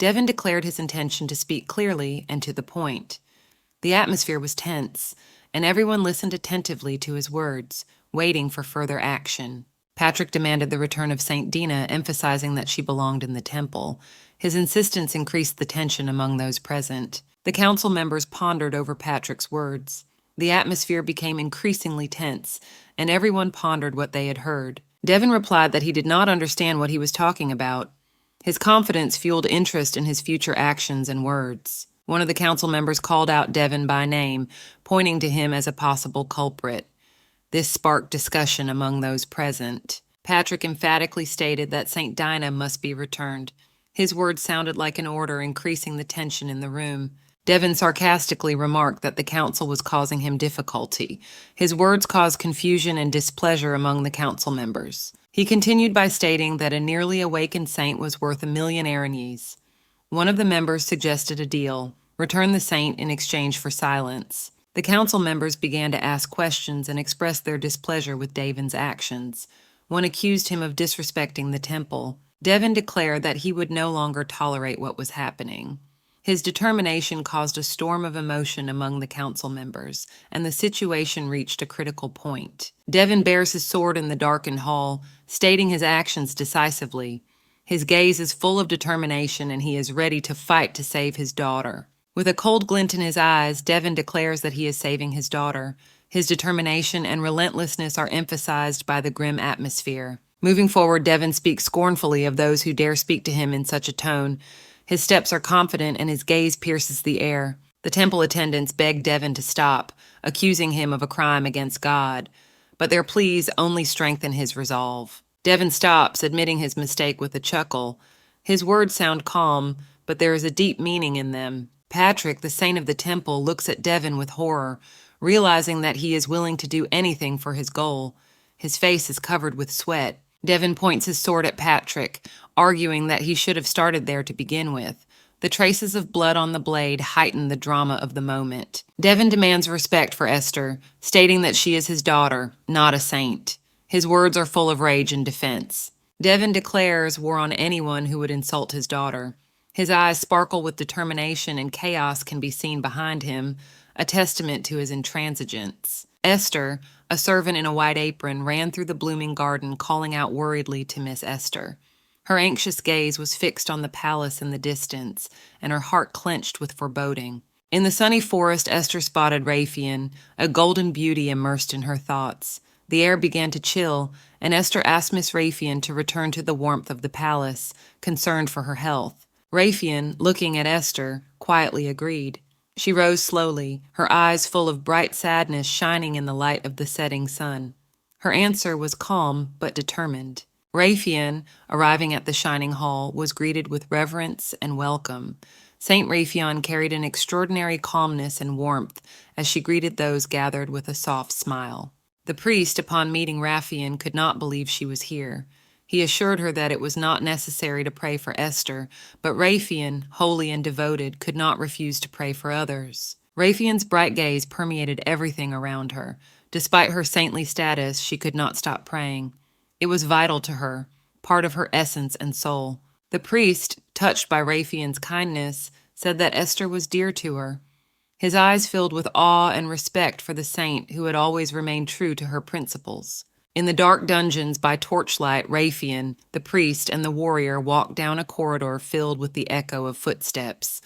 Devin declared his intention to speak clearly and to the point. The atmosphere was tense, and everyone listened attentively to his words, waiting for further action. Patrick demanded the return of Saint Dina, emphasizing that she belonged in the temple. His insistence increased the tension among those present. The council members pondered over Patrick's words. The atmosphere became increasingly tense, and everyone pondered what they had heard. Devin replied that he did not understand what he was talking about. His confidence fueled interest in his future actions and words. One of the council members called out Devin by name, pointing to him as a possible culprit. This sparked discussion among those present. Patrick emphatically stated that St. Dina must be returned. His words sounded like an order, increasing the tension in the room. Devin sarcastically remarked that the council was causing him difficulty. His words caused confusion and displeasure among the council members. He continued by stating that a nearly awakened saint was worth 1,000,000 arañes. One of the members suggested a deal: return the saint in exchange for silence. The council members began to ask questions and express their displeasure with Devin's actions. One accused him of disrespecting the temple. Devin declared that he would no longer tolerate what was happening. His determination caused a storm of emotion among the council members, and the situation reached a critical point. Devin bears his sword in the darkened hall, stating his actions decisively. His gaze is full of determination, and he is ready to fight to save his daughter. With a cold glint in his eyes, Devin declares that he is saving his daughter. His determination and relentlessness are emphasized by the grim atmosphere. Moving forward, Devin speaks scornfully of those who dare speak to him in such a tone. His steps are confident and his gaze pierces the air. The temple attendants beg Devin to stop, accusing him of a crime against God. But their pleas only strengthen his resolve. Devin stops, admitting his mistake with a chuckle. His words sound calm, but there is a deep meaning in them. Patrick, the saint of the temple, looks at Devin with horror, realizing that he is willing to do anything for his goal. His face is covered with sweat. Devin points his sword at Patrick, arguing that he should have started there to begin with. The traces of blood on the blade heighten the drama of the moment. Devin demands respect for Esther, stating that she is his daughter, not a saint. His words are full of rage and defense. Devin declares war on anyone who would insult his daughter. His eyes sparkle with determination, and chaos can be seen behind him, a testament to his intransigence. Esther, a servant in a white apron, ran through the blooming garden, calling out worriedly to Miss Esther. Her anxious gaze was fixed on the palace in the distance, and her heart clenched with foreboding. In the sunny forest, Esther spotted Raphael, a golden beauty immersed in her thoughts. The air began to chill, and Esther asked Miss Raphael to return to the warmth of the palace, concerned for her health. Raphael, looking at Esther, quietly agreed. She rose slowly, her eyes full of bright sadness shining in the light of the setting sun. Her answer was calm but determined. Raphael, arriving at the shining hall, was greeted with reverence and welcome. Saint Raphael carried an extraordinary calmness and warmth as she greeted those gathered with a soft smile. The priest, upon meeting Raphael, could not believe she was here. He assured her that it was not necessary to pray for Esther, but Raphael, holy and devoted, could not refuse to pray for others. Raphael's bright gaze permeated everything around her. Despite her saintly status, she could not stop praying. It was vital to her, part of her essence and soul. The priest, touched by Raphael's kindness, said that Esther was dear to her. His eyes filled with awe and respect for the saint who had always remained true to her principles. In the dark dungeons by torchlight, Raphael, the priest, and the warrior walked down a corridor filled with the echo of footsteps.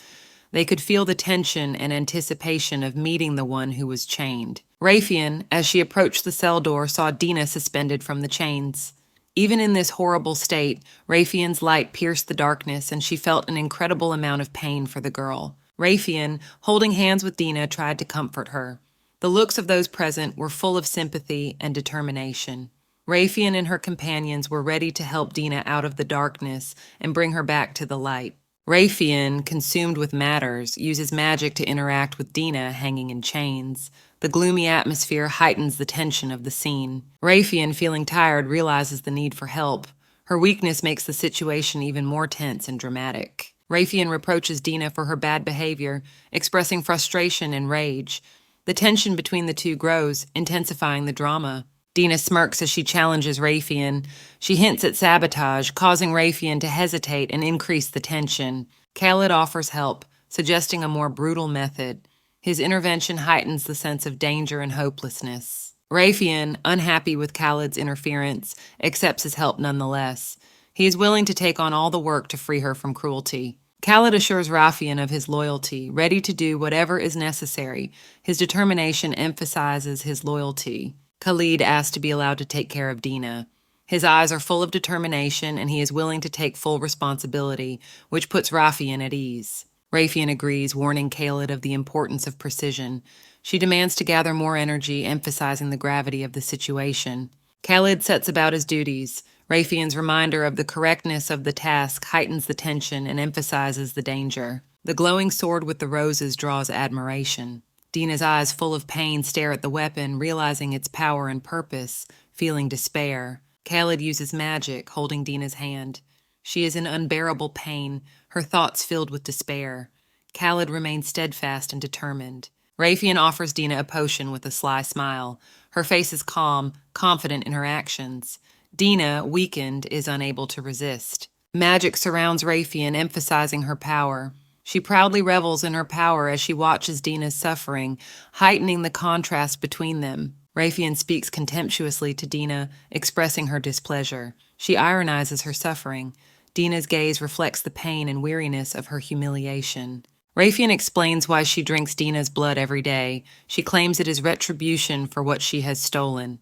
They could feel the tension and anticipation of meeting the one who was chained. Raphael, as she approached the cell door, saw Dina suspended from the chains. Even in this horrible state, Raphael's light pierced the darkness, and she felt an incredible amount of pain for the girl. Raphael, holding hands with Dina, tried to comfort her. The looks of those present were full of sympathy and determination. Raphael and her companions were ready to help Dina out of the darkness and bring her back to the light. Raphael, consumed with matters, uses magic to interact with Dina hanging in chains. The gloomy atmosphere heightens the tension of the scene. Raphael, feeling tired, realizes the need for help. Her weakness makes the situation even more tense and dramatic. Raphael reproaches Dina for her bad behavior, expressing frustration and rage. The tension between the two grows, intensifying the drama. Dina smirks as she challenges Raphael. She hints at sabotage, causing Raphael to hesitate and increase the tension. Khaled offers help, suggesting a more brutal method. His intervention heightens the sense of danger and hopelessness. Raytheon, unhappy with Khaled's interference, accepts his help nonetheless. He is willing to take on all the work to free her from cruelty. Khaled assures Rafian of his loyalty, ready to do whatever is necessary. His determination emphasizes his loyalty. Khalid asks to be allowed to take care of Dina. His eyes are full of determination, and he is willing to take full responsibility, which puts Rafian at ease. Rafian agrees, warning Khalid of the importance of precision. She demands to gather more energy, emphasizing the gravity of the situation. Khalid sets about his duties. Rafian's reminder of the correctness of the task heightens the tension and emphasizes the danger. The glowing sword with the roses draws admiration. Dina's eyes, full of pain, stare at the weapon, realizing its power and purpose, feeling despair. Khalid uses magic, holding Dina's hand. She is in unbearable pain, her thoughts filled with despair. Khalid remains steadfast and determined. Rafian offers Dina a potion with a sly smile. Her face is calm, confident in her actions. Dina, weakened, is unable to resist. Magic surrounds Rafian, emphasizing her power. She proudly revels in her power as she watches Dina's suffering, heightening the contrast between them. Rafian speaks contemptuously to Dina, expressing her displeasure. She ironizes her suffering. Dina's gaze reflects the pain and weariness of her humiliation. Rafian explains why she drinks Dina's blood every day. She claims it is retribution for what she has stolen.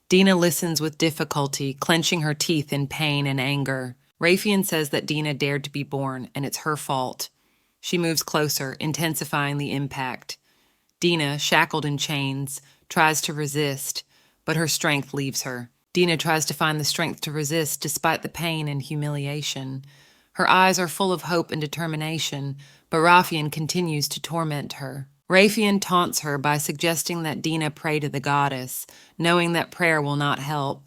Dina listens with difficulty, clenching her teeth in pain and anger. Rafian says that Dina dared to be born, and it's her fault. She moves closer, intensifying the impact. Dina, shackled in chains, tries to resist, but her strength leaves her. Dina tries to find the strength to resist despite the pain and humiliation. Her eyes are full of hope and determination, but Rafian continues to torment her. Rafian taunts her by suggesting that Dina pray to the goddess, knowing that prayer will not help.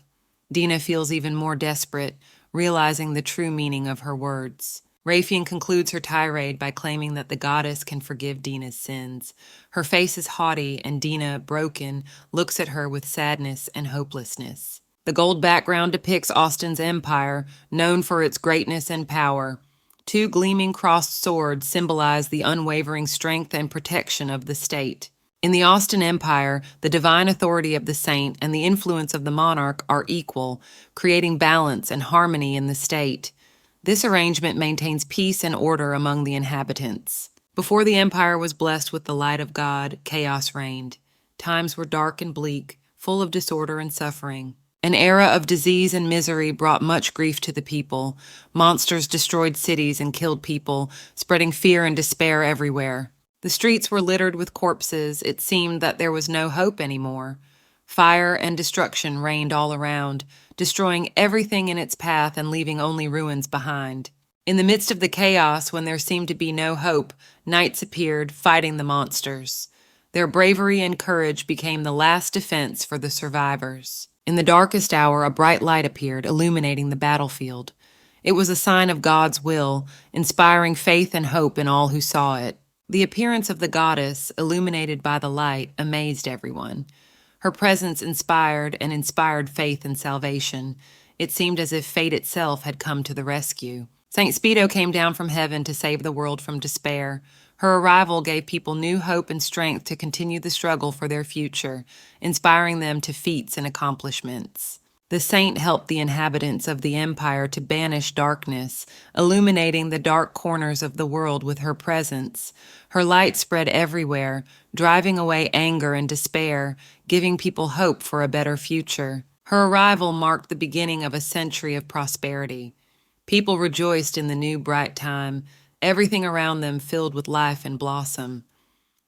Dina feels even more desperate, realizing the true meaning of her words. Rafian concludes her tirade by claiming that the goddess can forgive Dina's sins. Her face is haughty, and Dina, broken, looks at her with sadness and hopelessness. The gold background depicts Austin's empire, known for its greatness and power. Two gleaming crossed swords symbolize the unwavering strength and protection of the state. In the Austin Empire, the divine authority of the saint and the influence of the monarch are equal, creating balance and harmony in the state. This arrangement maintains peace and order among the inhabitants. Before the empire was blessed with the light of God, chaos reigned. Times were dark and bleak, full of disorder and suffering. An era of disease and misery brought much grief to the people. Monsters destroyed cities and killed people, spreading fear and despair everywhere. The streets were littered with corpses. It seemed that there was no hope anymore. Fire and destruction reigned all around, destroying everything in its path and leaving only ruins behind. In the midst of the chaos, when there seemed to be no hope, knights appeared, fighting the monsters. Their bravery and courage became the last defense for the survivors. In the darkest hour, a bright light appeared, illuminating the battlefield. It was a sign of God's will, inspiring faith and hope in all who saw it. The appearance of the goddess, illuminated by the light, amazed everyone. Her presence inspired faith and salvation. It seemed as if fate itself had come to the rescue. Saint Speedo came down from heaven to save the world from despair. Her arrival gave people new hope and strength to continue the struggle for their future, inspiring them to feats and accomplishments. The saint helped the inhabitants of the empire to banish darkness, illuminating the dark corners of the world with her presence. Her light spread everywhere, driving away anger and despair, giving people hope for a better future. Her arrival marked the beginning of a century of prosperity. People rejoiced in the new bright time, everything around them filled with life and blossom.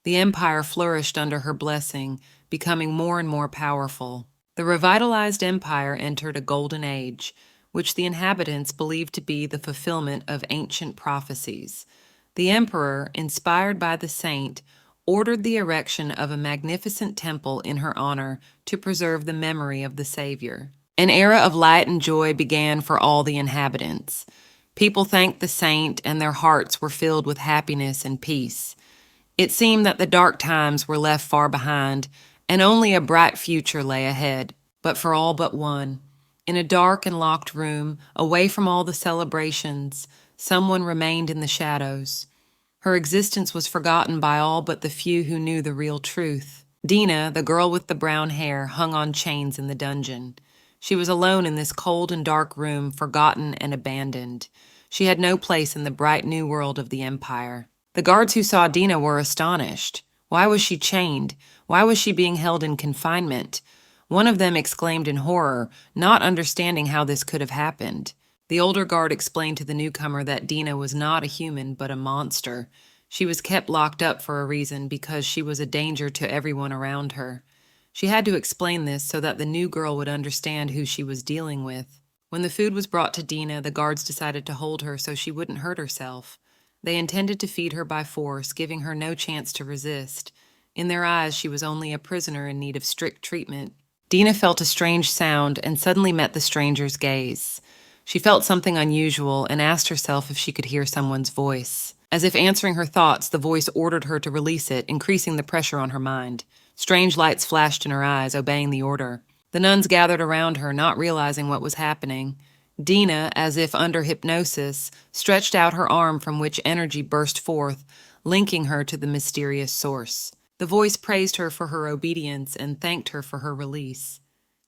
The empire flourished under her blessing, becoming more and more powerful. The revitalized empire entered a golden age, which the inhabitants believed to be the fulfillment of ancient prophecies. The emperor, inspired by the saint, ordered the erection of a magnificent temple in her honor to preserve the memory of the Savior. An era of light and joy began for all the inhabitants. People thanked the saint, and their hearts were filled with happiness and peace. It seemed that the dark times were left far behind, and only a bright future lay ahead, but for all but one. In a dark and locked room, away from all the celebrations, Someone remained in the shadows. Her existence was forgotten by all but the few who knew the real truth. Dina, the girl with the brown hair, hung on chains in the dungeon. She was alone in this cold and dark room, forgotten and abandoned. She had no place in the bright new world of the Empire. The guards who saw Dina were astonished. Why was she chained? Why was she being held in confinement? One of them exclaimed in horror, not understanding how this could have happened. The older guard explained to the newcomer that Dina was not a human, but a monster. She was kept locked up for a reason, because she was a danger to everyone around her. She had to explain this so that the new girl would understand who she was dealing with. When the food was brought to Dina, the guards decided to hold her so she wouldn't hurt herself. They intended to feed her by force, giving her no chance to resist. In their eyes, she was only a prisoner in need of strict treatment. Dina felt a strange sound and suddenly met the stranger's gaze. She felt something unusual and asked herself if she could hear someone's voice. As if answering her thoughts, the voice ordered her to release it, increasing the pressure on her mind. Strange lights flashed in her eyes, obeying the order. The nuns gathered around her, not realizing what was happening. Dina, as if under hypnosis, stretched out her arm from which energy burst forth, linking her to the mysterious source. The voice praised her for her obedience and thanked her for her release.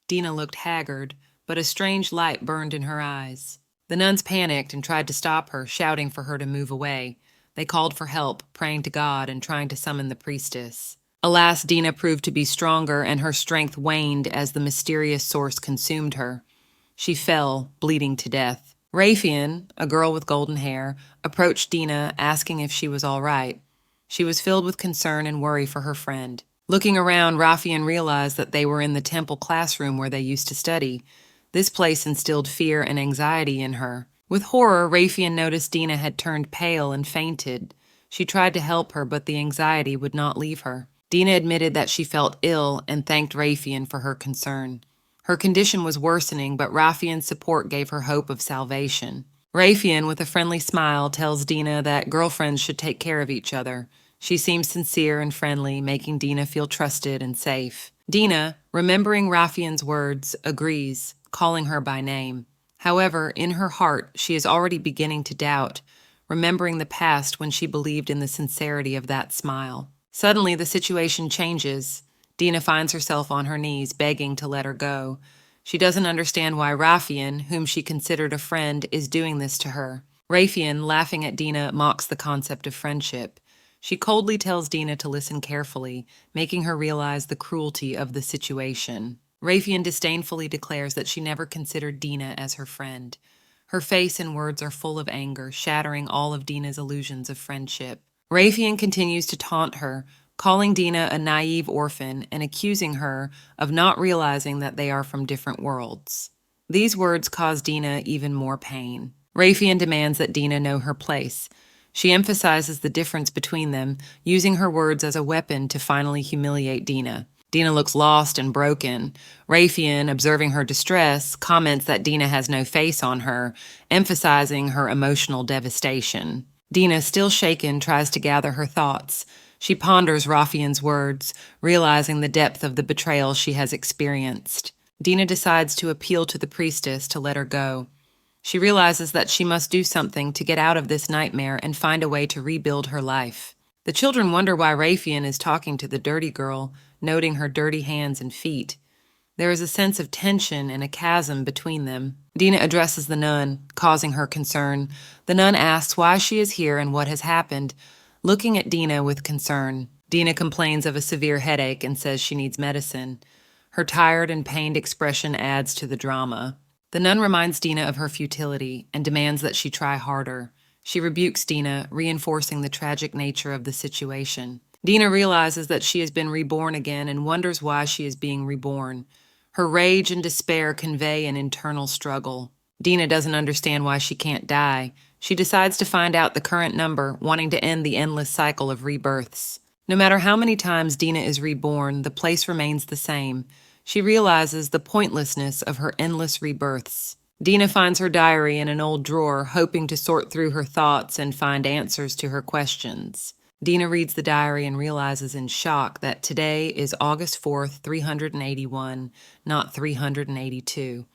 Dina looked haggard, but a strange light burned in her eyes. The nuns panicked and tried to stop her, shouting for her to move away. They called for help, praying to God and trying to summon the priestess. Alas, Dina proved to be stronger, and her strength waned as the mysterious source consumed her. She fell, bleeding to death. Rayfian, a girl with golden hair, approached Dina, asking if she was all right. She was filled with concern and worry for her friend. Looking around, Rayfian realized that they were in the temple classroom where they used to study. This place instilled fear and anxiety in her. With horror, Rayfian noticed Dina had turned pale and fainted. She tried to help her, but the anxiety would not leave her. Dina admitted that she felt ill and thanked Rayfian for her concern. Her condition was worsening, but Rayfian's support gave her hope of salvation. Rayfian, with a friendly smile, tells Dina that girlfriends should take care of each other. She seems sincere and friendly, making Dina feel trusted and safe. Dina, remembering Rayfian's words, agrees, calling her by name. However, in her heart, she is already beginning to doubt, remembering the past when she believed in the sincerity of that smile. Suddenly, the situation changes. Dina finds herself on her knees, begging to let her go. She doesn't understand why Rayfian, whom she considered a friend, is doing this to her. Rayfian, laughing at Dina, mocks the concept of friendship. She coldly tells Dina to listen carefully, making her realize the cruelty of the situation. Rayfian disdainfully declares that she never considered Dina as her friend. Her face and words are full of anger, shattering all of Dina's illusions of friendship. Rayfian continues to taunt her, calling Dina a naive orphan and accusing her of not realizing that they are from different worlds. These words cause Dina even more pain. Rayfian demands that Dina know her place. She emphasizes the difference between them, using her words as a weapon to finally humiliate Dina. Dina looks lost and broken. Rayfian, observing her distress, comments that Dina has no face on her, emphasizing her emotional devastation. Dina, still shaken, tries to gather her thoughts. She ponders Rayfian's words, realizing the depth of the betrayal she has experienced. Dina decides to appeal to the priestess to let her go. She realizes that she must do something to get out of this nightmare and find a way to rebuild her life. The children wonder why Rayfian is talking to the dirty girl, noting her dirty hands and feet. There is a sense of tension and a chasm between them. Dina addresses the nun, causing her concern. The nun asks why she is here and what has happened, looking at Dina with concern. Dina complains of a severe headache and says she needs medicine. Her tired and pained expression adds to the drama. The nun reminds Dina of her futility and demands that she try harder. She rebukes Dina, reinforcing the tragic nature of the situation. Dina realizes that she has been reborn again and wonders why she is being reborn. Her rage and despair convey an internal struggle. Dina doesn't understand why she can't die. She decides to find out the current number, wanting to end the endless cycle of rebirths. No matter how many times Dina is reborn, the place remains the same. She realizes the pointlessness of her endless rebirths. Dina finds her diary in an old drawer, hoping to sort through her thoughts and find answers to her questions. Dina reads the diary and realizes in shock that today is August 4th, 381, not 382.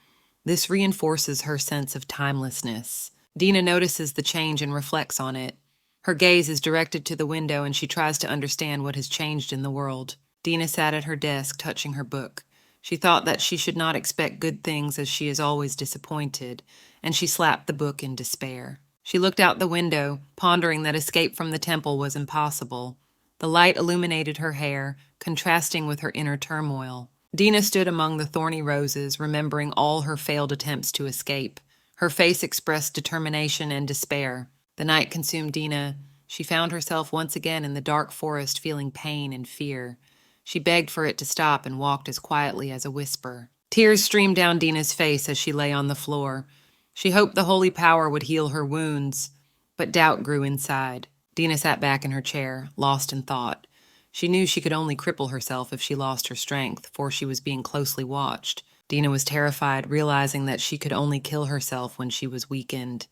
This reinforces her sense of timelessness. Dina notices the change and reflects on it. Her gaze is directed to the window and she tries to understand what has changed in the world. Dina sat at her desk, touching her book. She thought that she should not expect good things as she is always disappointed, and she slapped the book in despair. She looked out the window, pondering that escape from the temple was impossible. The light illuminated her hair, contrasting with her inner turmoil. Dina stood among the thorny roses, remembering all her failed attempts to escape. Her face expressed determination and despair. The night consumed Dina. She found herself once again in the dark forest, feeling pain and fear. She begged for it to stop and walked as quietly as a whisper. Tears streamed down Dina's face as she lay on the floor. She hoped the holy power would heal her wounds, but doubt grew inside. Dina sat back in her chair, lost in thought. She knew she could only cripple herself if she lost her strength, for she was being closely watched. Dina was terrified, realizing that she could only kill herself when she was weakened.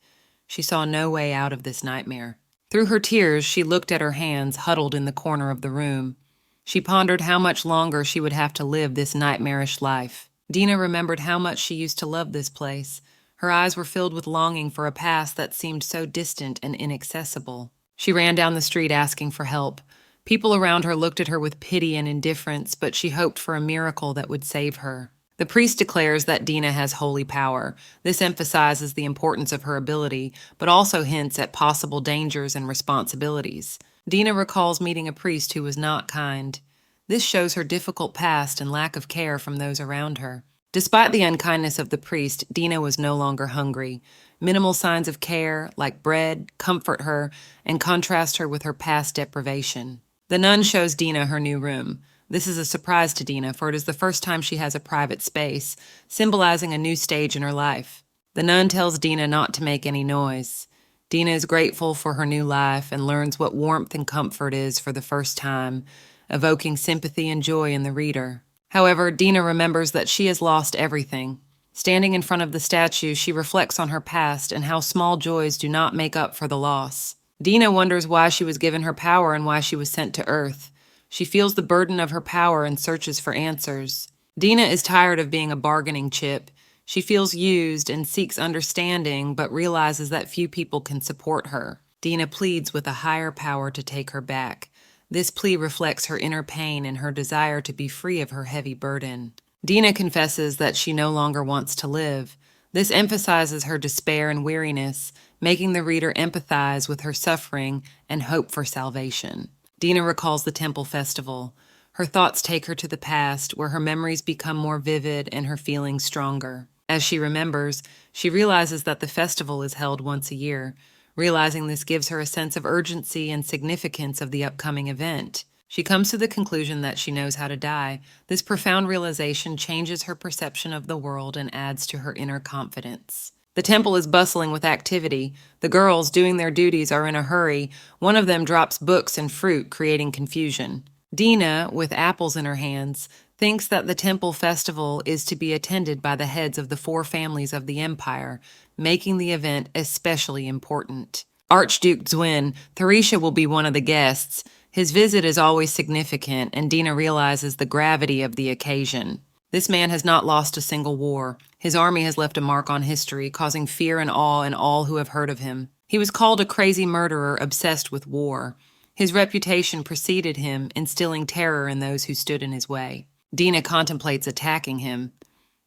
She saw no way out of this nightmare. Through her tears, she looked at her hands huddled in the corner of the room. She pondered how much longer she would have to live this nightmarish life. Dina remembered how much she used to love this place. Her eyes were filled with longing for a past that seemed so distant and inaccessible. She ran down the street asking for help. People around her looked at her with pity and indifference, but she hoped for a miracle that would save her. The priest declares that Dina has holy power. This emphasizes the importance of her ability, but also hints at possible dangers and responsibilities. Dina recalls meeting a priest who was not kind. This shows her difficult past and lack of care from those around her. Despite the unkindness of the priest, Dina was no longer hungry. Minimal signs of care, like bread, comfort her and contrast her with her past deprivation. The nun shows Dina her new room. This is a surprise to Dina, for it is the first time she has a private space, symbolizing a new stage in her life. The nun tells Dina not to make any noise. Dina is grateful for her new life and learns what warmth and comfort is for the first time, evoking sympathy and joy in the reader. However, Dina remembers that she has lost everything. Standing in front of the statue, she reflects on her past and how small joys do not make up for the loss. Dina wonders why she was given her power and why she was sent to Earth. She feels the burden of her power and searches for answers. Dina is tired of being a bargaining chip. She feels used and seeks understanding, but realizes that few people can support her. Dina pleads with a higher power to take her back. This plea reflects her inner pain and her desire to be free of her heavy burden. Dina confesses that she no longer wants to live. This emphasizes her despair and weariness, making the reader empathize with her suffering and hope for salvation. Dina recalls the temple festival. Her thoughts take her to the past, where her memories become more vivid and her feelings stronger. As she remembers, she realizes that the festival is held once a year. Realizing this gives her a sense of urgency and significance of the upcoming event. She comes to the conclusion that she knows how to die. This profound realization changes her perception of the world and adds to her inner confidence. The temple is bustling with activity. The girls, doing their duties, are in a hurry. One of them drops books and fruit, creating confusion. Dina, with apples in her hands, thinks that the temple festival is to be attended by the heads of the 4 families of the empire, making the event especially important. Archduke Zwin, Theresia will be one of the guests. His visit is always significant, and Dina realizes the gravity of the occasion. This man has not lost a single war. His army has left a mark on history, causing fear and awe in all who have heard of him. He was called a crazy murderer obsessed with war. His reputation preceded him, instilling terror in those who stood in his way. Dina contemplates attacking him.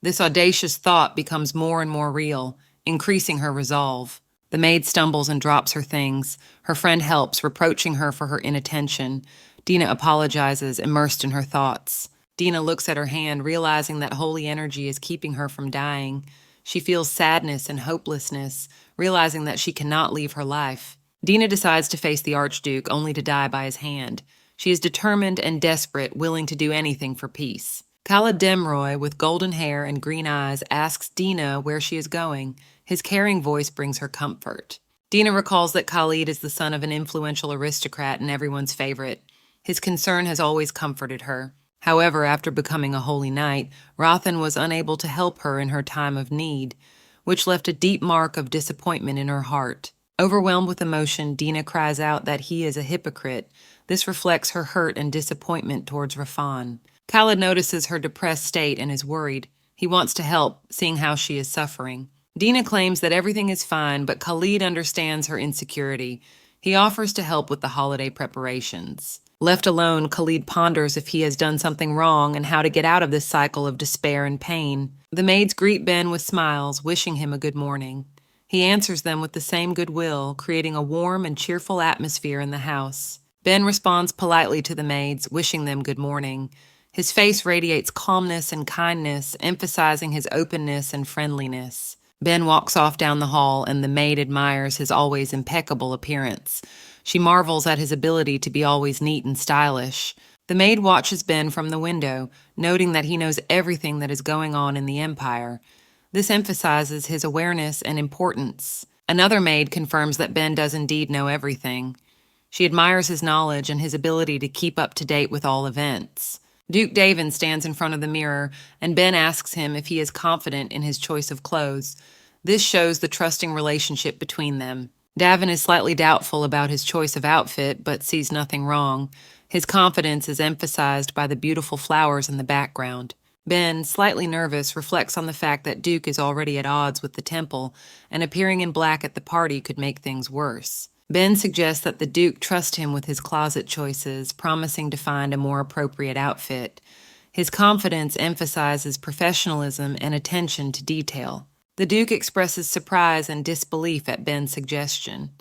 This audacious thought becomes more and more real, increasing her resolve. The maid stumbles and drops her things. Her friend helps, reproaching her for her inattention. Dina apologizes, immersed in her thoughts. Dina looks at her hand, realizing that holy energy is keeping her from dying. She feels sadness and hopelessness, realizing that she cannot leave her life. Dina decides to face the Archduke, only to die by his hand. She is determined and desperate, willing to do anything for peace. Khalid Demroy, with golden hair and green eyes, asks Dina where she is going. His caring voice brings her comfort. Dina recalls that Khalid is the son of an influential aristocrat and everyone's favorite. His concern has always comforted her. However, after becoming a holy knight, Rothan was unable to help her in her time of need, which left a deep mark of disappointment in her heart. Overwhelmed with emotion, Dina cries out that he is a hypocrite. This reflects her hurt and disappointment towards Rafan. Khalid notices her depressed state and is worried. He wants to help, seeing how she is suffering. Dina claims that everything is fine, but Khalid understands her insecurity. He offers to help with the holiday preparations. Left alone, Khalid ponders if he has done something wrong and how to get out of this cycle of despair and pain. The maids greet Ben with smiles, wishing him a good morning. He answers them with the same goodwill, creating a warm and cheerful atmosphere in the house. Ben responds politely to the maids, wishing them good morning. His face radiates calmness and kindness, emphasizing his openness and friendliness. Ben walks off down the hall, and the maid admires his always impeccable appearance. She marvels at his ability to be always neat and stylish. The maid watches Ben from the window, noting that he knows everything that is going on in the empire. This emphasizes his awareness and importance. Another maid confirms that Ben does indeed know everything. She admires his knowledge and his ability to keep up to date with all events. Duke Davin stands in front of the mirror, and Ben asks him if he is confident in his choice of clothes. This shows the trusting relationship between them. Davin is slightly doubtful about his choice of outfit, but sees nothing wrong. His confidence is emphasized by the beautiful flowers in the background. Ben, slightly nervous, reflects on the fact that Duke is already at odds with the temple, and appearing in black at the party could make things worse. Ben suggests that the Duke trust him with his closet choices, promising to find a more appropriate outfit. His confidence emphasizes professionalism and attention to detail. The Duke expresses surprise and disbelief at Ben's suggestion.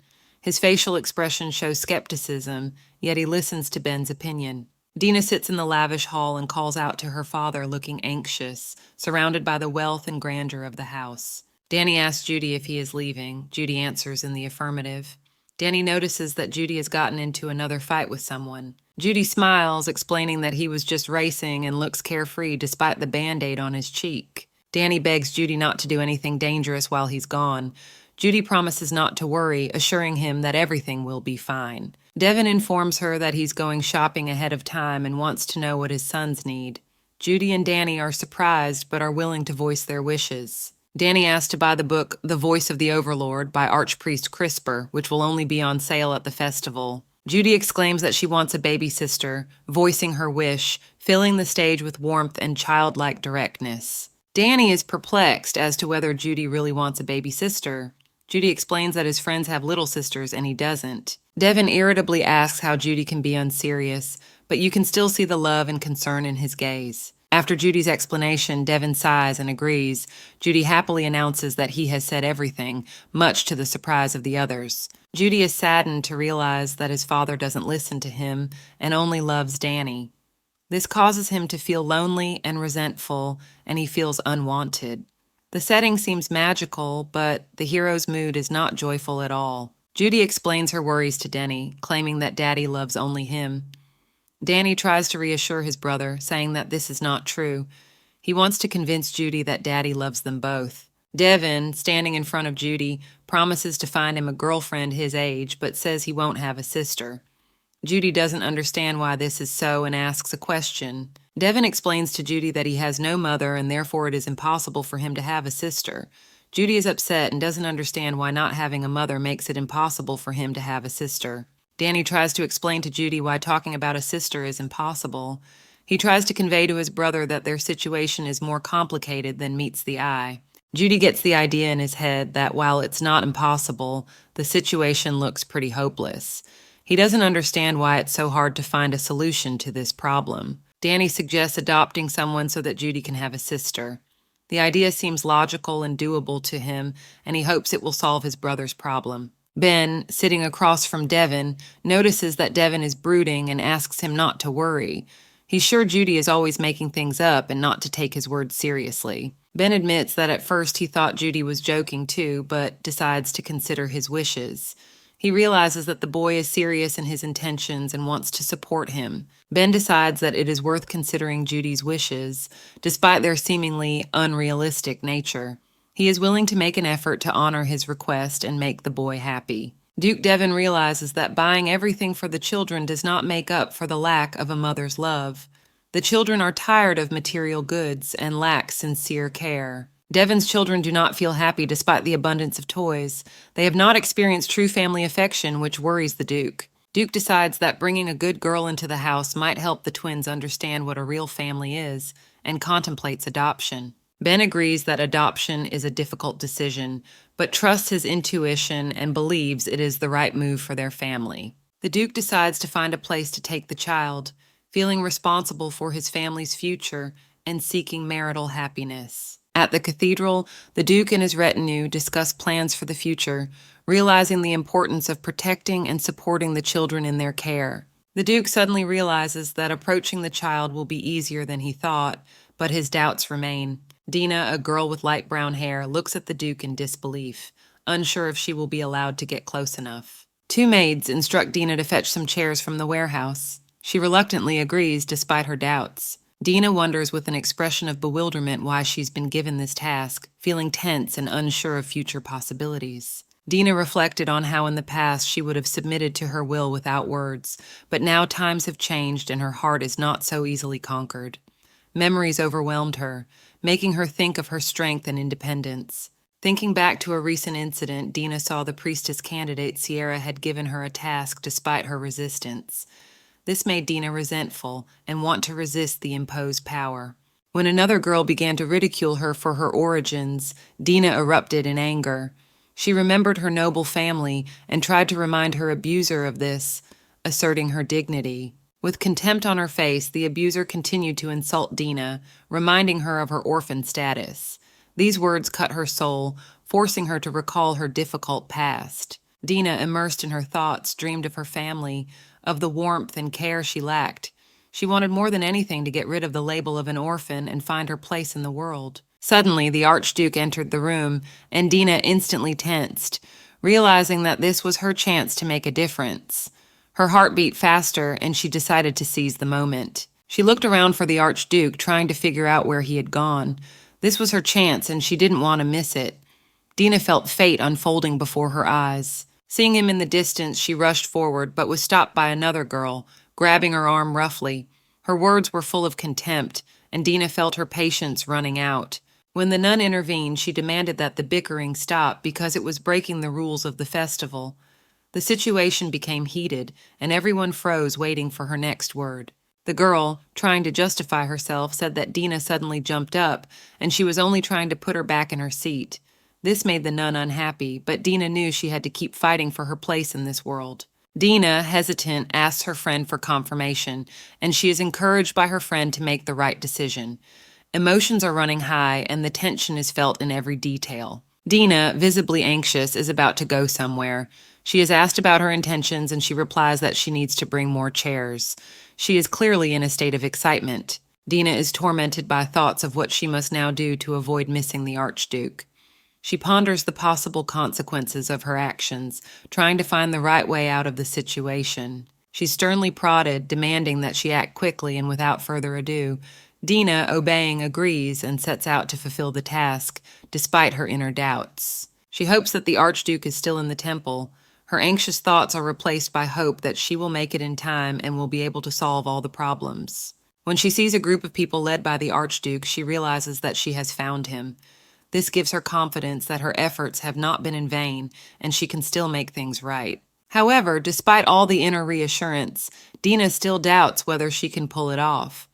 His facial expression shows skepticism, yet he listens to Ben's opinion. Dina sits in the lavish hall and calls out to her father, looking anxious, surrounded by the wealth and grandeur of the house. Danny asks Judy if he is leaving. Judy answers in the affirmative. Danny notices that Judy has gotten into another fight with someone. Judy smiles, explaining that he was just racing and looks carefree despite the Band-Aid on his cheek. Danny begs Judy not to do anything dangerous while he's gone. Judy promises not to worry, assuring him that everything will be fine. Devin informs her that he's going shopping ahead of time and wants to know what his sons need. Judy and Danny are surprised but are willing to voice their wishes. Danny asks to buy the book The Voice of the Overlord by Archpriest Crisper, which will only be on sale at the festival. Judy exclaims that she wants a baby sister, voicing her wish, filling the stage with warmth and childlike directness. Danny is perplexed as to whether Judy really wants a baby sister. Judy explains that his friends have little sisters and he doesn't. Devin irritably asks how Judy can be unserious, but you can still see the love and concern in his gaze. After Judy's explanation, Devin sighs and agrees. Judy happily announces that he has said everything, much to the surprise of the others. Judy is saddened to realize that his father doesn't listen to him and only loves Danny. This causes him to feel lonely and resentful, and he feels unwanted. The setting seems magical, but the hero's mood is not joyful at all. Judy explains her worries to Danny, claiming that Daddy loves only him. Danny tries to reassure his brother, saying that this is not true. He wants to convince Judy that Daddy loves them both. Devin, standing in front of Judy, promises to find him a girlfriend his age, but says he won't have a sister. Judy doesn't understand why this is so and asks a question. Devin explains to Judy that he has no mother and therefore it is impossible for him to have a sister. Judy is upset and doesn't understand why not having a mother makes it impossible for him to have a sister. Danny tries to explain to Judy why talking about a sister is impossible. He tries to convey to his brother that their situation is more complicated than meets the eye. Judy gets the idea in his head that while it's not impossible, the situation looks pretty hopeless. He doesn't understand why it's so hard to find a solution to this problem. Danny suggests adopting someone so that Judy can have a sister. The idea seems logical and doable to him, and he hopes it will solve his brother's problem. Ben, sitting across from Devin, notices that Devin is brooding and asks him not to worry. He's sure Judy is always making things up and not to take his words seriously. Ben admits that at first he thought Judy was joking too, but decides to consider his wishes. He realizes that the boy is serious in his intentions and wants to support him. Ben decides that it is worth considering Judy's wishes, despite their seemingly unrealistic nature. He is willing to make an effort to honor his request and make the boy happy. Duke Devin realizes that buying everything for the children does not make up for the lack of a mother's love. The children are tired of material goods and lack sincere care. Devin's children do not feel happy despite the abundance of toys. They have not experienced true family affection, which worries the Duke. Duke decides that bringing a good girl into the house might help the twins understand what a real family is, and contemplates adoption. Ben agrees that adoption is a difficult decision, but trusts his intuition and believes it is the right move for their family. The Duke decides to find a place to take the child, feeling responsible for his family's future and seeking marital happiness. At the cathedral, the Duke and his retinue discuss plans for the future, realizing the importance of protecting and supporting the children in their care. The Duke suddenly realizes that approaching the child will be easier than he thought, but his doubts remain. Dina, a girl with light brown hair, looks at the Duke in disbelief, unsure if she will be allowed to get close enough. Two maids instruct Dina to fetch some chairs from the warehouse. She reluctantly agrees despite her doubts. Dina wonders with an expression of bewilderment why she's been given this task, feeling tense and unsure of future possibilities. Dina reflected on how in the past she would have submitted to her will without words, but now times have changed and her heart is not so easily conquered. Memories overwhelmed her, making her think of her strength and independence. Thinking back to a recent incident, Dina saw the priestess candidate Sierra had given her a task despite her resistance. This made Dina resentful and want to resist the imposed power. When another girl began to ridicule her for her origins, Dina erupted in anger. She remembered her noble family and tried to remind her abuser of this, asserting her dignity. With contempt on her face, the abuser continued to insult Dina, reminding her of her orphan status. These words cut her soul, forcing her to recall her difficult past. Dina, immersed in her thoughts, dreamed of her family, of the warmth and care she lacked. She wanted more than anything to get rid of the label of an orphan and find her place in the world. Suddenly, the Archduke entered the room, and Dina instantly tensed, realizing that this was her chance to make a difference. Her heart beat faster, and she decided to seize the moment. She looked around for the Archduke, trying to figure out where he had gone. This was her chance, and she didn't want to miss it. Dina felt fate unfolding before her eyes. Seeing him in the distance, she rushed forward, but was stopped by another girl, grabbing her arm roughly. Her words were full of contempt, and Dina felt her patience running out. When the nun intervened, she demanded that the bickering stop because it was breaking the rules of the festival. The situation became heated, and everyone froze waiting for her next word. The girl, trying to justify herself, said that Dina suddenly jumped up, and she was only trying to put her back in her seat. This made the nun unhappy, but Dina knew she had to keep fighting for her place in this world. Dina, hesitant, asks her friend for confirmation, and she is encouraged by her friend to make the right decision. Emotions are running high, and the tension is felt in every detail. Dina, visibly anxious, is about to go somewhere. She is asked about her intentions, and she replies that she needs to bring more chairs. She is clearly in a state of excitement. Dina is tormented by thoughts of what she must now do to avoid missing the Archduke. She ponders the possible consequences of her actions, trying to find the right way out of the situation. She's sternly prodded, demanding that she act quickly and without further ado. Dina, obeying, agrees and sets out to fulfill the task, despite her inner doubts. She hopes that the Archduke is still in the temple. Her anxious thoughts are replaced by hope that she will make it in time and will be able to solve all the problems. When she sees a group of people led by the Archduke, she realizes that she has found him. This gives her confidence that her efforts have not been in vain and she can still make things right. However, despite all the inner reassurance, Dina still doubts whether she can pull it off.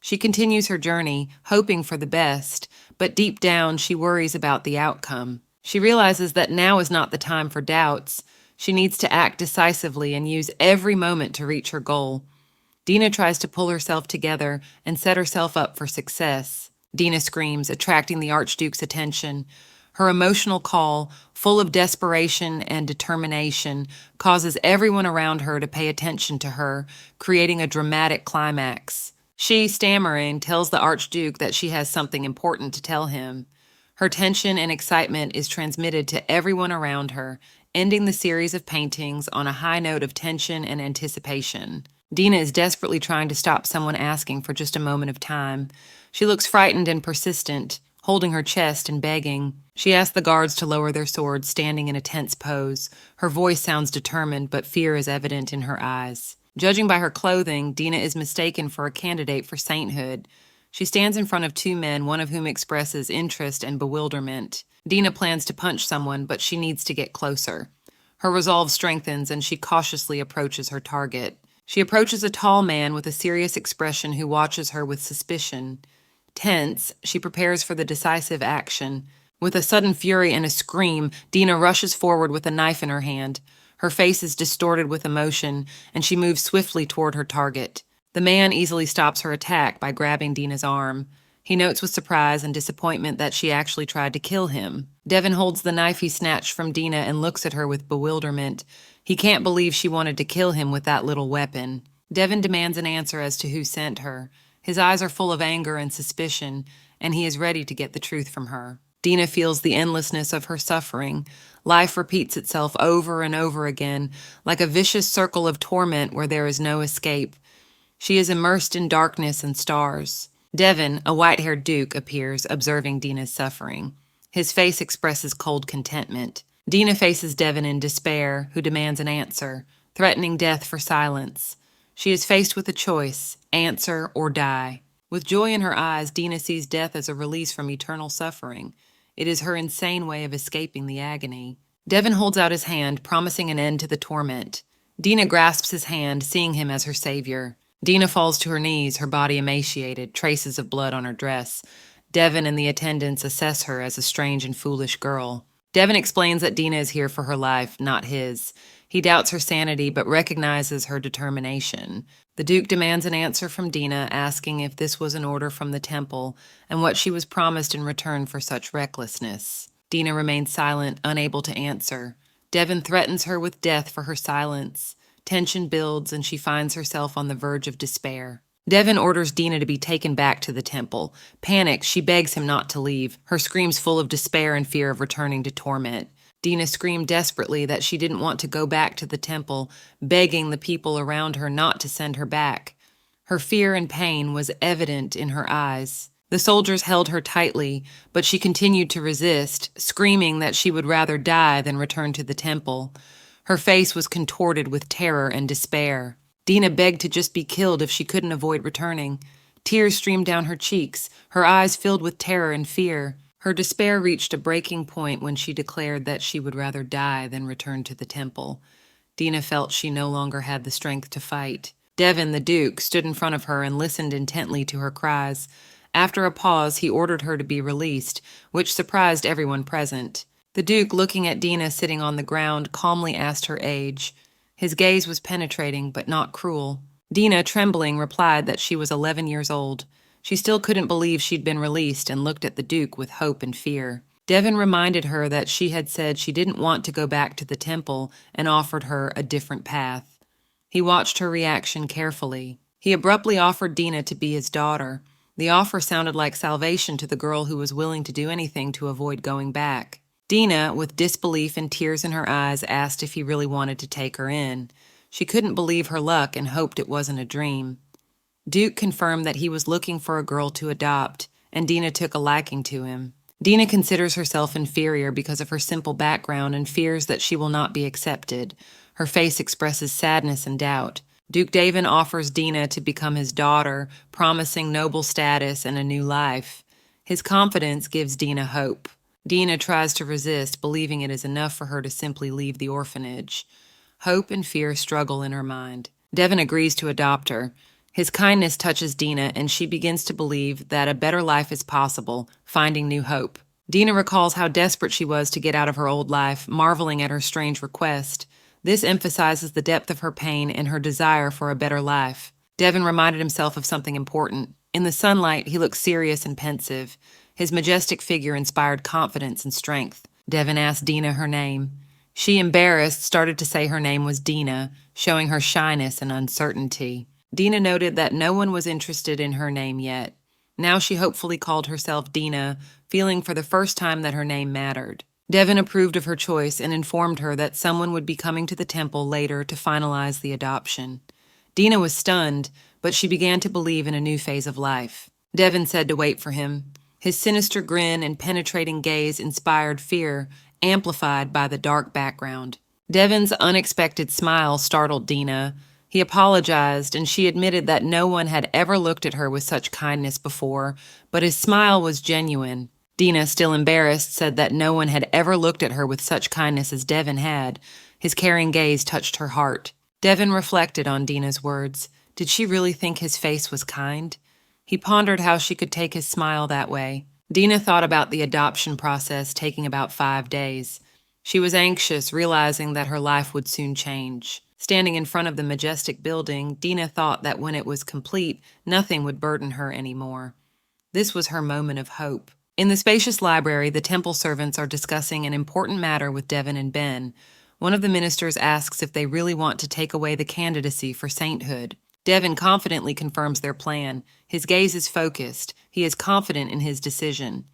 She continues her journey, hoping for the best, but deep down she worries about the outcome. She realizes that now is not the time for doubts. She needs to act decisively and use every moment to reach her goal. Dina tries to pull herself together and set herself up for success. Dina screams, attracting the Archduke's attention. Her emotional call, full of desperation and determination, causes everyone around her to pay attention to her, creating a dramatic climax. She, stammering, tells the Archduke that she has something important to tell him. Her tension and excitement is transmitted to everyone around her, ending the series of paintings on a high note of tension and anticipation. Dina is desperately trying to stop someone asking for just a moment of time. She looks frightened and persistent, holding her chest and begging. She asks the guards to lower their swords, standing in a tense pose. Her voice sounds determined, but fear is evident in her eyes. Judging by her clothing, Dina is mistaken for a candidate for sainthood. She stands in front of two men, one of whom expresses interest and bewilderment. Dina plans to punch someone, but she needs to get closer. Her resolve strengthens, and she cautiously approaches her target. She approaches a tall man with a serious expression who watches her with suspicion. Tense, she prepares for the decisive action. With a sudden fury and a scream, Dina rushes forward with a knife in her hand. Her face is distorted with emotion, and she moves swiftly toward her target. The man easily stops her attack by grabbing Dina's arm. He notes with surprise and disappointment that she actually tried to kill him. Devin holds the knife he snatched from Dina and looks at her with bewilderment. He can't believe she wanted to kill him with that little weapon. Devin demands an answer as to who sent her. His eyes are full of anger and suspicion, and he is ready to get the truth from her. Dina feels the endlessness of her suffering. Life repeats itself over and over again, like a vicious circle of torment where there is no escape. She is immersed in darkness and stars. Devin, a white-haired duke, appears, observing Dina's suffering. His face expresses cold contentment. Dina faces Devin in despair, who demands an answer, threatening death for silence. She is faced with a choice, answer or die. With joy in her eyes, Dina sees death as a release from eternal suffering. It is her insane way of escaping the agony. Devin holds out his hand, promising an end to the torment. Dina grasps his hand, seeing him as her savior. Dina falls to her knees, her body emaciated, traces of blood on her dress. Devin and the attendants assess her as a strange and foolish girl. Devin explains that Dina is here for her life, not his. He doubts her sanity, but recognizes her determination. The Duke demands an answer from Dina, asking if this was an order from the temple and what she was promised in return for such recklessness. Dina remains silent, unable to answer. Devin threatens her with death for her silence. Tension builds, and she finds herself on the verge of despair. Devin orders Dina to be taken back to the temple. Panicked, she begs him not to leave, her screams full of despair and fear of returning to torment. Dina screamed desperately that she didn't want to go back to the temple, begging the people around her not to send her back. Her fear and pain was evident in her eyes. The soldiers held her tightly, but she continued to resist, screaming that she would rather die than return to the temple. Her face was contorted with terror and despair. Dina begged to just be killed if she couldn't avoid returning. Tears streamed down her cheeks, her eyes filled with terror and fear. Her despair reached a breaking point when she declared that she would rather die than return to the temple. Dina felt she no longer had the strength to fight. Devin, the Duke, stood in front of her and listened intently to her cries. After a pause, he ordered her to be released, which surprised everyone present. The Duke, looking at Dina sitting on the ground, calmly asked her age. His gaze was penetrating, but not cruel. Dina, trembling, replied that she was 11 years old. She still couldn't believe she'd been released and looked at the Duke with hope and fear. Devin reminded her that she had said she didn't want to go back to the temple and offered her a different path. He watched her reaction carefully. He abruptly offered Dina to be his daughter. The offer sounded like salvation to the girl who was willing to do anything to avoid going back. Dina, with disbelief and tears in her eyes, asked if he really wanted to take her in. She couldn't believe her luck and hoped it wasn't a dream. Duke confirmed that he was looking for a girl to adopt, and Dina took a liking to him. Dina considers herself inferior because of her simple background and fears that she will not be accepted. Her face expresses sadness and doubt. Duke Davin offers Dina to become his daughter, promising noble status and a new life. His confidence gives Dina hope. Dina tries to resist, believing it is enough for her to simply leave the orphanage. Hope and fear struggle in her mind. Devin agrees to adopt her. His kindness touches Dina, and she begins to believe that a better life is possible, finding new hope. Dina recalls how desperate she was to get out of her old life, marveling at her strange request. This emphasizes the depth of her pain and her desire for a better life. Devin reminded himself of something important. In the sunlight, he looked serious and pensive. His majestic figure inspired confidence and strength. Devin asked Dina her name. She, embarrassed, started to say her name was Dina, showing her shyness and uncertainty. Dina noted that no one was interested in her name yet. Now she hopefully called herself Dina, feeling for the first time that her name mattered. Devin approved of her choice and informed her that someone would be coming to the temple later to finalize the adoption. Dina was stunned, but she began to believe in a new phase of life. Devin said to wait for him. His sinister grin and penetrating gaze inspired fear, amplified by the dark background. Devin's unexpected smile startled Dina. He apologized, and she admitted that no one had ever looked at her with such kindness before, but his smile was genuine. Dina, still embarrassed, said that no one had ever looked at her with such kindness as Devin had. His caring gaze touched her heart. Devin reflected on Dina's words. Did she really think his face was kind? He pondered how she could take his smile that way. Dina thought about the adoption process taking about 5 days. She was anxious, realizing that her life would soon change. Standing in front of the majestic building, Dina thought that when it was complete, nothing would burden her anymore. This was her moment of hope. In the spacious library, the temple servants are discussing an important matter with Devin and Ben. One of the ministers asks if they really want to take away the candidacy for sainthood. Devin confidently confirms their plan. His gaze is focused. He is confident in his decision.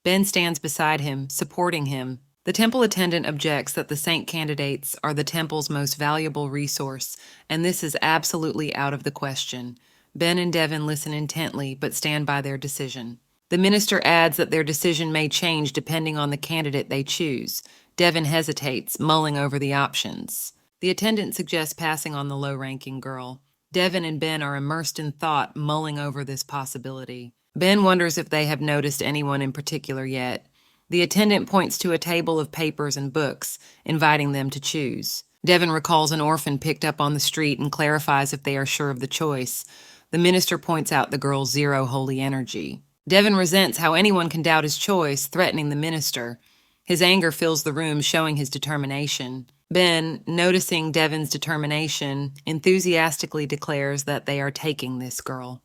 Ben stands beside him, supporting him. The temple attendant objects that the saint candidates are the temple's most valuable resource, and this is absolutely out of the question. Ben and Devin listen intently, but stand by their decision. The minister adds that their decision may change depending on the candidate they choose. Devin hesitates, mulling over the options. The attendant suggests passing on the low-ranking girl. Devin and Ben are immersed in thought, mulling over this possibility. Ben wonders if they have noticed anyone in particular yet. The attendant points to a table of papers and books, inviting them to choose. Devin recalls an orphan picked up on the street and clarifies if they are sure of the choice. The minister points out the girl's zero holy energy. Devin resents how anyone can doubt his choice, threatening the minister. His anger fills the room, showing his determination. Ben, noticing Devin's determination, enthusiastically declares that they are taking this girl.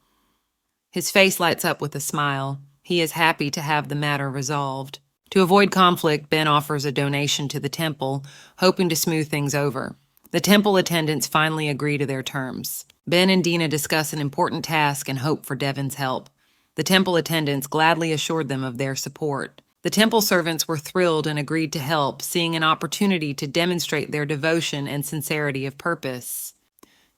His face lights up with a smile. He is happy to have the matter resolved. To avoid conflict, Ben offers a donation to the temple, hoping to smooth things over. The temple attendants finally agree to their terms. Ben and Dina discuss an important task and hope for Devin's help. The temple attendants gladly assured them of their support. The temple servants were thrilled and agreed to help, seeing an opportunity to demonstrate their devotion and sincerity of purpose.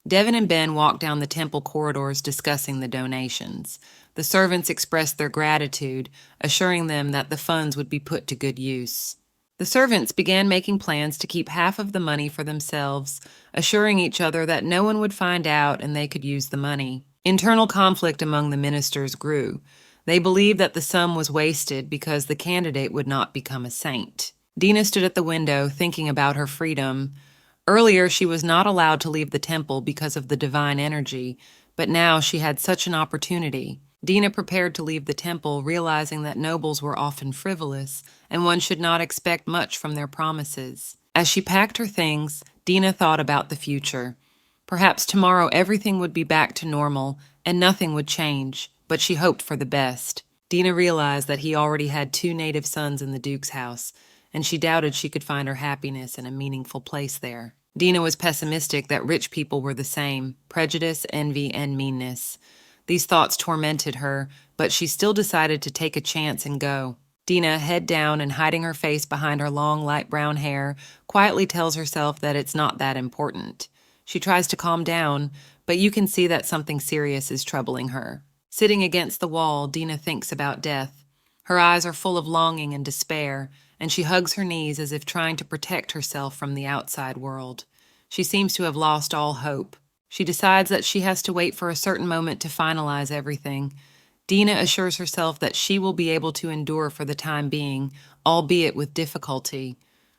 Devin and Ben walked down the temple corridors discussing the donations. The servants expressed their gratitude, assuring them that the funds would be put to good use. The servants began making plans to keep half of the money for themselves, assuring each other that no one would find out and they could use the money. Internal conflict among the ministers grew. They believed that the sum was wasted because the candidate would not become a saint. Dina stood at the window, thinking about her freedom. Earlier, she was not allowed to leave the temple because of the divine energy, but now she had such an opportunity. Dina prepared to leave the temple, realizing that nobles were often frivolous, and one should not expect much from their promises. As she packed her things, Dina thought about the future. Perhaps tomorrow everything would be back to normal, and nothing would change, but she hoped for the best. Dina realized that he already had 2 native sons in the Duke's house, and she doubted she could find her happiness in a meaningful place there. Dina was pessimistic that rich people were the same: prejudice, envy, and meanness. These thoughts tormented her, but she still decided to take a chance and go. Dina, head down and hiding her face behind her long, light brown hair, quietly tells herself that it's not that important. She tries to calm down, but you can see that something serious is troubling her. Sitting against the wall, Dina thinks about death. Her eyes are full of longing and despair, and she hugs her knees as if trying to protect herself from the outside world. She seems to have lost all hope. She decides that she has to wait for a certain moment to finalize everything. Dina assures herself that she will be able to endure for the time being, albeit with difficulty.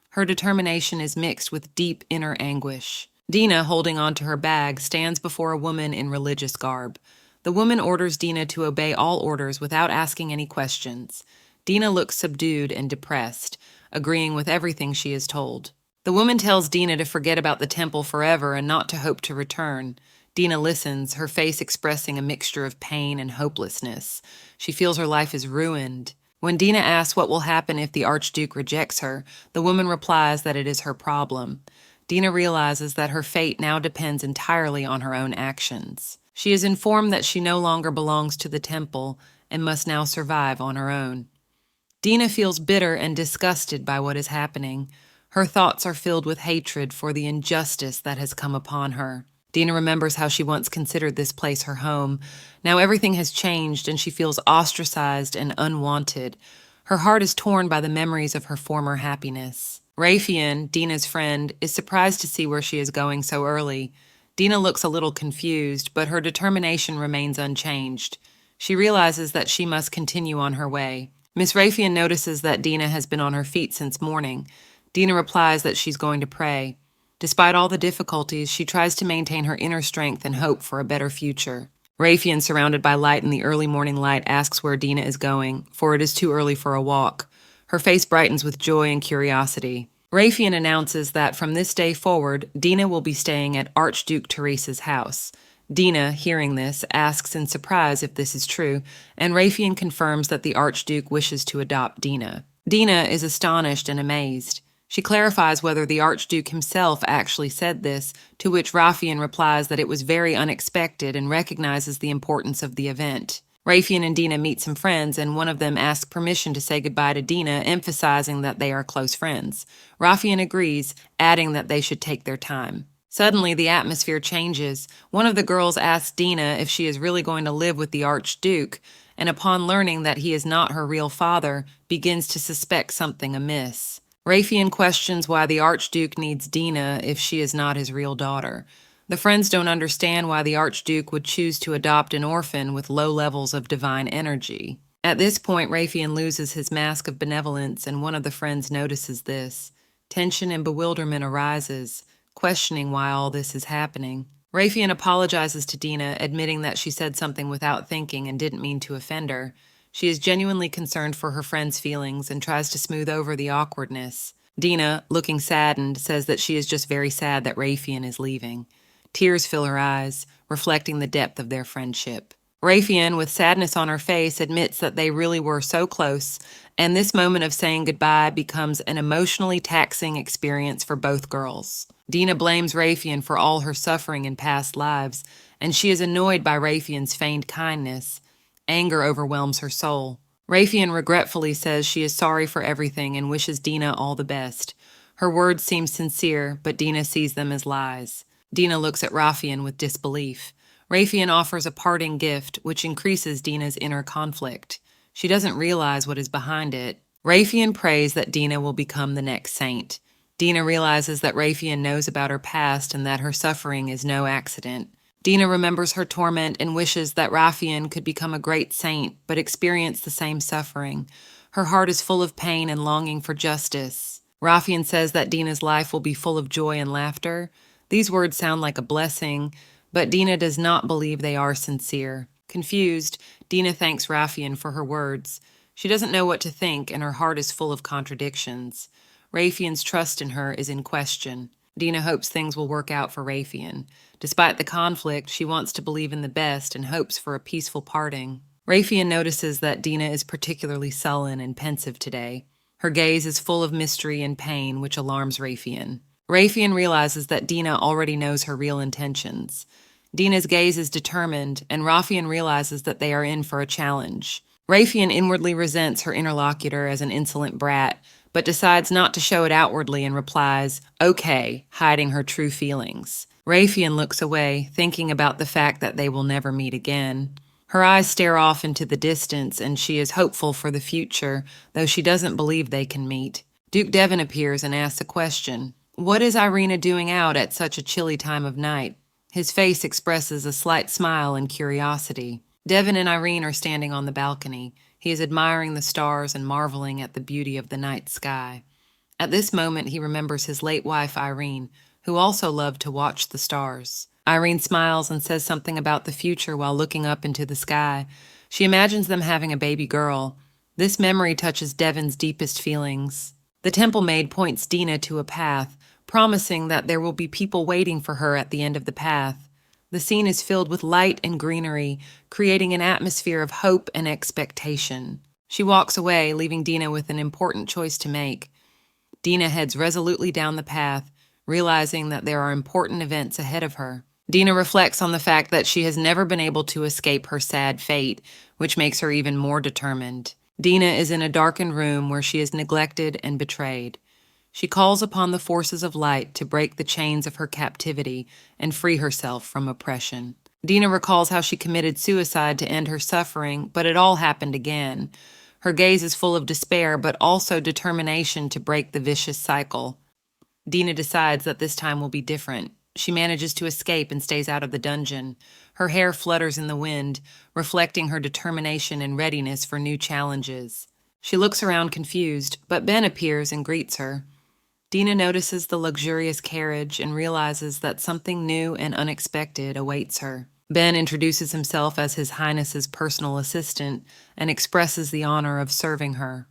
Her determination is mixed with deep inner anguish. Dina, holding onto her bag, stands before a woman in religious garb. The woman orders Dina to obey all orders without asking any questions. Dina looks subdued and depressed, agreeing with everything she is told. The woman tells Dina to forget about the temple forever and not to hope to return. Dina listens, her face expressing a mixture of pain and hopelessness. She feels her life is ruined. When Dina asks what will happen if the Archduke rejects her, the woman replies that it is her problem. Dina realizes that her fate now depends entirely on her own actions. She is informed that she no longer belongs to the temple and must now survive on her own. Dina feels bitter and disgusted by what is happening. Her thoughts are filled with hatred for the injustice that has come upon her. Dina remembers how she once considered this place her home. Now everything has changed and she feels ostracized and unwanted. Her heart is torn by the memories of her former happiness. Rafian, Dina's friend, is surprised to see where she is going so early. Dina looks a little confused, but her determination remains unchanged. She realizes that she must continue on her way. Miss Rafian notices that Dina has been on her feet since morning. Dina replies that she's going to pray. Despite all the difficulties, she tries to maintain her inner strength and hope for a better future. Raytheon, surrounded by light in the early morning light, asks where Dina is going, for it is too early for a walk. Her face brightens with joy and curiosity. Raytheon announces that from this day forward, Dina will be staying at Archduke Teresa's house. Dina, hearing this, asks in surprise if this is true, and Raytheon confirms that the Archduke wishes to adopt Dina. Dina is astonished and amazed. She clarifies whether the Archduke himself actually said this, to which Raytheon replies that it was very unexpected and recognizes the importance of the event. Raytheon and Dina meet some friends, and one of them asks permission to say goodbye to Dina, emphasizing that they are close friends. Raytheon agrees, adding that they should take their time. Suddenly, the atmosphere changes. One of the girls asks Dina if she is really going to live with the Archduke, and upon learning that he is not her real father, begins to suspect something amiss. Raytheon questions why the Archduke needs Dina if she is not his real daughter. The friends don't understand why the Archduke would choose to adopt an orphan with low levels of divine energy. At this point, Raytheon loses his mask of benevolence, and one of the friends notices this. Tension and bewilderment arises, questioning why all this is happening. Raytheon apologizes to Dina, admitting that she said something without thinking and didn't mean to offend her. She is genuinely concerned for her friend's feelings and tries to smooth over the awkwardness. Dina, looking saddened, says that she is just very sad that Raytheon is leaving. Tears fill her eyes, reflecting the depth of their friendship. Raytheon, with sadness on her face, admits that they really were so close, and this moment of saying goodbye becomes an emotionally taxing experience for both girls. Dina blames Raytheon for all her suffering in past lives, and she is annoyed by Raytheon's feigned kindness. Anger overwhelms her soul. Raytheon regretfully says she is sorry for everything and wishes Dina all the best. Her words seem sincere, but Dina sees them as lies. Dina looks at Raytheon with disbelief. Raytheon offers a parting gift, which increases Dina's inner conflict. She doesn't realize what is behind it. Raytheon prays that Dina will become the next saint. Dina realizes that Raytheon knows about her past and that her suffering is no accident. Dina remembers her torment and wishes that Raytheon could become a great saint, but experience the same suffering. Her heart is full of pain and longing for justice. Raytheon says that Dina's life will be full of joy and laughter. These words sound like a blessing, but Dina does not believe they are sincere. Confused, Dina thanks Raytheon for her words. She doesn't know what to think, and her heart is full of contradictions. Raytheon's trust in her is in question. Dina hopes things will work out for Raytheon. Despite the conflict, she wants to believe in the best and hopes for a peaceful parting. Raytheon notices that Dina is particularly sullen and pensive today. Her gaze is full of mystery and pain, which alarms Raytheon. Raytheon realizes that Dina already knows her real intentions. Dina's gaze is determined, and Raytheon realizes that they are in for a challenge. Raytheon inwardly resents her interlocutor as an insolent brat, but decides not to show it outwardly and replies, "Okay," hiding her true feelings. Raytheon looks away, thinking about the fact that they will never meet again. Her eyes stare off into the distance, and she is hopeful for the future, though she doesn't believe they can meet. Duke Devon appears and asks a question. What is Irina doing out at such a chilly time of night? His face expresses a slight smile and curiosity. Devon and Irene are standing on the balcony. He is admiring the stars and marveling at the beauty of the night sky. At this moment, he remembers his late wife, Irene, who also loved to watch the stars. Irene smiles and says something about the future while looking up into the sky. She imagines them having a baby girl. This memory touches Devon's deepest feelings. The temple maid points Dina to a path, promising that there will be people waiting for her at the end of the path. The scene is filled with light and greenery, creating an atmosphere of hope and expectation. She walks away, leaving Dina with an important choice to make. Dina heads resolutely down the path, realizing that there are important events ahead of her. Dina reflects on the fact that she has never been able to escape her sad fate, which makes her even more determined. Dina is in a darkened room where she is neglected and betrayed. She calls upon the forces of light to break the chains of her captivity and free herself from oppression. Dina recalls how she committed suicide to end her suffering, but it all happened again. Her gaze is full of despair, but also determination to break the vicious cycle. Dina decides that this time will be different. She manages to escape and stays out of the dungeon. Her hair flutters in the wind, reflecting her determination and readiness for new challenges. She looks around confused, but Ben appears and greets her. Dina notices the luxurious carriage and realizes that something new and unexpected awaits her. Ben introduces himself as His Highness's personal assistant and expresses the honor of serving her.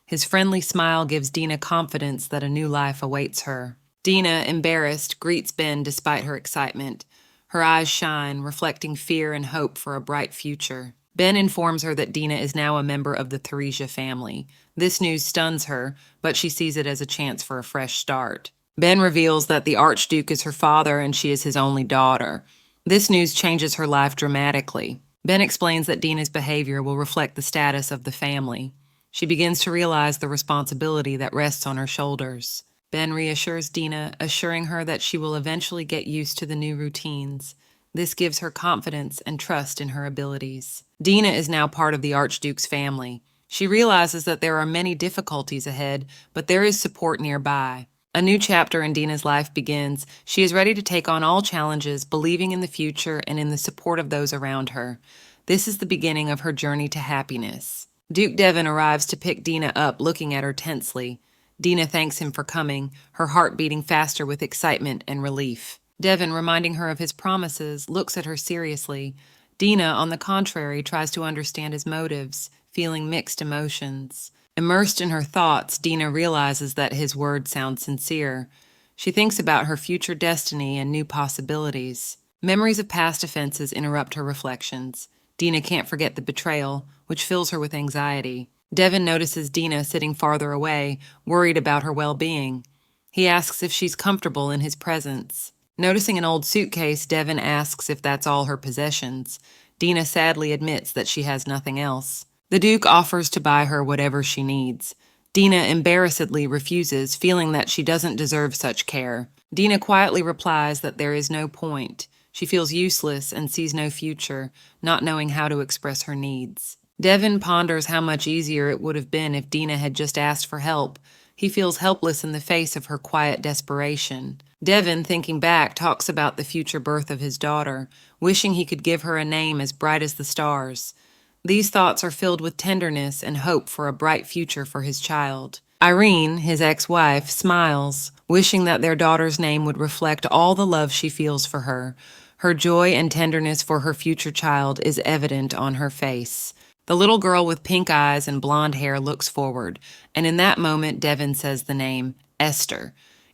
His friendly smile gives Dina confidence that a new life awaits her. Dina, embarrassed, greets Ben despite her excitement. Her eyes shine, reflecting fear and hope for a bright future. Ben informs her that Dina is now a member of the Theresia family. This news stuns her, but she sees it as a chance for a fresh start. Ben reveals that the Archduke is her father and she is his only daughter. This news changes her life dramatically. Ben explains that Dina's behavior will reflect the status of the family. She begins to realize the responsibility that rests on her shoulders. Ben reassures Dina, assuring her that she will eventually get used to the new routines. This gives her confidence and trust in her abilities. Dina is now part of the Archduke's family. She realizes that there are many difficulties ahead, but there is support nearby. A new chapter in Dina's life begins. She is ready to take on all challenges, believing in the future and in the support of those around her. This is the beginning of her journey to happiness. Duke Devon arrives to pick Dina up, looking at her tensely. Dina thanks him for coming, her heart beating faster with excitement and relief. Devon, reminding her of his promises, looks at her seriously. Dina, on the contrary, tries to understand his motives, feeling mixed emotions. Immersed in her thoughts, Dina realizes that his words sound sincere. She thinks about her future destiny and new possibilities. Memories of past offenses interrupt her reflections. Dina can't forget the betrayal, which fills her with anxiety. Devon notices Dina sitting farther away, worried about her well-being. He asks if she's comfortable in his presence. Noticing an old suitcase, Devon asks if that's all her possessions. Dina sadly admits that she has nothing else. The Duke offers to buy her whatever she needs. Dina embarrassedly refuses, feeling that she doesn't deserve such care. Dina quietly replies that there is no point. She feels useless and sees no future, not knowing how to express her needs. Devon ponders how much easier it would have been if Dina had just asked for help. He feels helpless in the face of her quiet desperation. Devon, thinking back, talks about the future birth of his daughter, wishing he could give her a name as bright as the stars. These thoughts are filled with tenderness and hope for a bright future for his child. Irene, his ex-wife, smiles, wishing that their daughter's name would reflect all the love she feels for her. Her joy and tenderness for her future child is evident on her face. The little girl with pink eyes and blonde hair looks forward, and in that moment Devon says the name, Esther.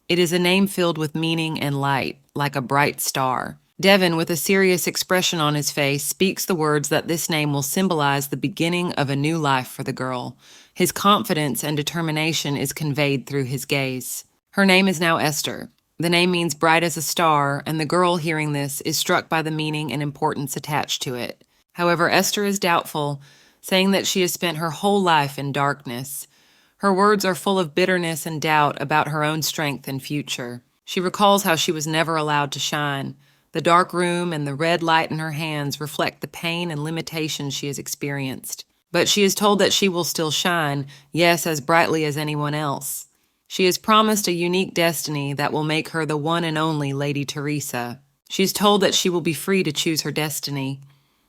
It is a name filled with meaning and light, like a bright star. Devon, with a serious expression on his face, speaks the words that this name will symbolize the beginning of a new life for the girl. His confidence and determination is conveyed through his gaze. Her name is now Esther. The name means bright as a star, and the girl, hearing this, is struck by the meaning and importance attached to it. However, Esther is doubtful, saying that she has spent her whole life in darkness. Her words are full of bitterness and doubt about her own strength and future. She recalls how she was never allowed to shine. The dark room and the red light in her hands reflect the pain and limitations she has experienced. But she is told that she will still shine, yes, as brightly as anyone else. She is promised a unique destiny that will make her the one and only Lady Teresa. She is told that she will be free to choose her destiny.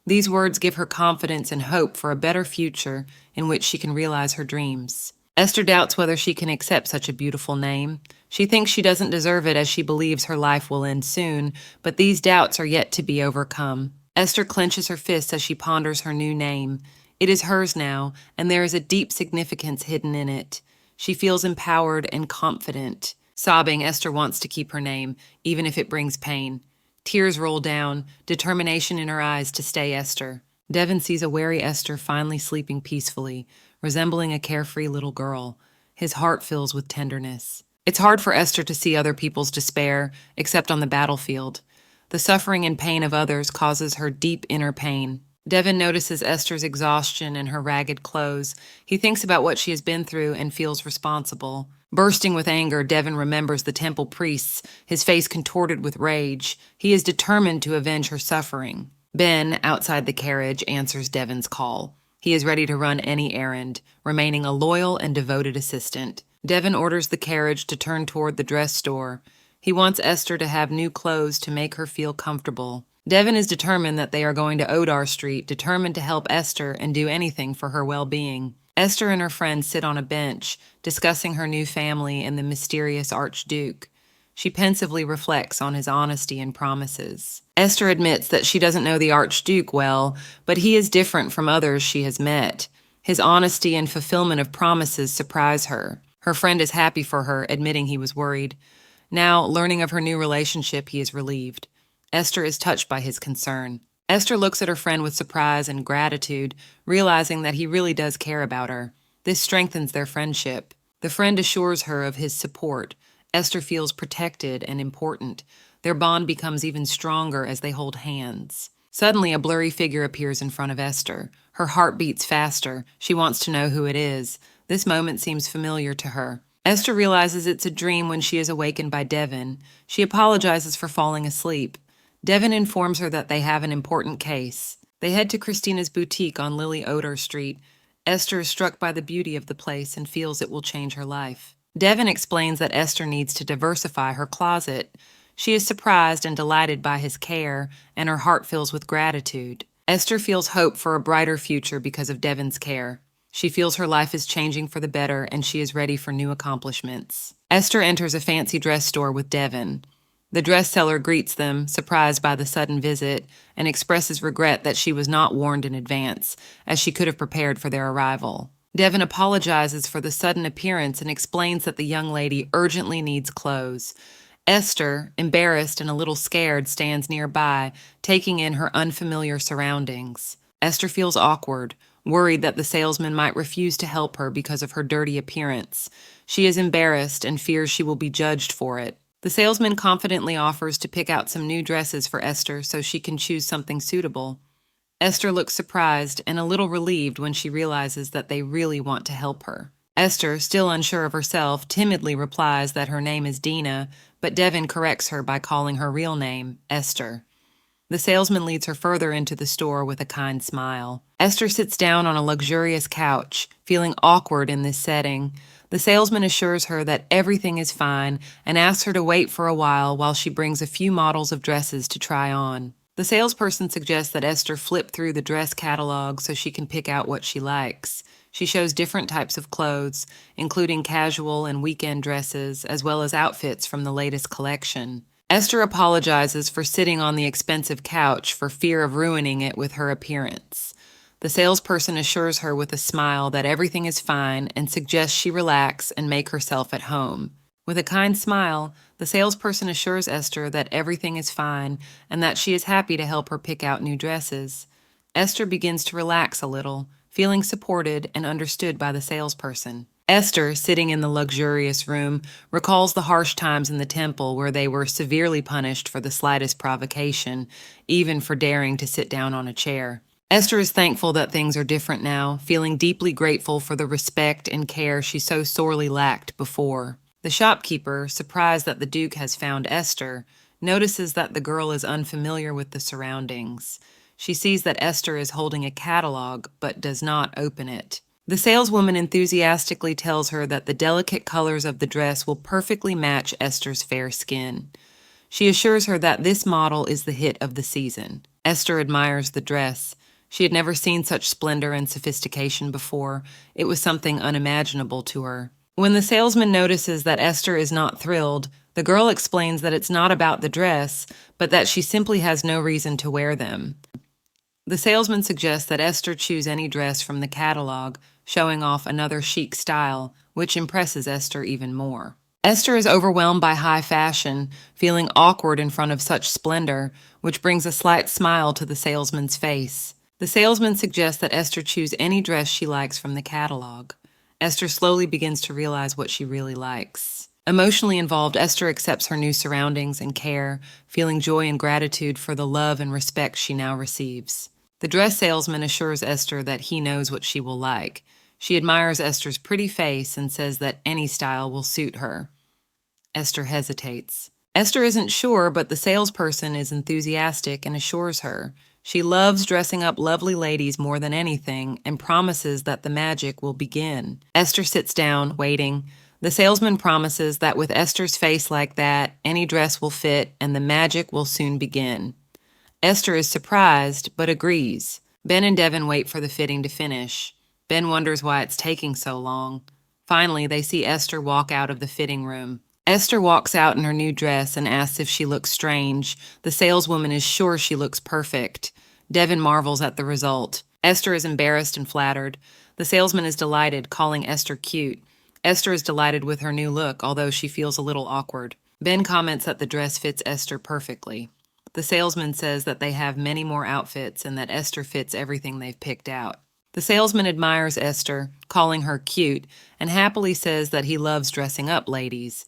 These words give her confidence and hope for a better future in which she can realize her dreams. Esther doubts whether she can accept such a beautiful name. She thinks she doesn't deserve it as she believes her life will end soon, but these doubts are yet to be overcome. Esther clenches her fists as she ponders her new name. It is hers now, and there is a deep significance hidden in it. She feels empowered and confident. Sobbing, Esther wants to keep her name, even if it brings pain. Tears roll down, determination in her eyes to stay Esther. Devon sees a wary Esther finally sleeping peacefully, resembling a carefree little girl. His heart fills with tenderness. It's hard for Esther to see other people's despair, except on the battlefield. The suffering and pain of others causes her deep inner pain. Devon notices Esther's exhaustion and her ragged clothes. He thinks about what she has been through and feels responsible. Bursting with anger, Devon remembers the temple priests, his face contorted with rage. He is determined to avenge her suffering. Ben, outside the carriage, answers Devon's call. He is ready to run any errand, remaining a loyal and devoted assistant. Devon orders the carriage to turn toward the dress store. He wants Esther to have new clothes to make her feel comfortable. Devon is determined that they are going to Odar Street, determined to help Esther and do anything for her well-being. Esther and her friends sit on a bench, discussing her new family and the mysterious Archduke. She pensively reflects on his honesty and promises. Esther admits that she doesn't know the Archduke well, but he is different from others she has met. His honesty and fulfillment of promises surprise her. Her friend is happy for her, admitting he was worried. Now, learning of her new relationship, he is relieved. Esther is touched by his concern. Esther looks at her friend with surprise and gratitude, realizing that he really does care about her. This strengthens their friendship. The friend assures her of his support. Esther feels protected and important. Their bond becomes even stronger as they hold hands. Suddenly, a blurry figure appears in front of Esther. Her heart beats faster. She wants to know who it is. This moment seems familiar to her. Esther realizes it's a dream when she is awakened by Devin. She apologizes for falling asleep. Devin informs her that they have an important case. They head to Christina's boutique on Lily Oder Street. Esther is struck by the beauty of the place and feels it will change her life. Devin explains that Esther needs to diversify her closet. She is surprised and delighted by his care, and her heart fills with gratitude. Esther feels hope for a brighter future because of Devin's care. She feels her life is changing for the better, and she is ready for new accomplishments. Esther enters a fancy dress store with Devin. The dress seller greets them, surprised by the sudden visit, and expresses regret that she was not warned in advance, as she could have prepared for their arrival. Devin apologizes for the sudden appearance and explains that the young lady urgently needs clothes. Esther, embarrassed and a little scared, stands nearby, taking in her unfamiliar surroundings. Esther feels awkward, worried that the salesman might refuse to help her because of her dirty appearance. She is embarrassed and fears she will be judged for it. The salesman confidently offers to pick out some new dresses for Esther so she can choose something suitable. Esther looks surprised and a little relieved when she realizes that they really want to help her. Esther, still unsure of herself, timidly replies that her name is Dina, but Devin corrects her by calling her real name, Esther. The salesman leads her further into the store with a kind smile. Esther sits down on a luxurious couch, feeling awkward in this setting. The salesman assures her that everything is fine and asks her to wait for a while she brings a few models of dresses to try on. The salesperson suggests that Esther flip through the dress catalog so she can pick out what she likes. She shows different types of clothes, including casual and weekend dresses, as well as outfits from the latest collection. Esther apologizes for sitting on the expensive couch for fear of ruining it with her appearance. The salesperson assures her with a smile that everything is fine and suggests she relax and make herself at home. With a kind smile, the salesperson assures Esther that everything is fine and that she is happy to help her pick out new dresses. Esther begins to relax a little, feeling supported and understood by the salesperson. Esther, sitting in the luxurious room, recalls the harsh times in the temple where they were severely punished for the slightest provocation, even for daring to sit down on a chair. Esther is thankful that things are different now, feeling deeply grateful for the respect and care she so sorely lacked before. The shopkeeper, surprised that the Duke has found Esther, notices that the girl is unfamiliar with the surroundings. She sees that Esther is holding a catalog, but does not open it. The saleswoman enthusiastically tells her that the delicate colors of the dress will perfectly match Esther's fair skin. She assures her that this model is the hit of the season. Esther admires the dress. She had never seen such splendor and sophistication before. It was something unimaginable to her. When the salesman notices that Esther is not thrilled, the girl explains that it's not about the dress, but that she simply has no reason to wear them. The salesman suggests that Esther choose any dress from the catalog, showing off another chic style, which impresses Esther even more. Esther is overwhelmed by high fashion, feeling awkward in front of such splendor, which brings a slight smile to the salesman's face. The salesman suggests that Esther choose any dress she likes from the catalog. Esther slowly begins to realize what she really likes. Emotionally involved, Esther accepts her new surroundings and care, feeling joy and gratitude for the love and respect she now receives. The dress salesman assures Esther that he knows what she will like. She admires Esther's pretty face and says that any style will suit her. Esther hesitates. Esther isn't sure, but the salesperson is enthusiastic and assures her. She loves dressing up lovely ladies more than anything and promises that the magic will begin. Esther sits down, waiting. The salesman promises that with Esther's face like that, any dress will fit and the magic will soon begin. Esther is surprised, but agrees. Ben and Devin wait for the fitting to finish. Ben wonders why it's taking so long. Finally, they see Esther walk out of the fitting room. Esther walks out in her new dress and asks if she looks strange. The saleswoman is sure she looks perfect. Devin marvels at the result. Esther is embarrassed and flattered. The salesman is delighted, calling Esther cute. Esther is delighted with her new look, although she feels a little awkward. Ben comments that the dress fits Esther perfectly. The salesman says that they have many more outfits and that Esther fits everything they've picked out. The salesman admires Esther, calling her cute, and happily says that he loves dressing up ladies.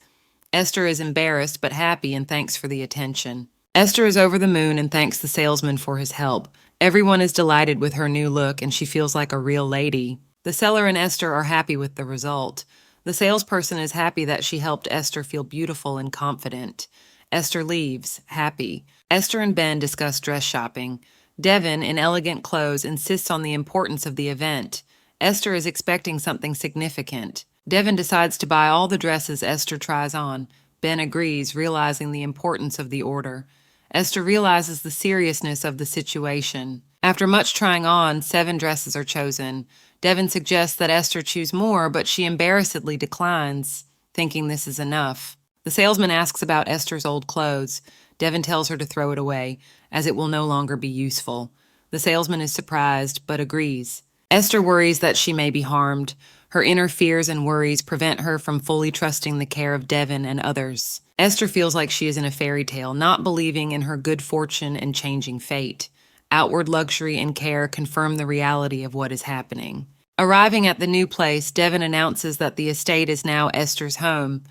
Esther is embarrassed but happy and thanks for the attention. Esther is over the moon and thanks the salesman for his help. Everyone is delighted with her new look and she feels like a real lady. The seller and Esther are happy with the result. The salesperson is happy that she helped Esther feel beautiful and confident. Esther leaves, happy. Esther and Ben discuss dress shopping. Devin, in elegant clothes, insists on the importance of the event. Esther is expecting something significant. Devin decides to buy all the dresses Esther tries on. Ben agrees, realizing the importance of the order. Esther realizes the seriousness of the situation. After much trying on, 7 dresses are chosen. Devin suggests that Esther choose more, but she embarrassedly declines, thinking this is enough. The salesman asks about Esther's old clothes. Devin tells her to throw it away, as it will no longer be useful. The salesman is surprised, but agrees. Esther worries that she may be harmed. Her inner fears and worries prevent her from fully trusting the care of Devin and others. Esther feels like she is in a fairy tale, not believing in her good fortune and changing fate. Outward luxury and care confirm the reality of what is happening. Arriving at the new place, Devin announces that the estate is now Esther's home.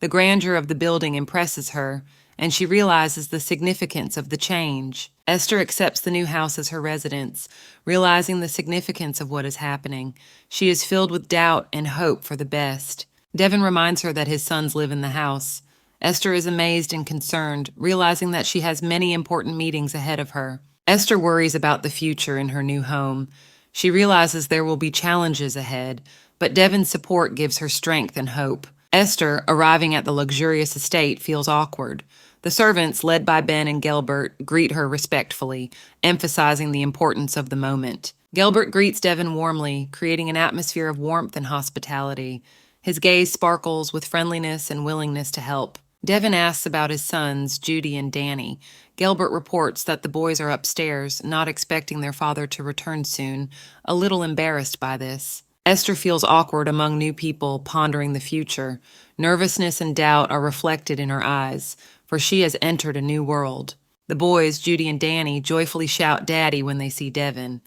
The grandeur of the building impresses her, and she realizes the significance of the change. Esther accepts the new house as her residence, realizing the significance of what is happening. She is filled with doubt and hope for the best. Devin reminds her that his sons live in the house. Esther is amazed and concerned, realizing that she has many important meetings ahead of her. Esther worries about the future in her new home. She realizes there will be challenges ahead, but Devin's support gives her strength and hope. Esther, arriving at the luxurious estate, feels awkward. The servants, led by Ben and Gelbert, greet her respectfully, emphasizing the importance of the moment. Gelbert greets Devin warmly, creating an atmosphere of warmth and hospitality. His gaze sparkles with friendliness and willingness to help. Devin asks about his sons, Judy and Danny. Gelbert reports that the boys are upstairs, not expecting their father to return soon, a little embarrassed by this. Esther feels awkward among new people, pondering the future. Nervousness and doubt are reflected in her eyes, for she has entered a new world. The boys, Judy and Danny, joyfully shout "Daddy" when they see Devin.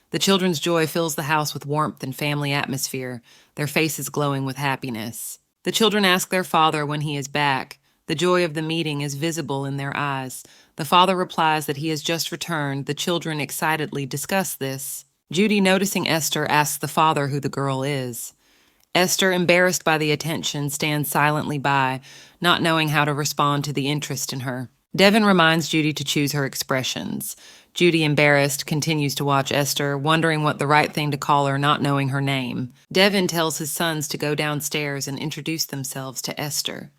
The children's joy fills the house with warmth and family atmosphere, their faces glowing with happiness. The children ask their father when he is back. The joy of the meeting is visible in their eyes. The father replies that he has just returned. The children excitedly discuss this. Judy, noticing Esther, asks the father who the girl is. Esther, embarrassed by the attention, stands silently by, not knowing how to respond to the interest in her. Devin reminds Judy to choose her expressions. Judy, embarrassed, continues to watch Esther, wondering what the right thing to call her, not knowing her name. Devin tells his sons to go downstairs and introduce themselves to Esther.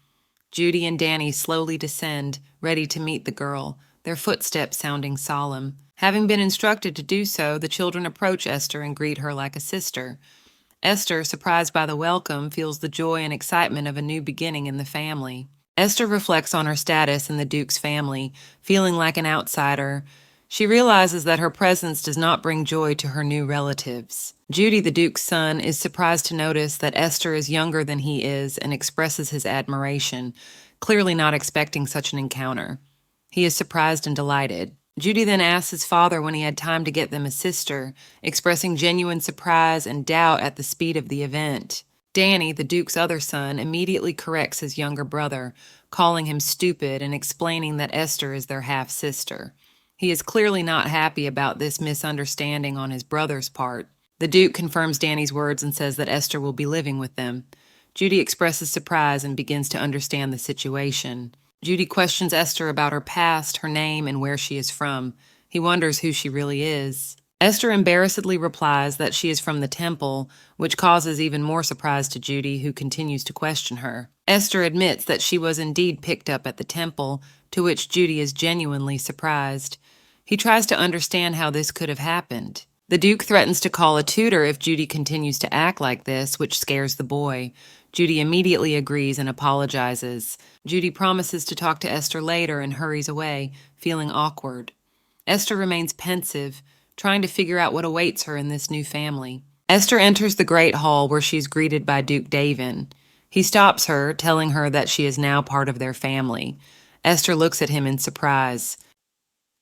Judy and Danny slowly descend, ready to meet the girl, their footsteps sounding solemn. Having been instructed to do so, the children approach Esther and greet her like a sister. Esther, surprised by the welcome, feels the joy and excitement of a new beginning in the family. Esther reflects on her status in the Duke's family, feeling like an outsider. She realizes that her presence does not bring joy to her new relatives. Judy, the Duke's son, is surprised to notice that Esther is younger than he is and expresses his admiration, clearly not expecting such an encounter. He is surprised and delighted. Judy then asks his father when he had time to get them a sister, expressing genuine surprise and doubt at the speed of the event. Danny, the Duke's other son, immediately corrects his younger brother, calling him stupid and explaining that Esther is their half-sister. He is clearly not happy about this misunderstanding on his brother's part. The Duke confirms Danny's words and says that Esther will be living with them. Judy expresses surprise and begins to understand the situation. Judy questions Esther about her past, her name, and where she is from. He wonders who she really is. Esther embarrassedly replies that she is from the temple, which causes even more surprise to Judy, who continues to question her. Esther admits that she was indeed picked up at the temple, to which Judy is genuinely surprised. He tries to understand how this could have happened. The Duke threatens to call a tutor if Judy continues to act like this, which scares the boy. Judy immediately agrees and apologizes. Judy promises to talk to Esther later and hurries away, feeling awkward. Esther remains pensive, trying to figure out what awaits her in this new family. Esther enters the Great Hall where she's greeted by Duke Davin. He stops her, telling her that she is now part of their family. Esther looks at him in surprise.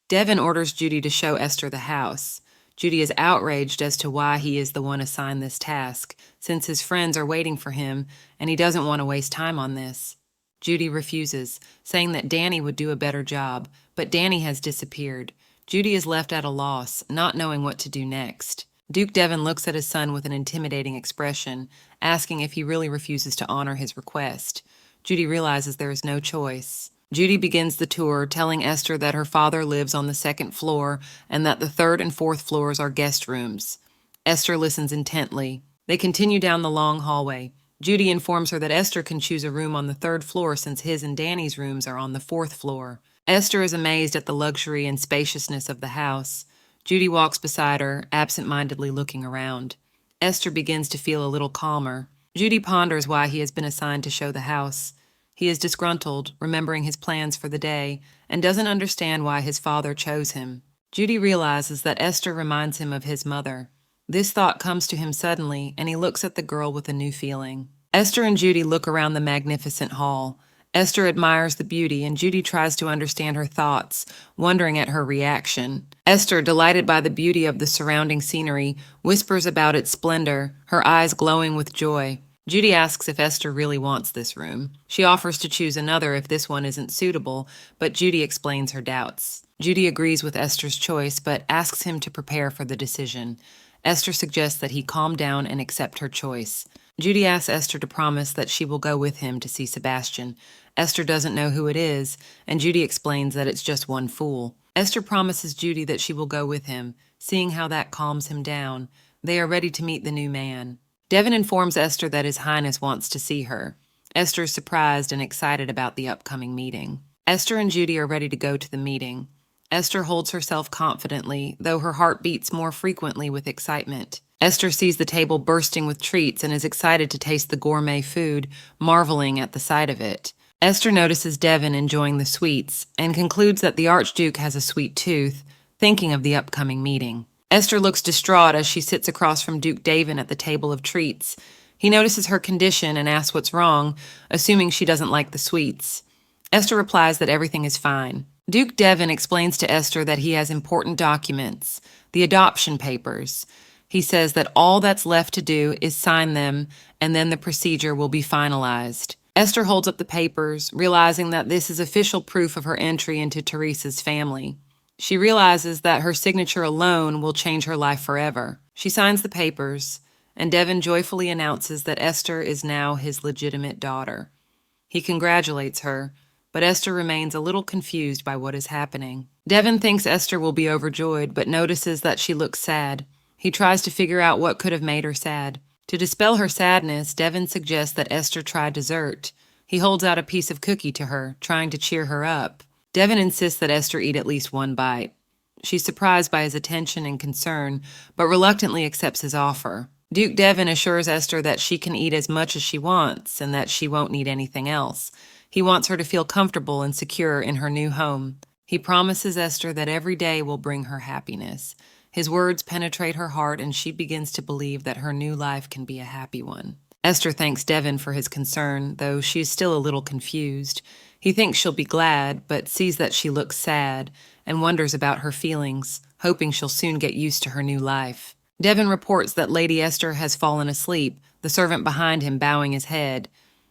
Devin orders Judy to show Esther the house. Judy is outraged as to why he is the one assigned this task, since his friends are waiting for him and he doesn't want to waste time on this. Judy refuses, saying that Danny would do a better job, but Danny has disappeared. Judy is left at a loss, not knowing what to do next. Duke Devin looks at his son with an intimidating expression, asking if he really refuses to honor his request. Judy realizes there is no choice. Judy begins the tour, telling Esther that her father lives on the second floor and that the third and fourth floors are guest rooms. Esther listens intently. They continue down the long hallway. Judy informs her that Esther can choose a room on the third floor since his and Danny's rooms are on the fourth floor. Esther is amazed at the luxury and spaciousness of the house. Judy walks beside her, absent-mindedly looking around. Esther begins to feel a little calmer. Judy ponders why he has been assigned to show the house. He is disgruntled, remembering his plans for the day, and doesn't understand why his father chose him. Judy realizes that Esther reminds him of his mother. This thought comes to him suddenly, and he looks at the girl with a new feeling. Esther and Judy look around the magnificent hall. Esther admires the beauty, and Judy tries to understand her thoughts, wondering at her reaction. Esther, delighted by the beauty of the surrounding scenery, whispers about its splendor, her eyes glowing with joy. Judy asks if Esther really wants this room. She offers to choose another if this one isn't suitable, but Judy explains her doubts. Judy agrees with Esther's choice, but asks him to prepare for the decision. Esther suggests that he calm down and accept her choice. Judy asks Esther to promise that she will go with him to see Sebastian. Esther doesn't know who it is, and Judy explains that it's just one fool. Esther promises Judy that she will go with him, seeing how that calms him down. They are ready to meet the new man. Devin informs Esther that His Highness wants to see her. Esther is surprised and excited about the upcoming meeting. Esther and Judy are ready to go to the meeting. Esther holds herself confidently, though her heart beats more frequently with excitement. Esther sees the table bursting with treats and is excited to taste the gourmet food, marveling at the sight of it. Esther notices Devin enjoying the sweets and concludes that the Archduke has a sweet tooth, thinking of the upcoming meeting. Esther looks distraught as she sits across from Duke Davin at the table of treats. He notices her condition and asks what's wrong, assuming she doesn't like the sweets. Esther replies that everything is fine. Duke Devin explains to Esther that he has important documents, the adoption papers. He says that all that's left to do is sign them, and then the procedure will be finalized. Esther holds up the papers, realizing that this is official proof of her entry into Teresa's family. She realizes that her signature alone will change her life forever. She signs the papers, and Devin joyfully announces that Esther is now his legitimate daughter. He congratulates her, but Esther remains a little confused by what is happening. Devin thinks Esther will be overjoyed, but notices that she looks sad. He tries to figure out what could have made her sad. To dispel her sadness, Devin suggests that Esther try dessert. He holds out a piece of cookie to her, trying to cheer her up. Devin insists that Esther eat at least one bite. She's surprised by his attention and concern, but reluctantly accepts his offer. Duke Devin assures Esther that she can eat as much as she wants and that she won't need anything else. He wants her to feel comfortable and secure in her new home. He promises Esther that every day will bring her happiness. His words penetrate her heart, and she begins to believe that her new life can be a happy one. Esther thanks Devin for his concern, though she is still a little confused. He thinks she'll be glad, but sees that she looks sad and wonders about her feelings, hoping she'll soon get used to her new life. Devin reports that Lady Esther has fallen asleep, the servant behind him bowing his head.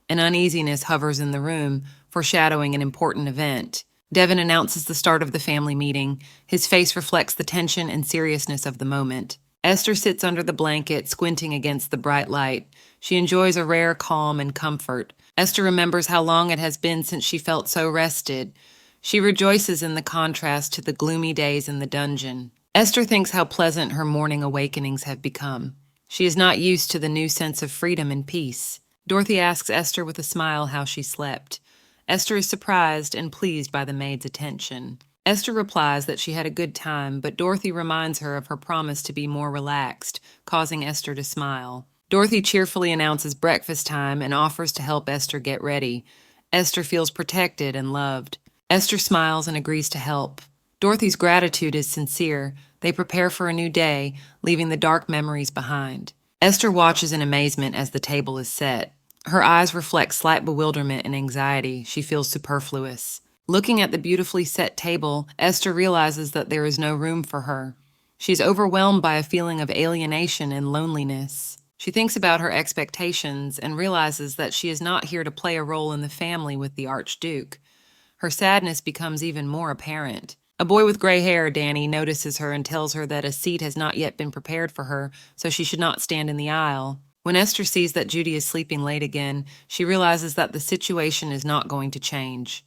An uneasiness hovers in the room, foreshadowing an important event. Devin announces the start of the family meeting. His face reflects the tension and seriousness of the moment. Esther sits under the blanket, squinting against the bright light. She enjoys a rare calm and comfort. Esther remembers how long it has been since she felt so rested. She rejoices in the contrast to the gloomy days in the dungeon. Esther thinks how pleasant her morning awakenings have become. She is not used to the new sense of freedom and peace. Dorothy asks Esther with a smile how she slept. Esther is surprised and pleased by the maid's attention. Esther replies that she had a good time, but Dorothy reminds her of her promise to be more relaxed, causing Esther to smile. Dorothy cheerfully announces breakfast time and offers to help Esther get ready. Esther feels protected and loved. Esther smiles and agrees to help. Dorothy's gratitude is sincere. They prepare for a new day, leaving the dark memories behind. Esther watches in amazement as the table is set. Her eyes reflect slight bewilderment and anxiety. She feels superfluous. Looking at the beautifully set table, Esther realizes that there is no room for her. She's overwhelmed by a feeling of alienation and loneliness. She thinks about her expectations and realizes that she is not here to play a role in the family with the Archduke. Her sadness becomes even more apparent. A boy with gray hair, Danny, notices her and tells her that a seat has not yet been prepared for her, so she should not stand in the aisle. When Esther sees that Judy is sleeping late again, she realizes that the situation is not going to change.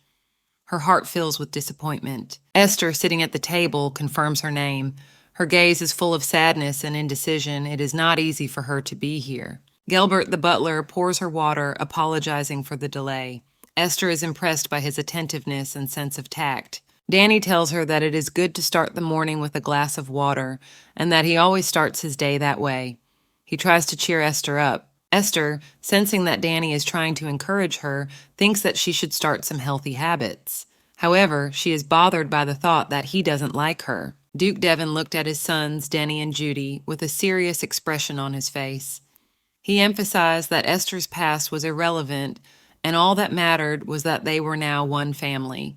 Her heart fills with disappointment. Esther, sitting at the table, confirms her name. Her gaze is full of sadness and indecision. It is not easy for her to be here. Gelbert, the butler, pours her water, apologizing for the delay. Esther is impressed by his attentiveness and sense of tact. Danny tells her that it is good to start the morning with a glass of water, and that he always starts his day that way. He tries to cheer Esther up. Esther, sensing that Danny is trying to encourage her, thinks that she should start some healthy habits. However, she is bothered by the thought that he doesn't like her. Duke Devon looked at his sons, Denny and Judy, with a serious expression on his face. He emphasized that Esther's past was irrelevant, and all that mattered was that they were now one family.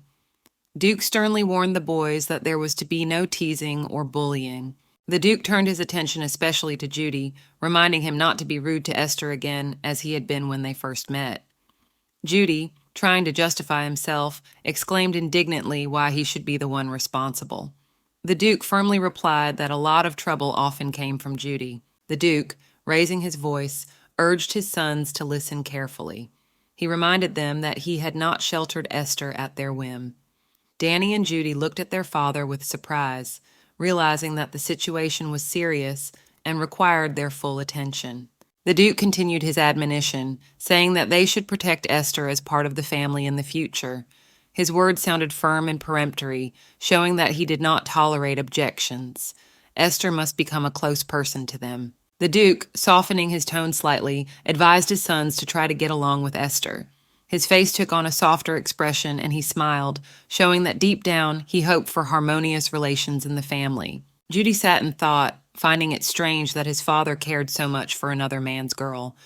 Duke sternly warned the boys that there was to be no teasing or bullying. The Duke turned his attention especially to Judy, reminding him not to be rude to Esther again as he had been when they first met. Judy, trying to justify himself, exclaimed indignantly why he should be the one responsible. The Duke firmly replied that a lot of trouble often came from Judy. The Duke, raising his voice, urged his sons to listen carefully. He reminded them that he had not sheltered Esther at their whim. Danny and Judy looked at their father with surprise, realizing that the situation was serious and required their full attention. The Duke continued his admonition, saying that they should protect Esther as part of the family in the future. His words sounded firm and peremptory, showing that he did not tolerate objections. Esther must become a close person to them. The Duke, softening his tone slightly, advised his sons to try to get along with Esther. His face took on a softer expression and he smiled, showing that deep down he hoped for harmonious relations in the family. Judy sat and thought, finding it strange that his father cared so much for another man's girl.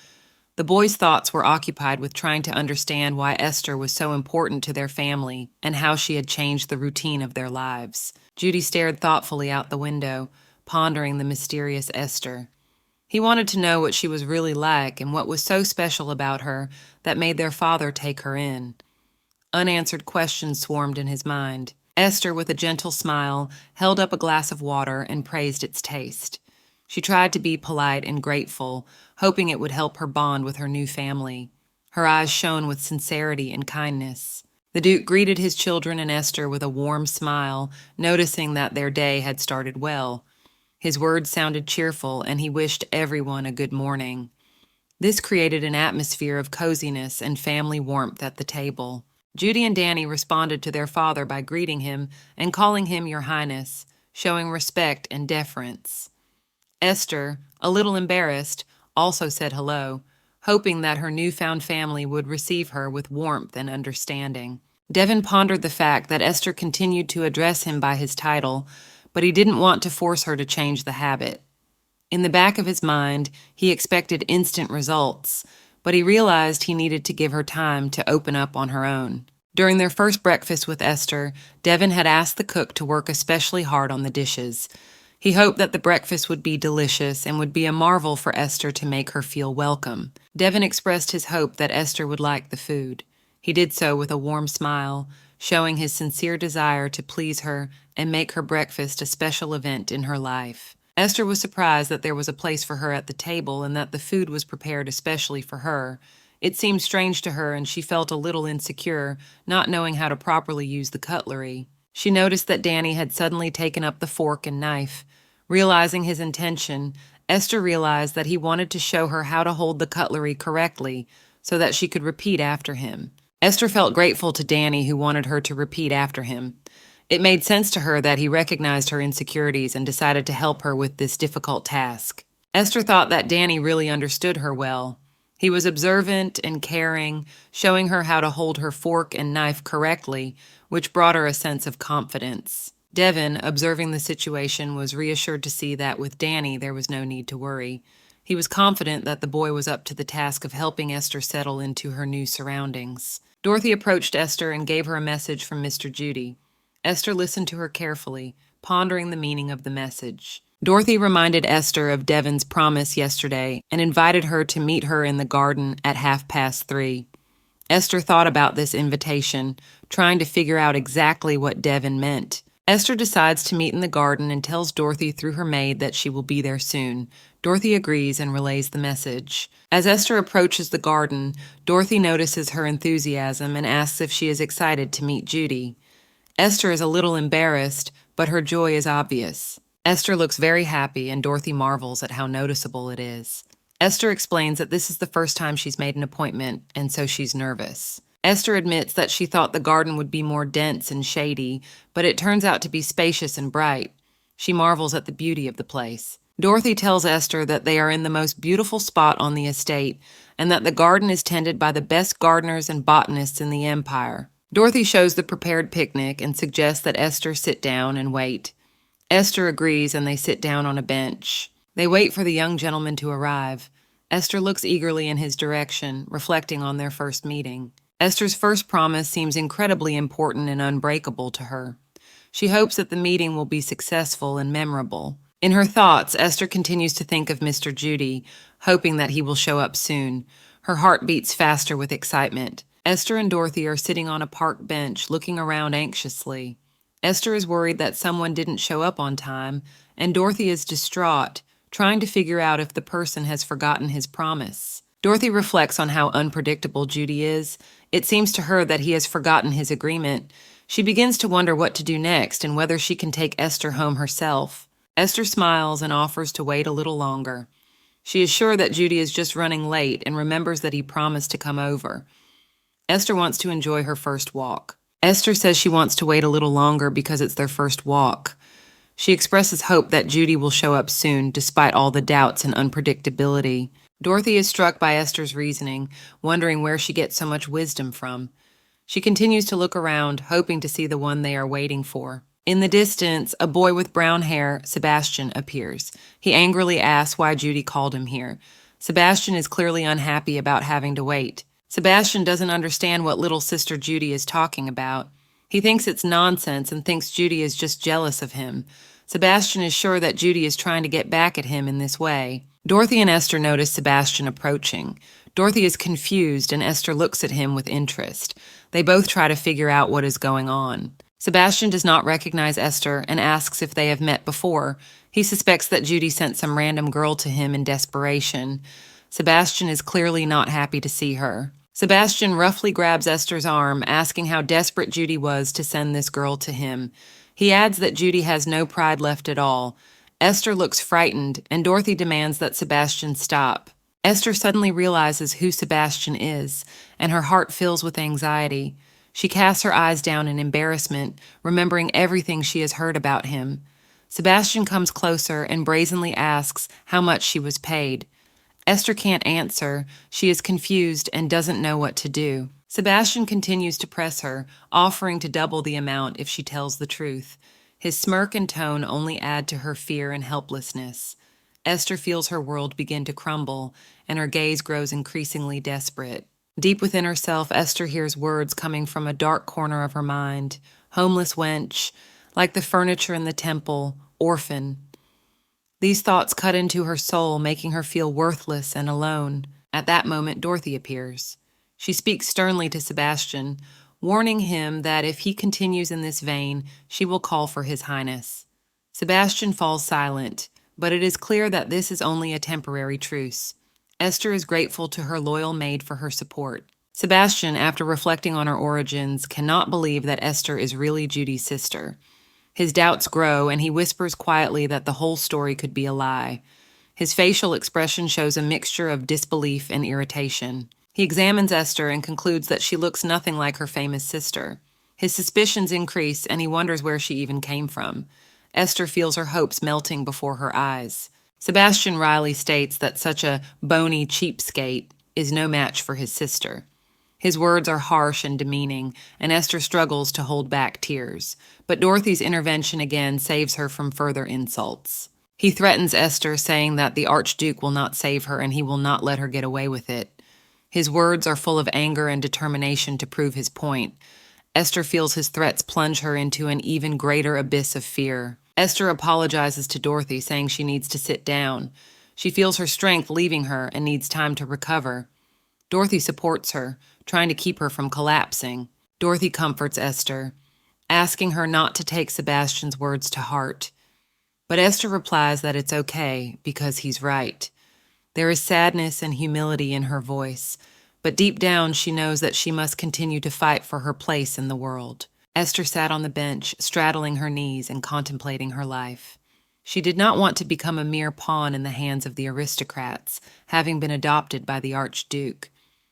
The boys' thoughts were occupied with trying to understand why Esther was so important to their family and how she had changed the routine of their lives. Judy stared thoughtfully out the window, pondering the mysterious Esther. He wanted to know what she was really like and what was so special about her that made their father take her in. Unanswered questions swarmed in his mind. Esther, with a gentle smile, held up a glass of water and praised its taste. She tried to be polite and grateful, hoping it would help her bond with her new family. Her eyes shone with sincerity and kindness. The Duke greeted his children and Esther with a warm smile, noticing that their day had started well. His words sounded cheerful, and he wished everyone a good morning. This created an atmosphere of coziness and family warmth at the table. Judy and Danny responded to their father by greeting him and calling him Your Highness, showing respect and deference. Esther, a little embarrassed, also said hello, hoping that her newfound family would receive her with warmth and understanding. Devon pondered the fact that Esther continued to address him by his title, but he didn't want to force her to change the habit. In the back of his mind, he expected instant results, but he realized he needed to give her time to open up on her own. During their first breakfast with Esther, Devon had asked the cook to work especially hard on the dishes. He hoped that the breakfast would be delicious and would be a marvel for Esther to make her feel welcome. Devon expressed his hope that Esther would like the food. He did so with a warm smile, showing his sincere desire to please her and make her breakfast a special event in her life. Esther was surprised that there was a place for her at the table and that the food was prepared especially for her. It seemed strange to her and she felt a little insecure, not knowing how to properly use the cutlery. She noticed that Danny had suddenly taken up the fork and knife. Realizing his intention, Esther realized that he wanted to show her how to hold the cutlery correctly so that she could repeat after him. Esther felt grateful to Danny, who wanted her to repeat after him. It made sense to her that he recognized her insecurities and decided to help her with this difficult task. Esther thought that Danny really understood her well. He was observant and caring, showing her how to hold her fork and knife correctly, which brought her a sense of confidence. Devin, observing the situation, was reassured to see that with Danny there was no need to worry. He was confident that the boy was up to the task of helping Esther settle into her new surroundings. Dorothy approached Esther and gave her a message from Mr. Judy. Esther listened to her carefully, pondering the meaning of the message. Dorothy reminded Esther of Devin's promise yesterday and invited her to meet her in the garden at 3:30. Esther thought about this invitation, trying to figure out exactly what Devin meant. Esther decides to meet in the garden and tells Dorothy through her maid that she will be there soon. Dorothy agrees and relays the message. As Esther approaches the garden, Dorothy notices her enthusiasm and asks if she is excited to meet Judy. Esther is a little embarrassed, but her joy is obvious. Esther looks very happy, and Dorothy marvels at how noticeable it is. Esther explains that this is the first time she's made an appointment, and so she's nervous. Esther admits that she thought the garden would be more dense and shady, but it turns out to be spacious and bright. She marvels at the beauty of the place. Dorothy tells Esther that they are in the most beautiful spot on the estate, and that the garden is tended by the best gardeners and botanists in the empire. Dorothy shows the prepared picnic and suggests that Esther sit down and wait. Esther agrees, and they sit down on a bench. They wait for the young gentleman to arrive. Esther looks eagerly in his direction, reflecting on their first meeting. Esther's first promise seems incredibly important and unbreakable to her. She hopes that the meeting will be successful and memorable. In her thoughts, Esther continues to think of Mr. Judy, hoping that he will show up soon. Her heart beats faster with excitement. Esther and Dorothy are sitting on a park bench, looking around anxiously. Esther is worried that someone didn't show up on time, and Dorothy is distraught, trying to figure out if the person has forgotten his promise. Dorothy reflects on how unpredictable Judy is. It seems to her that he has forgotten his agreement. She begins to wonder what to do next and whether she can take Esther home herself. Esther smiles and offers to wait a little longer. She is sure that Judy is just running late and remembers that he promised to come over. Esther wants to enjoy her first walk. Esther says she wants to wait a little longer because it's their first walk. She expresses hope that Judy will show up soon, despite all the doubts and unpredictability. Dorothy is struck by Esther's reasoning, wondering where she gets so much wisdom from. She continues to look around, hoping to see the one they are waiting for. In the distance, a boy with brown hair, Sebastian, appears. He angrily asks why Judy called him here. Sebastian is clearly unhappy about having to wait. Sebastian doesn't understand what little sister Judy is talking about. He thinks it's nonsense and thinks Judy is just jealous of him. Sebastian is sure that Judy is trying to get back at him in this way. Dorothy and Esther notice Sebastian approaching. Dorothy is confused, and Esther looks at him with interest. They both try to figure out what is going on. Sebastian does not recognize Esther and asks if they have met before. He suspects that Judy sent some random girl to him in desperation. Sebastian is clearly not happy to see her. Sebastian roughly grabs Esther's arm, asking how desperate Judy was to send this girl to him. He adds that Judy has no pride left at all. Esther looks frightened, and Dorothy demands that Sebastian stop. Esther suddenly realizes who Sebastian is, and her heart fills with anxiety. She casts her eyes down in embarrassment, remembering everything she has heard about him. Sebastian comes closer and brazenly asks how much she was paid. Esther can't answer. She is confused and doesn't know what to do. Sebastian continues to press her, offering to double the amount if she tells the truth. His smirk and tone only add to her fear and helplessness. Esther feels her world begin to crumble, and her gaze grows increasingly desperate. Deep within herself, Esther hears words coming from a dark corner of her mind. Homeless wench, like the furniture in the temple, orphan. These thoughts cut into her soul, making her feel worthless and alone. At that moment, Dorothy appears. She speaks sternly to Sebastian, warning him that if he continues in this vein, she will call for His Highness. Sebastian falls silent, but it is clear that this is only a temporary truce. Esther is grateful to her loyal maid for her support. Sebastian, after reflecting on her origins, cannot believe that Esther is really Judy's sister. His doubts grow, and he whispers quietly that the whole story could be a lie. His facial expression shows a mixture of disbelief and irritation. He examines Esther and concludes that she looks nothing like her famous sister. His suspicions increase, and he wonders where she even came from. Esther feels her hopes melting before her eyes. Sebastian Riley states that such a bony cheapskate is no match for his sister. His words are harsh and demeaning, and Esther struggles to hold back tears. But Dorothy's intervention again saves her from further insults. He threatens Esther, saying that the Archduke will not save her and he will not let her get away with it. His words are full of anger and determination to prove his point. Esther feels his threats plunge her into an even greater abyss of fear. Esther apologizes to Dorothy, saying she needs to sit down. She feels her strength leaving her and needs time to recover. Dorothy supports her, trying to keep her from collapsing. Dorothy comforts Esther, asking her not to take Sebastian's words to heart. But Esther replies that it's okay because he's right. There is sadness and humility in her voice, but deep down she knows that she must continue to fight for her place in the world. Esther sat on the bench, straddling her knees and contemplating her life. She did not want to become a mere pawn in the hands of the aristocrats, having been adopted by the Archduke.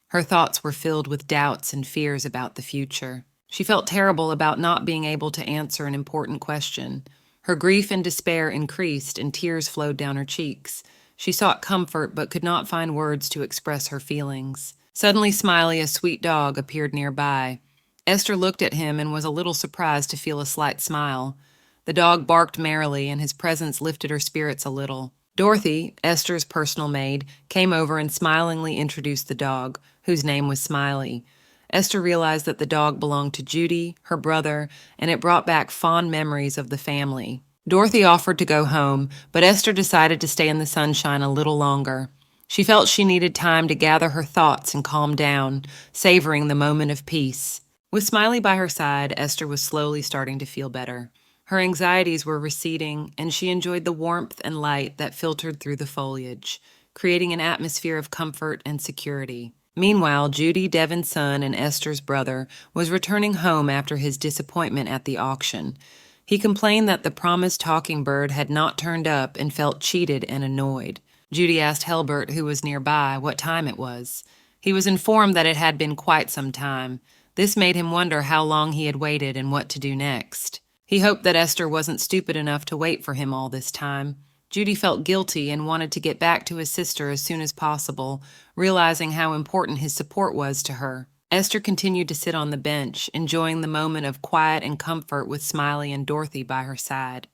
Her thoughts were filled with doubts and fears about the future. She felt terrible about not being able to answer an important question. Her grief and despair increased, and tears flowed down her cheeks. She sought comfort, but could not find words to express her feelings. Suddenly, Smiley, a sweet dog, appeared nearby. Esther looked at him and was a little surprised to feel a slight smile. The dog barked merrily, and his presence lifted her spirits a little. Dorothy, Esther's personal maid, came over and smilingly introduced the dog, whose name was Smiley. Esther realized that the dog belonged to Judy, her brother, and it brought back fond memories of the family. Dorothy offered to go home, but Esther decided to stay in the sunshine a little longer. She felt she needed time to gather her thoughts and calm down, savoring the moment of peace. With Smiley by her side, Esther was slowly starting to feel better. Her anxieties were receding, and she enjoyed the warmth and light that filtered through the foliage, creating an atmosphere of comfort and security. Meanwhile, Judy, Devon's son, and Esther's brother was returning home after his disappointment at the auction. He complained that the promised talking bird had not turned up and felt cheated and annoyed. Judy asked Helbert, who was nearby, what time it was. He was informed that it had been quite some time. This made him wonder how long he had waited and what to do next. He hoped that Esther wasn't stupid enough to wait for him all this time. Judy felt guilty and wanted to get back to his sister as soon as possible, realizing how important his support was to her. Esther continued to sit on the bench, enjoying the moment of quiet and comfort with Smiley and Dorothy by her side.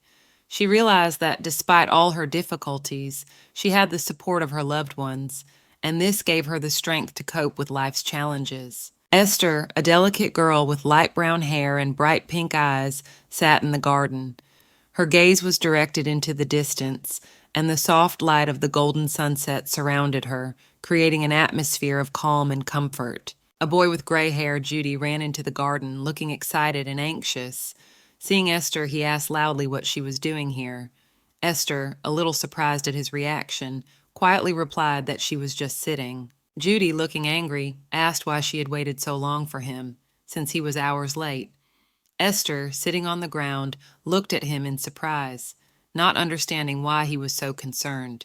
She realized that despite all her difficulties, she had the support of her loved ones, and this gave her the strength to cope with life's challenges. Esther, a delicate girl with light brown hair and bright pink eyes, sat in the garden. Her gaze was directed into the distance, and the soft light of the golden sunset surrounded her, creating an atmosphere of calm and comfort. A boy with gray hair, Judy, ran into the garden, looking excited and anxious. Seeing Esther, he asked loudly what she was doing here. Esther, a little surprised at his reaction, quietly replied that she was just sitting. Judy, looking angry, asked why she had waited so long for him, since he was hours late. Esther, sitting on the ground, looked at him in surprise, not understanding why he was so concerned.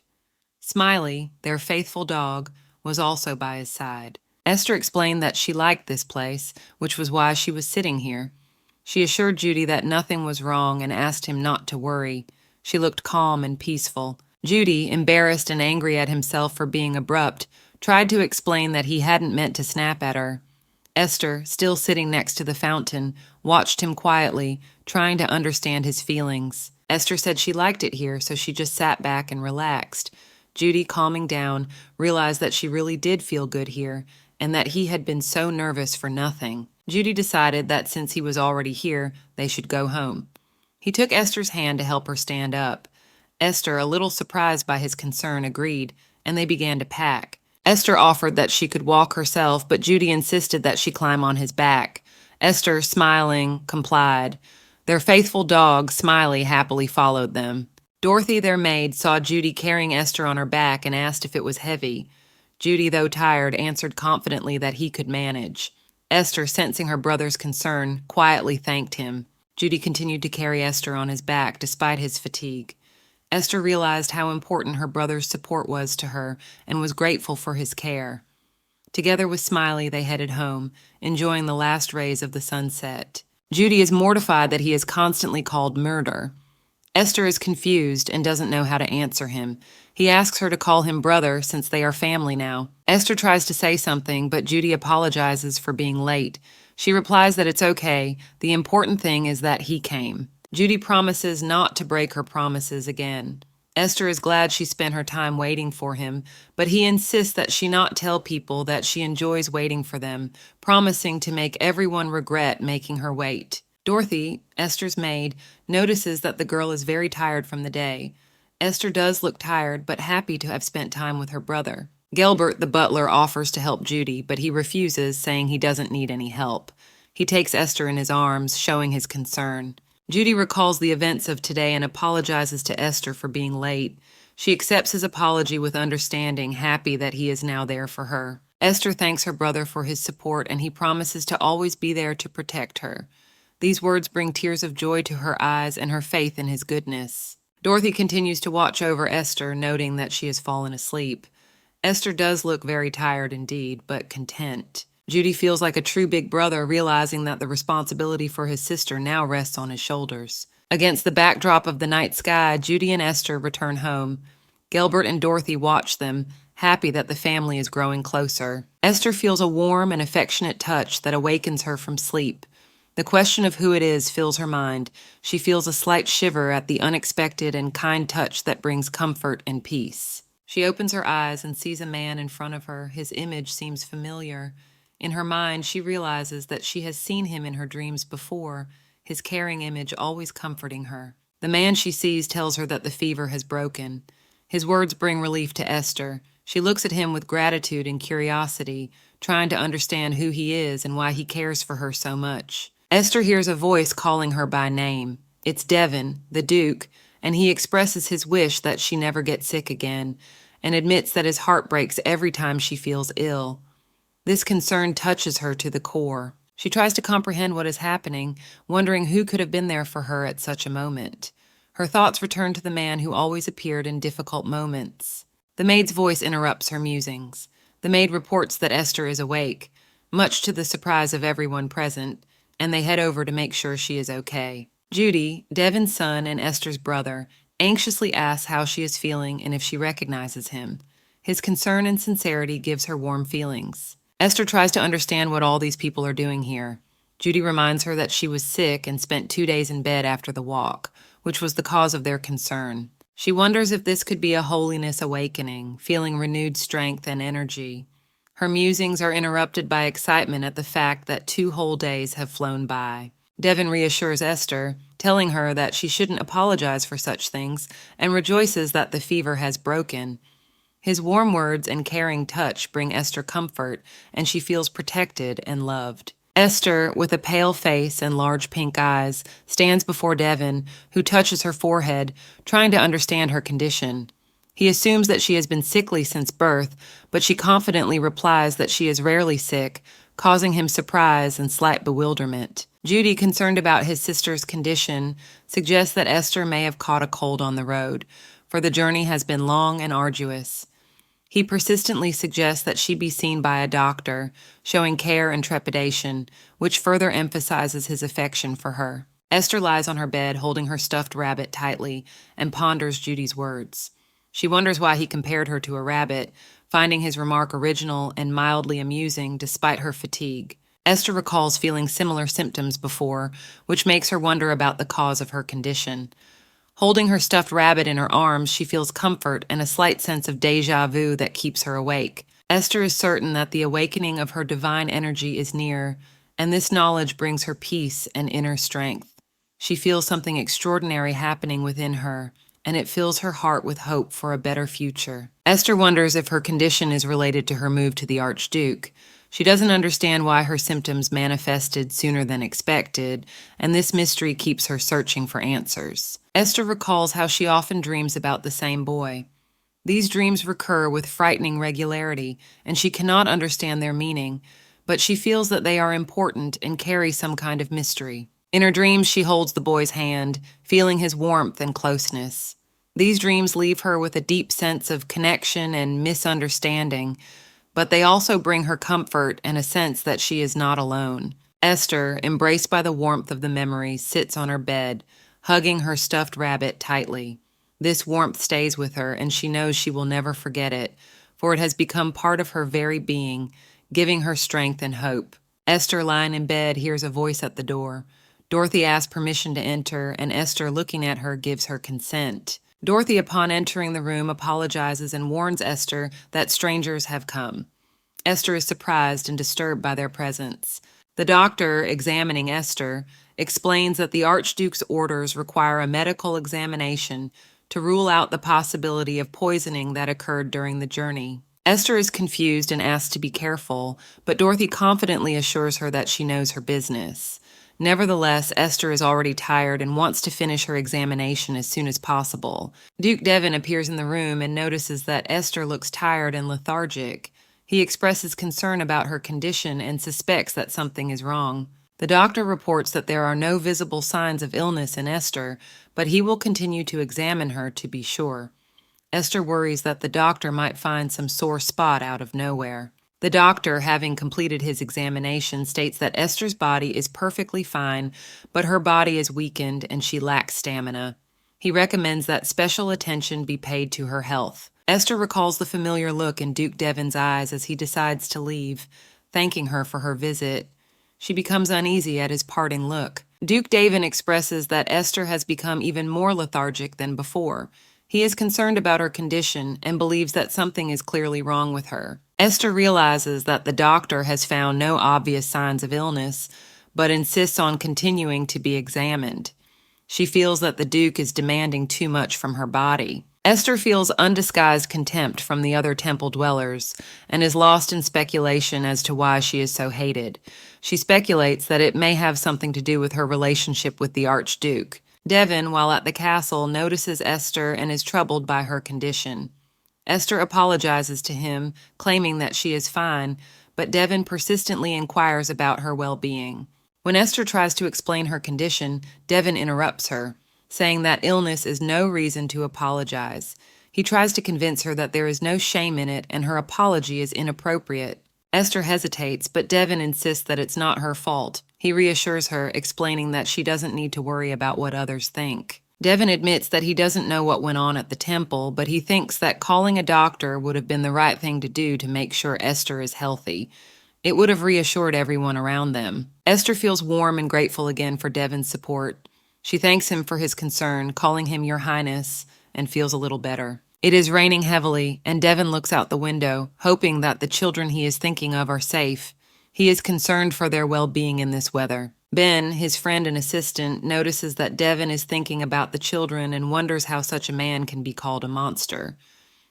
Smiley, their faithful dog, was also by his side. Esther explained that she liked this place, which was why she was sitting here. She assured Judy that nothing was wrong and asked him not to worry. She looked calm and peaceful. Judy, embarrassed and angry at himself for being abrupt, tried to explain that he hadn't meant to snap at her. Esther, still sitting next to the fountain, watched him quietly, trying to understand his feelings. Esther said she liked it here, so she just sat back and relaxed. Judy, calming down, realized that she really did feel good here, and that he had been so nervous for nothing. Judy decided that since he was already here, they should go home. He took Esther's hand to help her stand up. Esther, a little surprised by his concern, agreed, and they began to pack. Esther offered that she could walk herself, but Judy insisted that she climb on his back. Esther, smiling, complied. Their faithful dog, Smiley, happily followed them. Dorothy, their maid, saw Judy carrying Esther on her back and asked if it was heavy. Judy, though tired, answered confidently that he could manage. Esther, sensing her brother's concern, quietly thanked him. Judy continued to carry Esther on his back despite his fatigue. Esther realized how important her brother's support was to her and was grateful for his care. Together with Smiley, they headed home, enjoying the last rays of the sunset. Judy is mortified that he is constantly called murder. Esther is confused and doesn't know how to answer him. He asks her to call him brother since they are family now. Esther tries to say something, but Judy apologizes for being late. She replies that it's okay. The important thing is that he came. Judy promises not to break her promises again. Esther is glad she spent her time waiting for him, but he insists that she not tell people that she enjoys waiting for them, promising to make everyone regret making her wait. Dorothy, Esther's maid, notices that the girl is very tired from the day. Esther does look tired, but happy to have spent time with her brother. Gelbert, the butler, offers to help Judy, but he refuses, saying he doesn't need any help. He takes Esther in his arms, showing his concern. Judy recalls the events of today and apologizes to Esther for being late. She accepts his apology with understanding, happy that he is now there for her. Esther thanks her brother for his support, and he promises to always be there to protect her. These words bring tears of joy to her eyes and her faith in his goodness. Dorothy continues to watch over Esther, noting that she has fallen asleep. Esther does look very tired indeed, but content. Judy feels like a true big brother, realizing that the responsibility for his sister now rests on his shoulders. Against the backdrop of the night sky, Judy and Esther return home. Gelbert and Dorothy watch them, happy that the family is growing closer. Esther feels a warm and affectionate touch that awakens her from sleep. The question of who it is fills her mind. She feels a slight shiver at the unexpected and kind touch that brings comfort and peace. She opens her eyes and sees a man in front of her. His image seems familiar. In her mind, she realizes that she has seen him in her dreams before, his caring image always comforting her. The man she sees tells her that the fever has broken. His words bring relief to Esther. She looks at him with gratitude and curiosity, trying to understand who he is and why he cares for her so much. Esther hears a voice calling her by name. It's Devon, the Duke, and he expresses his wish that she never get sick again, and admits that his heart breaks every time she feels ill. This concern touches her to the core. She tries to comprehend what is happening, wondering who could have been there for her at such a moment. Her thoughts return to the man who always appeared in difficult moments. The maid's voice interrupts her musings. The maid reports that Esther is awake, much to the surprise of everyone present, and they head over to make sure she is okay. Judy, Devon's son and Esther's brother, anxiously asks how she is feeling and if she recognizes him. His concern and sincerity gives her warm feelings. Esther tries to understand what all these people are doing here. Judy reminds her that she was sick and spent 2 days in bed after the walk, which was the cause of their concern. She wonders if this could be a holiness awakening, feeling renewed strength and energy. Her musings are interrupted by excitement at the fact that 2 whole days have flown by. Devon reassures Esther, telling her that she shouldn't apologize for such things, and rejoices that the fever has broken. His warm words and caring touch bring Esther comfort, and she feels protected and loved. Esther, with a pale face and large pink eyes, stands before Devon, who touches her forehead, trying to understand her condition. He assumes that she has been sickly since birth, but she confidently replies that she is rarely sick, causing him surprise and slight bewilderment. Judy, concerned about his sister's condition, suggests that Esther may have caught a cold on the road, for the journey has been long and arduous. He persistently suggests that she be seen by a doctor, showing care and trepidation, which further emphasizes his affection for her. Esther lies on her bed, holding her stuffed rabbit tightly, and ponders Judy's words. She wonders why he compared her to a rabbit, finding his remark original and mildly amusing despite her fatigue. Esther recalls feeling similar symptoms before, which makes her wonder about the cause of her condition. Holding her stuffed rabbit in her arms, she feels comfort and a slight sense of déjà vu that keeps her awake. Esther is certain that the awakening of her divine energy is near, and this knowledge brings her peace and inner strength. She feels something extraordinary happening within her, and it fills her heart with hope for a better future. Esther wonders if her condition is related to her move to the Archduke. She doesn't understand why her symptoms manifested sooner than expected, and this mystery keeps her searching for answers. Esther recalls how she often dreams about the same boy. These dreams recur with frightening regularity, and she cannot understand their meaning, but she feels that they are important and carry some kind of mystery. In her dreams, she holds the boy's hand, feeling his warmth and closeness. These dreams leave her with a deep sense of connection and misunderstanding, but they also bring her comfort and a sense that she is not alone. Esther, embraced by the warmth of the memories, sits on her bed, hugging her stuffed rabbit tightly. This warmth stays with her, and she knows she will never forget it, for it has become part of her very being, giving her strength and hope. Esther, lying in bed, hears a voice at the door. Dorothy asks permission to enter, and Esther, looking at her, gives her consent. Dorothy, upon entering the room, apologizes and warns Esther that strangers have come. Esther is surprised and disturbed by their presence. The doctor, examining Esther, explains that the Archduke's orders require a medical examination to rule out the possibility of poisoning that occurred during the journey. Esther is confused and asks to be careful, but Dorothy confidently assures her that she knows her business. Nevertheless, Esther is already tired and wants to finish her examination as soon as possible. Duke Devon appears in the room and notices that Esther looks tired and lethargic. He expresses concern about her condition and suspects that something is wrong. The doctor reports that there are no visible signs of illness in Esther, but he will continue to examine her to be sure. Esther worries that the doctor might find some sore spot out of nowhere. The doctor, having completed his examination, states that Esther's body is perfectly fine, but her body is weakened and she lacks stamina. He recommends that special attention be paid to her health. Esther recalls the familiar look in Duke Devon's eyes as he decides to leave, thanking her for her visit. She becomes uneasy at his parting look. Duke Devon expresses that Esther has become even more lethargic than before. He is concerned about her condition and believes that something is clearly wrong with her. Esther realizes that the doctor has found no obvious signs of illness, but insists on continuing to be examined. She feels that the Duke is demanding too much from her body. Esther feels undisguised contempt from the other temple dwellers and is lost in speculation as to why she is so hated. She speculates that it may have something to do with her relationship with the Archduke. Devon, while at the castle, notices Esther and is troubled by her condition. Esther apologizes to him, claiming that she is fine, but Devon persistently inquires about her well-being. When Esther tries to explain her condition, Devon interrupts her, saying that illness is no reason to apologize. He tries to convince her that there is no shame in it and her apology is inappropriate. Esther hesitates, but Devon insists that it's not her fault. He reassures her, explaining that she doesn't need to worry about what others think. Devon admits that he doesn't know what went on at the temple, but he thinks that calling a doctor would have been the right thing to do to make sure Esther is healthy. It would have reassured everyone around them. Esther feels warm and grateful again for Devon's support. She thanks him for his concern, calling him Your Highness, and feels a little better. It is raining heavily, and Devon looks out the window, hoping that the children he is thinking of are safe. He is concerned for their well-being in this weather. Ben, his friend and assistant, notices that Devon is thinking about the children and wonders how such a man can be called a monster.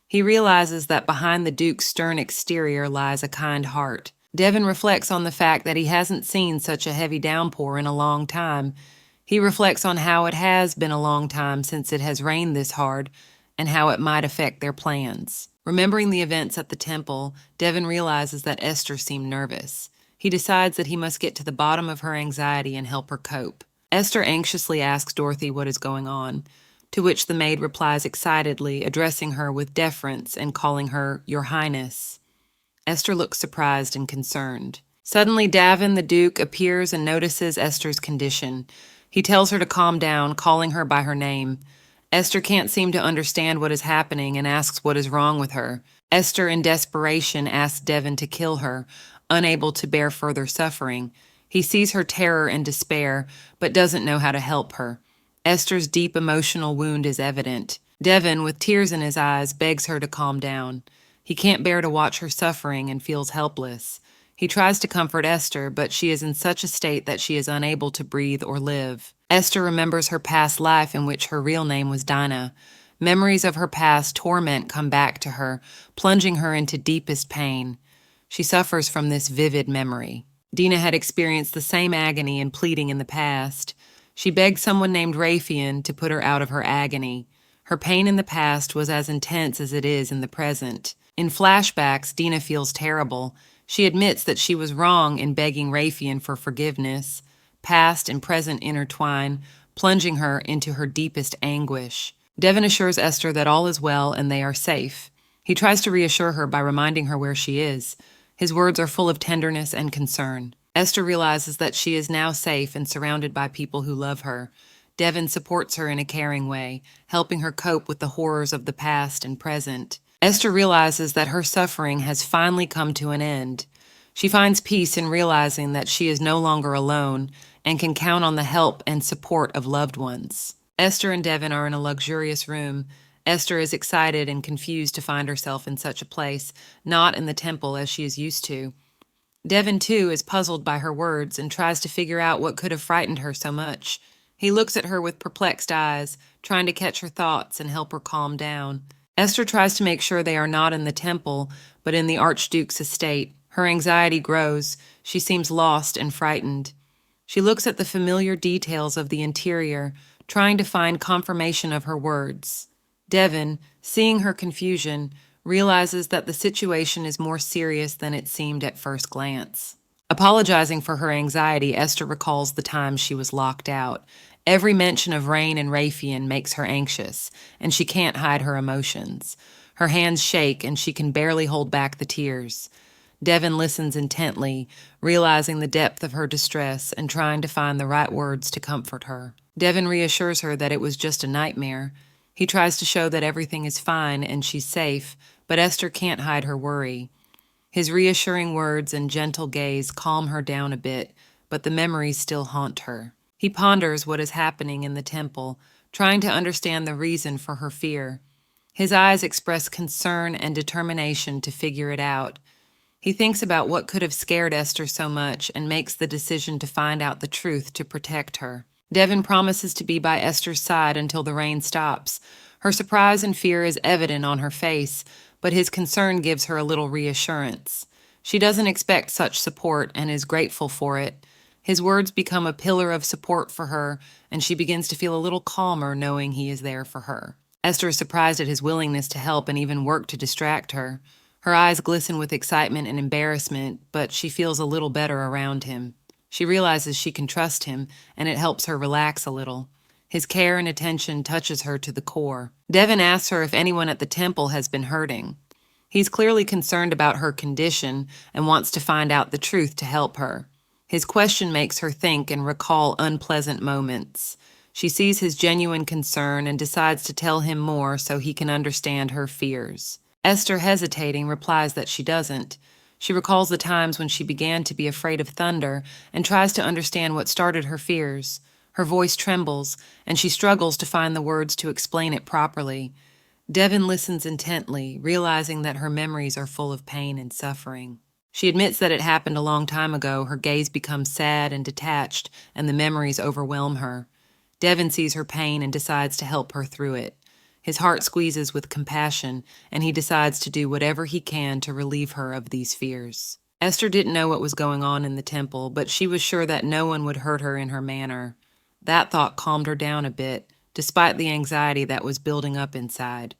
He realizes that behind the Duke's stern exterior lies a kind heart. Devon reflects on the fact that he hasn't seen such a heavy downpour in a long time. He reflects on how it has been a long time since it has rained this hard, and how it might affect their plans. Remembering the events at the temple, Devon realizes that Esther seemed nervous. He decides that he must get to the bottom of her anxiety and help her cope. Esther anxiously asks Dorothy what is going on, to which the maid replies excitedly, addressing her with deference and calling her Your Highness. Esther looks surprised and concerned. Suddenly, Davin, the Duke, appears and notices Esther's condition. He tells her to calm down, calling her by her name. Esther can't seem to understand what is happening and asks what is wrong with her. Esther, in desperation, asks Devon to kill her, unable to bear further suffering. He sees her terror and despair, but doesn't know how to help her. Esther's deep emotional wound is evident. Devon, with tears in his eyes, begs her to calm down. He can't bear to watch her suffering and feels helpless. He tries to comfort Esther, but she is in such a state that she is unable to breathe or live. Esther remembers her past life in which her real name was Dinah. Memories of her past torment come back to her, plunging her into deepest pain. She suffers from this vivid memory. Dinah had experienced the same agony and pleading in the past. She begged someone named Raphael to put her out of her agony. Her pain in the past was as intense as it is in the present. In flashbacks, Dinah feels terrible. She admits that she was wrong in begging Raphael for forgiveness. Past and present intertwine, plunging her into her deepest anguish. Devon assures Esther that all is well and they are safe. He tries to reassure her by reminding her where she is. His words are full of tenderness and concern. Esther realizes that she is now safe and surrounded by people who love her. Devin supports her in a caring way, helping her cope with the horrors of the past and present. Esther realizes that her suffering has finally come to an end. She finds peace in realizing that she is no longer alone and can count on the help and support of loved ones. Esther and Devin are in a luxurious room. Esther is excited and confused to find herself in such a place, not in the temple as she is used to. Devin, too, is puzzled by her words and tries to figure out what could have frightened her so much. He looks at her with perplexed eyes, trying to catch her thoughts and help her calm down. Esther tries to make sure they are not in the temple, but in the Archduke's estate. Her anxiety grows. She seems lost and frightened. She looks at the familiar details of the interior, trying to find confirmation of her words. Devin, seeing her confusion, realizes that the situation is more serious than it seemed at first glance. Apologizing for her anxiety, Esther recalls the times she was locked out. Every mention of Rain and Raytheon makes her anxious, and she can't hide her emotions. Her hands shake, and she can barely hold back the tears. Devin listens intently, realizing the depth of her distress and trying to find the right words to comfort her. Devin reassures her that it was just a nightmare. He tries to show that everything is fine and she's safe, but Esther can't hide her worry. His reassuring words and gentle gaze calm her down a bit, but the memories still haunt her. He ponders what is happening in the temple, trying to understand the reason for her fear. His eyes express concern and determination to figure it out. He thinks about what could have scared Esther so much and makes the decision to find out the truth to protect her. Devin promises to be by Esther's side until the rain stops. Her surprise and fear is evident on her face, but his concern gives her a little reassurance. She doesn't expect such support and is grateful for it. His words become a pillar of support for her, and she begins to feel a little calmer knowing he is there for her. Esther is surprised at his willingness to help and even work to distract her. Her eyes glisten with excitement and embarrassment, but she feels a little better around him. She realizes she can trust him, and it helps her relax a little. His care and attention touches her to the core. Devin asks her if anyone at the temple has been hurting. He's clearly concerned about her condition and wants to find out the truth to help her. His question makes her think and recall unpleasant moments. She sees his genuine concern and decides to tell him more so he can understand her fears. Esther, hesitating, replies that she doesn't. She recalls the times when she began to be afraid of thunder and tries to understand what started her fears. Her voice trembles, and she struggles to find the words to explain it properly. Devin listens intently, realizing that her memories are full of pain and suffering. She admits that it happened a long time ago. Her gaze becomes sad and detached, and the memories overwhelm her. Devin sees her pain and decides to help her through it. His heart squeezes with compassion, and he decides to do whatever he can to relieve her of these fears. Esther didn't know what was going on in the temple, but she was sure that no one would hurt her in her manner. That thought calmed her down a bit, despite the anxiety that was building up inside.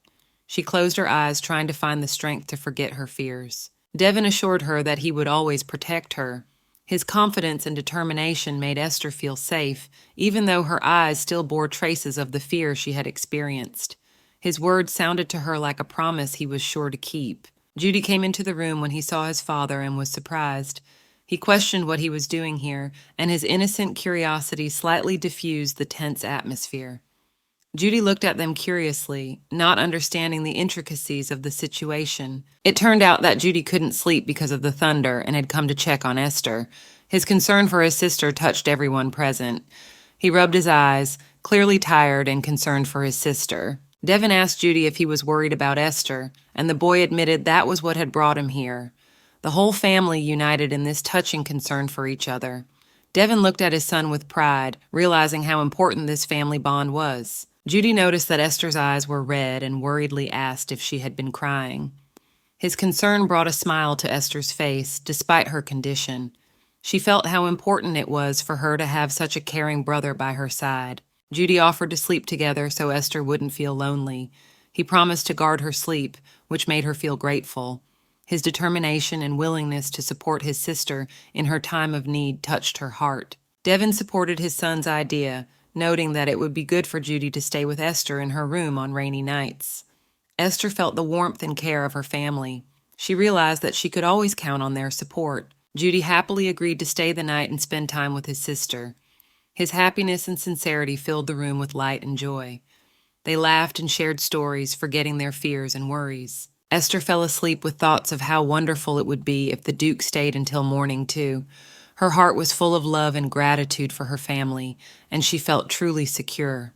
She closed her eyes, trying to find the strength to forget her fears. Devin assured her that he would always protect her. His confidence and determination made Esther feel safe, even though her eyes still bore traces of the fear she had experienced. His words sounded to her like a promise he was sure to keep. Judy came into the room when he saw his father and was surprised. He questioned what he was doing here, and his innocent curiosity slightly diffused the tense atmosphere. Judy looked at them curiously, not understanding the intricacies of the situation. It turned out that Judy couldn't sleep because of the thunder and had come to check on Esther. His concern for his sister touched everyone present. He rubbed his eyes, clearly tired and concerned for his sister. Devin asked Judy if he was worried about Esther, and the boy admitted that was what had brought him here. The whole family united in this touching concern for each other. Devin looked at his son with pride, realizing how important this family bond was. Judy noticed that Esther's eyes were red and worriedly asked if she had been crying. His concern brought a smile to Esther's face, despite her condition. She felt how important it was for her to have such a caring brother by her side. Judy offered to sleep together so Esther wouldn't feel lonely. He promised to guard her sleep, which made her feel grateful. His determination and willingness to support his sister in her time of need touched her heart. Devin supported his son's idea, noting that it would be good for Judy to stay with Esther in her room on rainy nights. Esther felt the warmth and care of her family. She realized that she could always count on their support. Judy happily agreed to stay the night and spend time with his sister. His happiness and sincerity filled the room with light and joy. They laughed and shared stories, forgetting their fears and worries. Esther fell asleep with thoughts of how wonderful it would be if the Duke stayed until morning, too. Her heart was full of love and gratitude for her family, and she felt truly secure.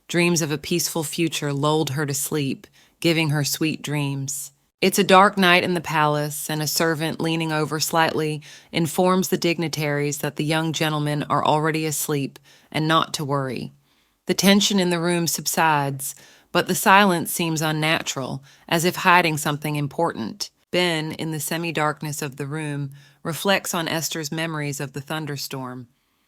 Dreams of a peaceful future lulled her to sleep, giving her sweet dreams. It's a dark night in the palace, and a servant leaning over slightly informs the dignitaries that the young gentlemen are already asleep and not to worry. The tension in the room subsides, but the silence seems unnatural, as if hiding something important. Ben, in the semi-darkness of the room, reflects on Esther's memories of the thunderstorm.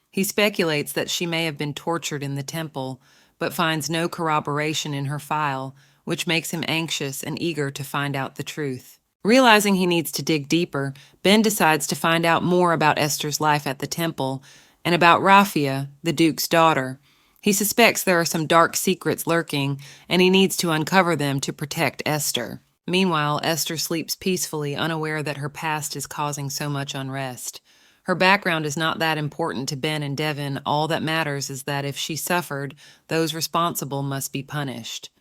He speculates that she may have been tortured in the temple, but finds no corroboration in her file, which makes him anxious and eager to find out the truth. Realizing he needs to dig deeper, Ben decides to find out more about Esther's life at the temple and about Raphia, the Duke's daughter. He suspects there are some dark secrets lurking, and he needs to uncover them to protect Esther. Meanwhile, Esther sleeps peacefully, unaware that her past is causing so much unrest. Her background is not that important to Ben and Devin. All that matters is that if she suffered, those responsible must be punished.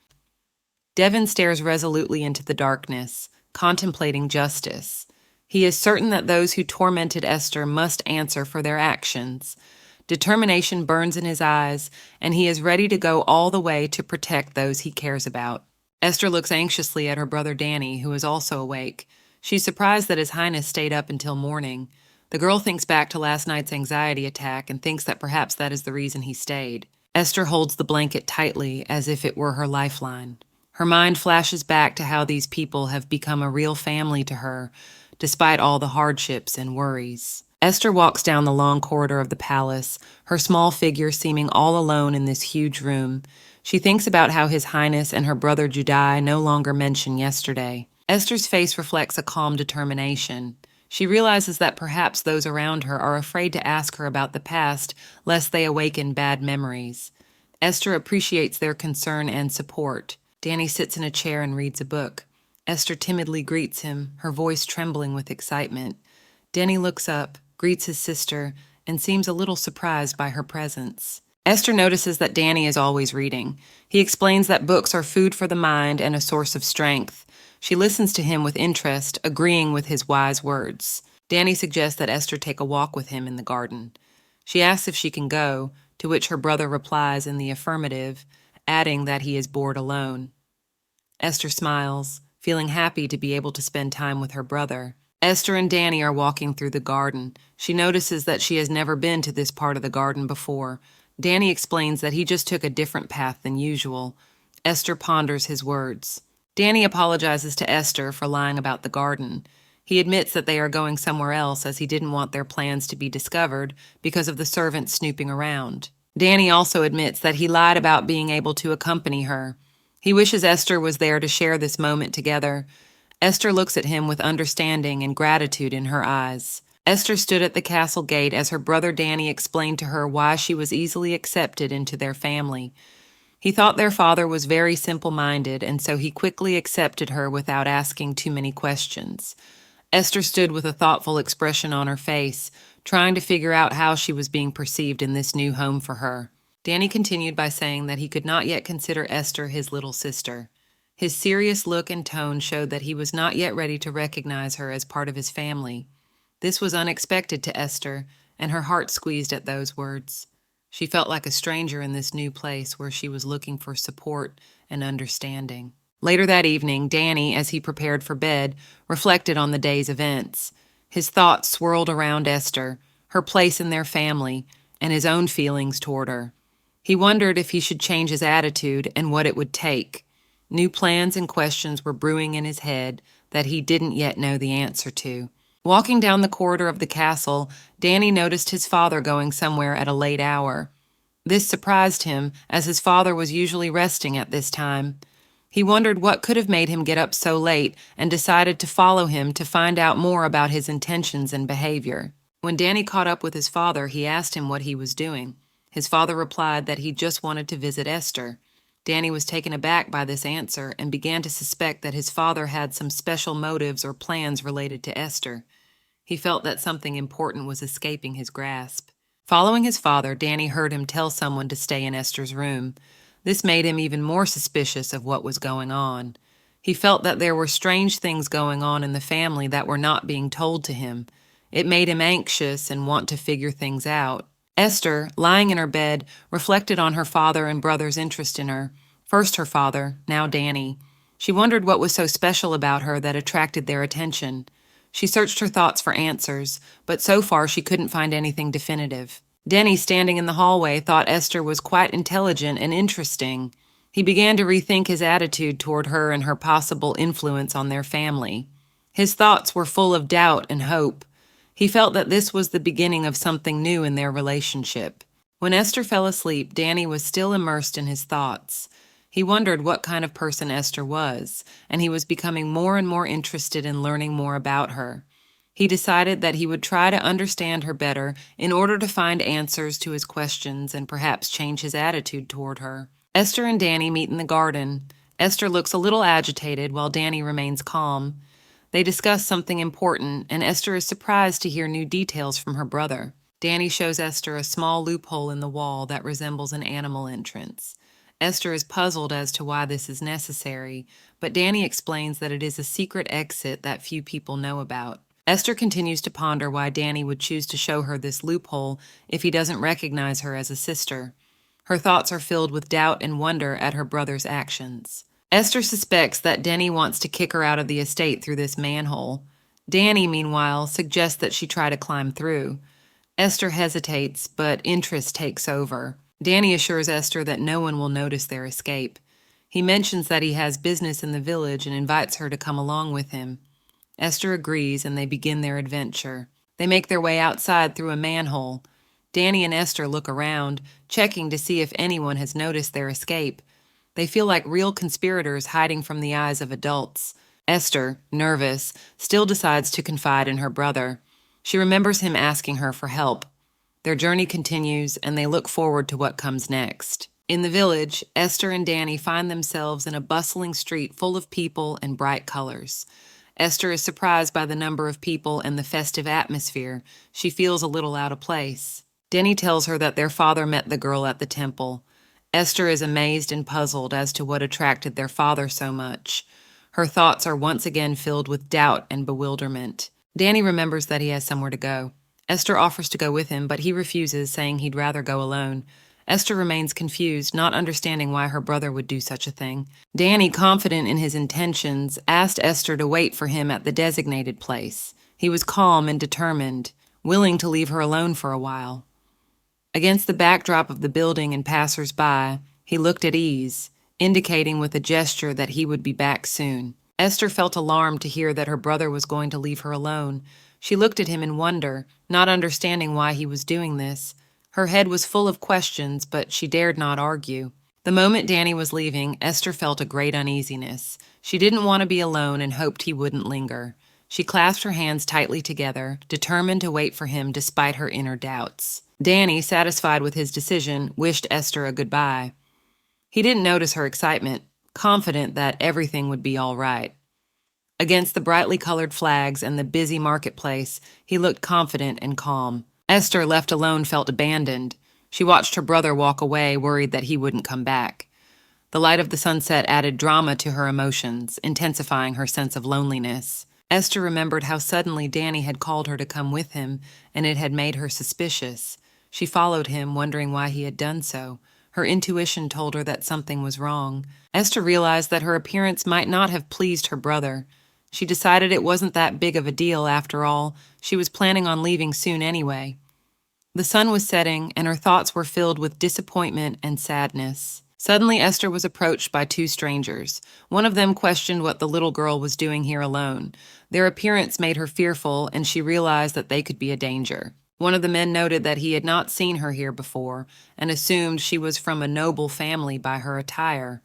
Devin stares resolutely into the darkness, contemplating justice. He is certain that those who tormented Esther must answer for their actions. Determination burns in his eyes, and he is ready to go all the way to protect those he cares about. Esther looks anxiously at her brother Danny, who is also awake. She's surprised that His Highness stayed up until morning. The girl thinks back to last night's anxiety attack and thinks that perhaps that is the reason he stayed. Esther holds the blanket tightly, as if it were her lifeline. Her mind flashes back to how these people have become a real family to her, despite all the hardships and worries. Esther walks down the long corridor of the palace, her small figure seeming all alone in this huge room. She thinks about how His Highness and her brother Judai no longer mention yesterday. Esther's face reflects a calm determination. She realizes that perhaps those around her are afraid to ask her about the past, lest they awaken bad memories. Esther appreciates their concern and support. Danny sits in a chair and reads a book. Esther timidly greets him, her voice trembling with excitement. Danny looks up, greets his sister, and seems a little surprised by her presence. Esther notices that Danny is always reading. He explains that books are food for the mind and a source of strength. She listens to him with interest, agreeing with his wise words. Danny suggests that Esther take a walk with him in the garden. She asks if she can go, to which her brother replies in the affirmative, adding that he is bored alone. Esther smiles, feeling happy to be able to spend time with her brother. Esther and Danny are walking through the garden. She notices that she has never been to this part of the garden before. Danny explains that he just took a different path than usual. Esther ponders his words. Danny apologizes to Esther for lying about the garden. He admits that they are going somewhere else as he didn't want their plans to be discovered because of the servants snooping around. Danny also admits that he lied about being able to accompany her. He wishes Esther was there to share this moment together. Esther looks at him with understanding and gratitude in her eyes. Esther stood at the castle gate as her brother Danny explained to her why she was easily accepted into their family. He thought their father was very simple-minded, and so he quickly accepted her without asking too many questions. Esther stood with a thoughtful expression on her face, trying to figure out how she was being perceived in this new home for her. Danny continued by saying that he could not yet consider Esther his little sister. His serious look and tone showed that he was not yet ready to recognize her as part of his family. This was unexpected to Esther, and her heart squeezed at those words. She felt like a stranger in this new place where she was looking for support and understanding. Later that evening, Danny, as he prepared for bed, reflected on the day's events. His thoughts swirled around Esther, her place in their family, and his own feelings toward her. He wondered if he should change his attitude and what it would take. New plans and questions were brewing in his head that he didn't yet know the answer to. Walking down the corridor of the castle, Danny noticed his father going somewhere at a late hour. This surprised him, as his father was usually resting at this time. He wondered what could have made him get up so late and decided to follow him to find out more about his intentions and behavior. When Danny caught up with his father, he asked him what he was doing. His father replied that he just wanted to visit Esther. Danny was taken aback by this answer and began to suspect that his father had some special motives or plans related to Esther. He felt that something important was escaping his grasp. Following his father, Danny heard him tell someone to stay in Esther's room. This made him even more suspicious of what was going on. He felt that there were strange things going on in the family that were not being told to him. It made him anxious and want to figure things out. Esther, lying in her bed, reflected on her father and brother's interest in her. First her father, now Danny. She wondered what was so special about her that attracted their attention. She searched her thoughts for answers, but so far she couldn't find anything definitive. Denny, standing in the hallway, thought Esther was quite intelligent and interesting. He began to rethink his attitude toward her and her possible influence on their family. His thoughts were full of doubt and hope. He felt that this was the beginning of something new in their relationship. When Esther fell asleep, Danny was still immersed in his thoughts. He wondered what kind of person Esther was, and he was becoming more and more interested in learning more about her. He decided that he would try to understand her better in order to find answers to his questions and perhaps change his attitude toward her. Esther and Danny meet in the garden. Esther looks a little agitated while Danny remains calm. They discuss something important, and Esther is surprised to hear new details from her brother. Danny shows Esther a small loophole in the wall that resembles an animal entrance. Esther is puzzled as to why this is necessary, but Danny explains that it is a secret exit that few people know about. Esther continues to ponder why Danny would choose to show her this loophole if he doesn't recognize her as a sister. Her thoughts are filled with doubt and wonder at her brother's actions. Esther suspects that Danny wants to kick her out of the estate through this manhole. Danny, meanwhile, suggests that she try to climb through. Esther hesitates, but interest takes over. Danny assures Esther that no one will notice their escape. He mentions that he has business in the village and invites her to come along with him. Esther agrees, and they begin their adventure. They make their way outside through a manhole. Danny and Esther look around, checking to see if anyone has noticed their escape. They feel like real conspirators hiding from the eyes of adults. Esther, nervous, still decides to confide in her brother. She remembers him asking her for help. Their journey continues, and they look forward to what comes next. In the village, Esther and Danny find themselves in a bustling street full of people and bright colors. Esther is surprised by the number of people and the festive atmosphere. She feels a little out of place. Danny tells her that their father met the girl at the temple. Esther is amazed and puzzled as to what attracted their father so much. Her thoughts are once again filled with doubt and bewilderment. Danny remembers that he has somewhere to go. Esther offers to go with him, but he refuses, saying he'd rather go alone. Esther remains confused, not understanding why her brother would do such a thing. Danny, confident in his intentions, asked Esther to wait for him at the designated place. He was calm and determined, willing to leave her alone for a while. Against the backdrop of the building and passers-by, he looked at ease, indicating with a gesture that he would be back soon. Esther felt alarmed to hear that her brother was going to leave her alone. She looked at him in wonder, not understanding why he was doing this. Her head was full of questions, but she dared not argue. The moment Danny was leaving, Esther felt a great uneasiness. She didn't want to be alone and hoped he wouldn't linger. She clasped her hands tightly together, determined to wait for him despite her inner doubts. Danny, satisfied with his decision, wished Esther a goodbye. He didn't notice her excitement, confident that everything would be all right. Against the brightly colored flags and the busy marketplace, he looked confident and calm. Esther, left alone, felt abandoned. She watched her brother walk away, worried that he wouldn't come back. The light of the sunset added drama to her emotions, intensifying her sense of loneliness. Esther remembered how suddenly Danny had called her to come with him, and it had made her suspicious. She followed him, wondering why he had done so. Her intuition told her that something was wrong. Esther realized that her appearance might not have pleased her brother. She decided it wasn't that big of a deal after all. She was planning on leaving soon anyway. The sun was setting, and her thoughts were filled with disappointment and sadness. Suddenly, Esther was approached by two strangers. One of them questioned what the little girl was doing here alone. Their appearance made her fearful, and she realized that they could be a danger. One of the men noted that he had not seen her here before, and assumed she was from a noble family by her attire.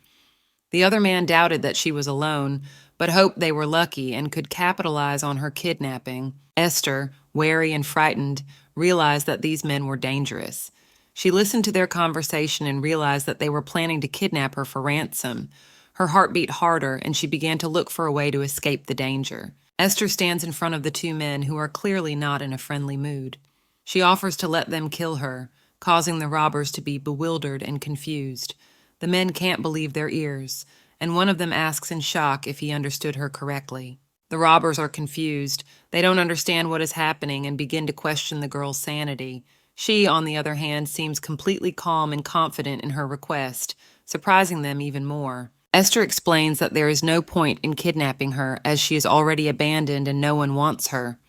The other man doubted that she was alone, but hoped they were lucky and could capitalize on her kidnapping. Esther, wary and frightened, realized that these men were dangerous. She listened to their conversation and realized that they were planning to kidnap her for ransom. Her heart beat harder, and she began to look for a way to escape the danger. Esther stands in front of the two men, who are clearly not in a friendly mood. She offers to let them kill her, causing the robbers to be bewildered and confused. The men can't believe their ears, and one of them asks in shock if he understood her correctly. The robbers are confused. They don't understand what is happening and begin to question the girl's sanity. She, on the other hand, seems completely calm and confident in her request, surprising them even more. Esther explains that there is no point in kidnapping her as she is already abandoned and no one wants her.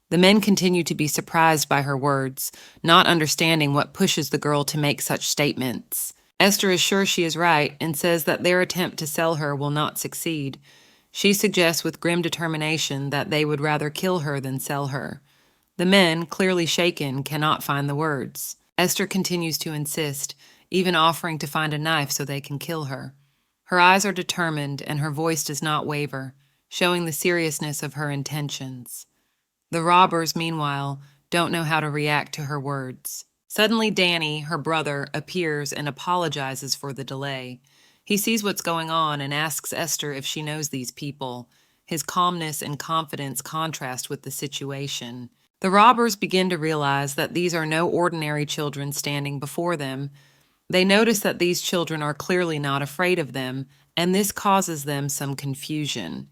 The men continue to be surprised by her words, not understanding what pushes the girl to make such statements. Esther is sure she is right and says that their attempt to sell her will not succeed. She suggests with grim determination that they would rather kill her than sell her. The men, clearly shaken, cannot find the words. Esther continues to insist, even offering to find a knife so they can kill her. Her eyes are determined and her voice does not waver, showing the seriousness of her intentions. The robbers, meanwhile, don't know how to react to her words. Suddenly, Danny, her brother, appears and apologizes for the delay. He sees what's going on and asks Esther if she knows these people. His calmness and confidence contrast with the situation. The robbers begin to realize that these are no ordinary children standing before them. They notice that these children are clearly not afraid of them, and this causes them some confusion.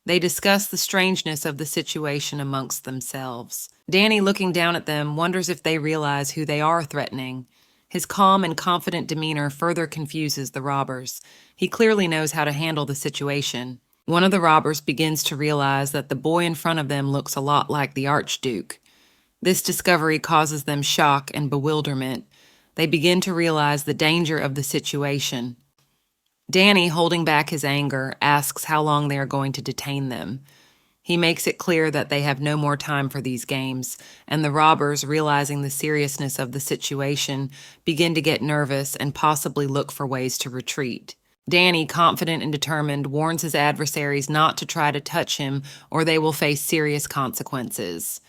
They discuss the strangeness of the situation amongst themselves. Danny, looking down at them, wonders if they realize who they are threatening. His calm and confident demeanor further confuses the robbers. He clearly knows how to handle the situation. One of the robbers begins to realize that the boy in front of them looks a lot like the Archduke. This discovery causes them shock and bewilderment. They begin to realize the danger of the situation. Danny, holding back his anger, asks how long they are going to detain them. He makes it clear that they have no more time for these games, and the robbers, realizing the seriousness of the situation, begin to get nervous and possibly look for ways to retreat. Danny, confident and determined, warns his adversaries not to try to touch him or they will face serious consequences.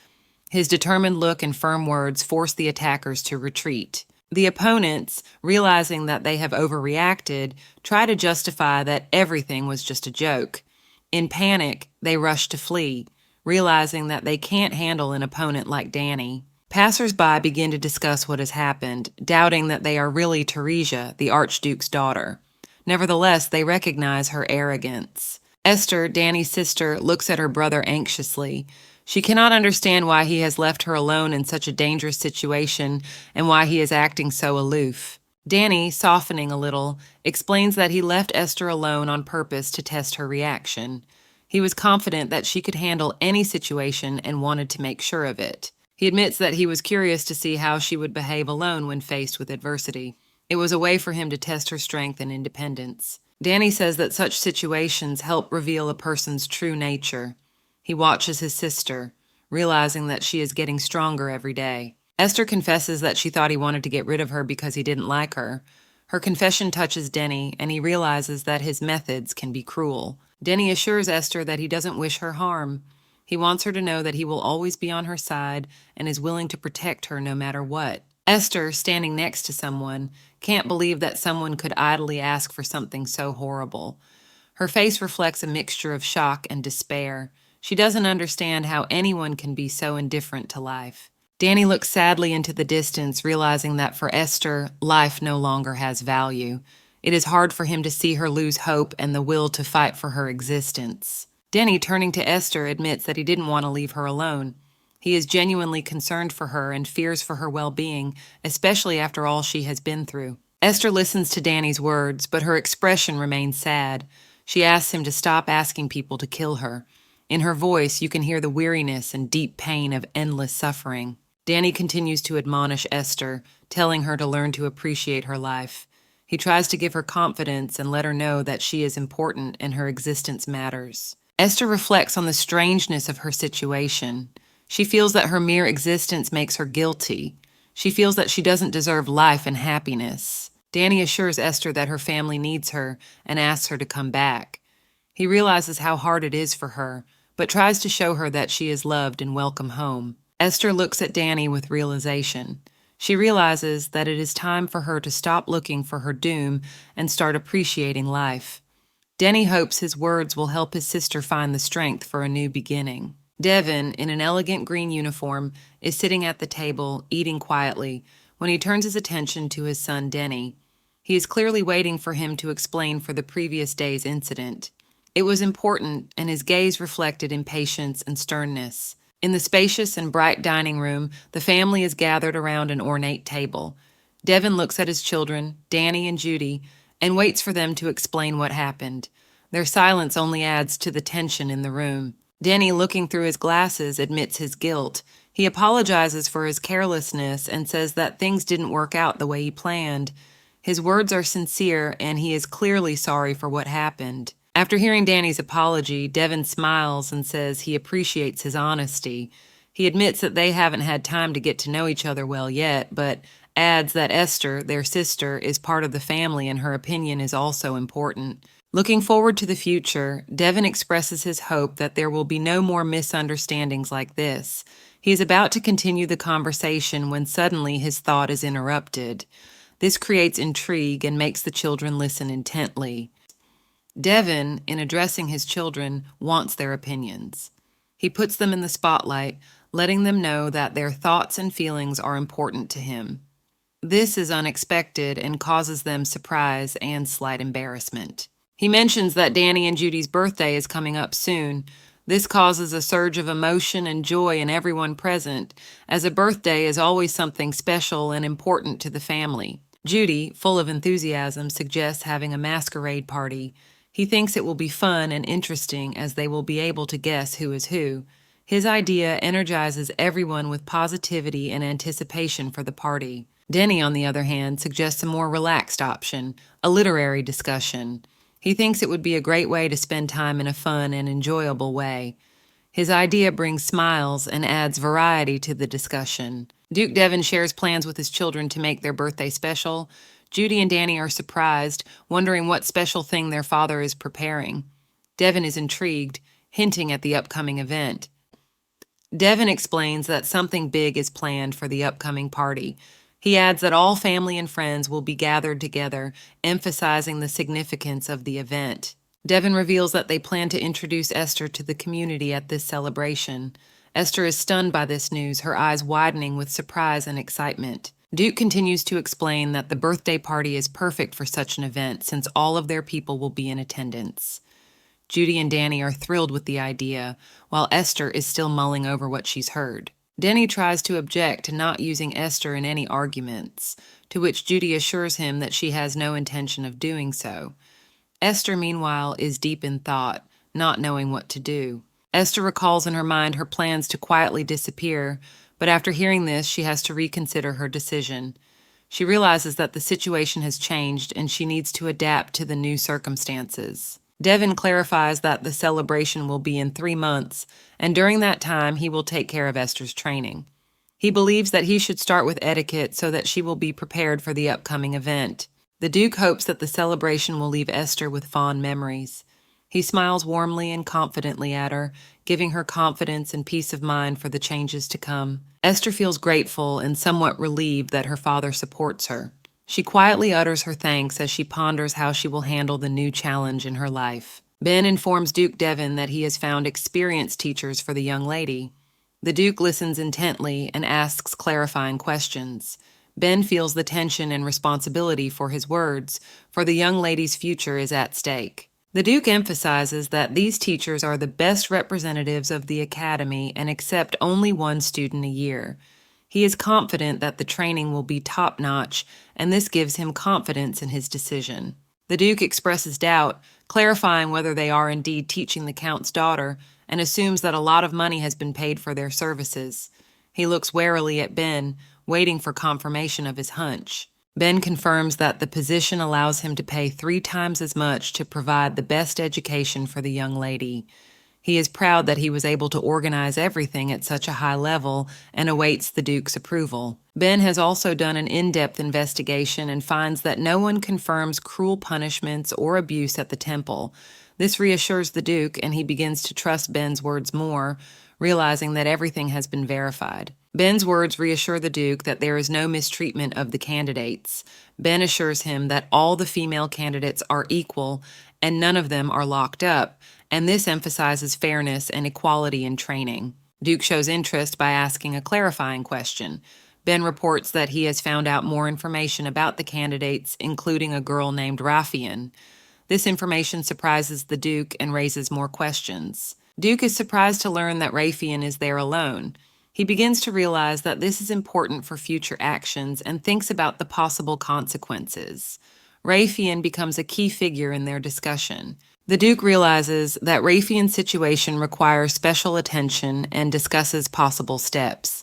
His determined look and firm words force the attackers to retreat. The opponents, realizing that they have overreacted, try to justify that everything was just a joke. In panic, they rush to flee, realizing that they can't handle an opponent like Danny. Passers-by begin to discuss what has happened, doubting that they are really Teresia, the Archduke's daughter. Nevertheless, they recognize her arrogance. Esther, Danny's sister, looks at her brother anxiously. She cannot understand why he has left her alone in such a dangerous situation and why he is acting so aloof. Danny, softening a little, explains that he left Esther alone on purpose to test her reaction. He was confident that she could handle any situation and wanted to make sure of it. He admits that he was curious to see how she would behave alone when faced with adversity. It was a way for him to test her strength and independence. Danny says that such situations help reveal a person's true nature. He watches his sister, realizing that she is getting stronger every day. Esther confesses that she thought he wanted to get rid of her because he didn't like her. Her confession touches Denny, and he realizes that his methods can be cruel. Denny assures Esther that he doesn't wish her harm. He wants her to know that he will always be on her side and is willing to protect her no matter what. Esther, standing next to someone, can't believe that someone could idly ask for something so horrible. Her face reflects a mixture of shock and despair. She doesn't understand how anyone can be so indifferent to life. Danny looks sadly into the distance, realizing that for Esther, life no longer has value. It is hard for him to see her lose hope and the will to fight for her existence. Denny, turning to Esther, admits that he didn't want to leave her alone. He is genuinely concerned for her and fears for her well-being, especially after all she has been through. Esther listens to Danny's words, but her expression remains sad. She asks him to stop asking people to kill her. In her voice, you can hear the weariness and deep pain of endless suffering. Danny continues to admonish Esther, telling her to learn to appreciate her life. He tries to give her confidence and let her know that she is important and her existence matters. Esther reflects on the strangeness of her situation. She feels that her mere existence makes her guilty. She feels that she doesn't deserve life and happiness. Danny assures Esther that her family needs her and asks her to come back. He realizes how hard it is for her, but tries to show her that she is loved and welcome home. Esther looks at Danny with realization. She realizes that it is time for her to stop looking for her doom and start appreciating life. Denny hopes his words will help his sister find the strength for a new beginning. Devin, in an elegant green uniform, is sitting at the table, eating quietly, when he turns his attention to his son Denny. He is clearly waiting for him to explain for the previous day's incident. It was important, and his gaze reflected impatience and sternness. In the spacious and bright dining room, the family is gathered around an ornate table. Devin looks at his children, Danny and Judy, and waits for them to explain what happened. Their silence only adds to the tension in the room. Denny, looking through his glasses, admits his guilt. He apologizes for his carelessness and says that things didn't work out the way he planned. His words are sincere, and he is clearly sorry for what happened. After hearing Danny's apology, Devin smiles and says he appreciates his honesty. He admits that they haven't had time to get to know each other well yet, but adds that Esther, their sister, is part of the family and her opinion is also important. Looking forward to the future, Devin expresses his hope that there will be no more misunderstandings like this. He is about to continue the conversation when suddenly his thought is interrupted. This creates intrigue and makes the children listen intently. Devin, in addressing his children, wants their opinions. He puts them in the spotlight, letting them know that their thoughts and feelings are important to him. This is unexpected and causes them surprise and slight embarrassment. He mentions that Danny and Judy's birthday is coming up soon. This causes a surge of emotion and joy in everyone present, as a birthday is always something special and important to the family. Judy, full of enthusiasm, suggests having a masquerade party. He thinks it will be fun and interesting as they will be able to guess who is who. His idea energizes everyone with positivity and anticipation for the party. Denny, on the other hand, suggests a more relaxed option, a literary discussion. He thinks it would be a great way to spend time in a fun and enjoyable way. His idea brings smiles and adds variety to the discussion. Duke Devin shares plans with his children to make their birthday special. Judy and Danny are surprised, wondering what special thing their father is preparing. Devin is intrigued, hinting at the upcoming event. Devin explains that something big is planned for the upcoming party. He adds that all family and friends will be gathered together, emphasizing the significance of the event. Devin reveals that they plan to introduce Esther to the community at this celebration. Esther is stunned by this news, her eyes widening with surprise and excitement. Duke continues to explain that the birthday party is perfect for such an event since all of their people will be in attendance. Judy and Danny are thrilled with the idea, while Esther is still mulling over what she's heard. Denny tries to object to not using Esther in any arguments, to which Judy assures him that she has no intention of doing so. Esther, meanwhile, is deep in thought, not knowing what to do. Esther recalls in her mind her plans to quietly disappear, but after hearing this, she has to reconsider her decision. She realizes that the situation has changed and she needs to adapt to the new circumstances. Devin clarifies that the celebration will be in 3 months, and during that time he will take care of Esther's training. He believes that he should start with etiquette so that she will be prepared for the upcoming event. The Duke hopes that the celebration will leave Esther with fond memories. He smiles warmly and confidently at her, giving her confidence and peace of mind for the changes to come. Esther feels grateful and somewhat relieved that her father supports her. She quietly utters her thanks as she ponders how she will handle the new challenge in her life. Ben informs Duke Devin that he has found experienced teachers for the young lady. The Duke listens intently and asks clarifying questions. Ben feels the tension and responsibility for his words, for the young lady's future is at stake. The Duke emphasizes that these teachers are the best representatives of the academy and accept only one student a year. He is confident that the training will be top-notch, and this gives him confidence in his decision. The Duke expresses doubt, clarifying whether they are indeed teaching the Count's daughter, and assumes that a lot of money has been paid for their services. He looks warily at Ben, waiting for confirmation of his hunch. Ben confirms that the position allows him to pay 3 times as much to provide the best education for the young lady. He is proud that he was able to organize everything at such a high level and awaits the Duke's approval. Ben has also done an in-depth investigation and finds that no one confirms cruel punishments or abuse at the temple. This reassures the Duke, and he begins to trust Ben's words more, realizing that everything has been verified. Ben's words reassure the Duke that there is no mistreatment of the candidates. Ben assures him that all the female candidates are equal and none of them are locked up, and this emphasizes fairness and equality in training. Duke shows interest by asking a clarifying question. Ben reports that he has found out more information about the candidates, including a girl named Rafian. This information surprises the Duke and raises more questions. Duke is surprised to learn that Rafian is there alone. He begins to realize that this is important for future actions and thinks about the possible consequences. Rafian becomes a key figure in their discussion. The Duke realizes that Rafian's situation requires special attention and discusses possible steps.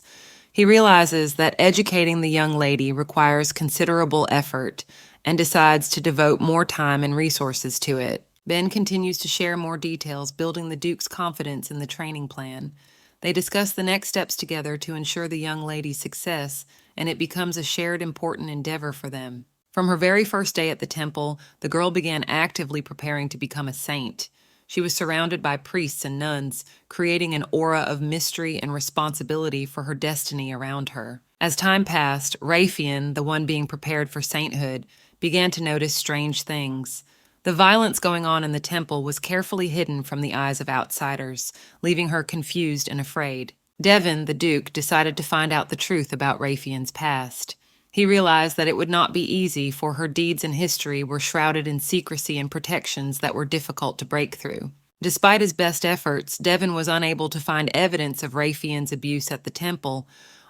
He realizes that educating the young lady requires considerable effort and decides to devote more time and resources to it. Ben continues to share more details, building the Duke's confidence in the training plan. They discuss the next steps together to ensure the young lady's success, and it becomes a shared important endeavor for them. From her very first day at the temple, the girl began actively preparing to become a saint. She was surrounded by priests and nuns, creating an aura of mystery and responsibility for her destiny around her. As time passed, Rafian, the one being prepared for sainthood, began to notice strange things. The violence going on in the temple was carefully hidden from the eyes of outsiders, leaving her confused and afraid. Devon, the Duke, decided to find out the truth about Rafian's past. He realized that it would not be easy, for her deeds and history were shrouded in secrecy and protections that were difficult to break through. Despite his best efforts, Devon was unable to find evidence of Rafian's abuse at the temple.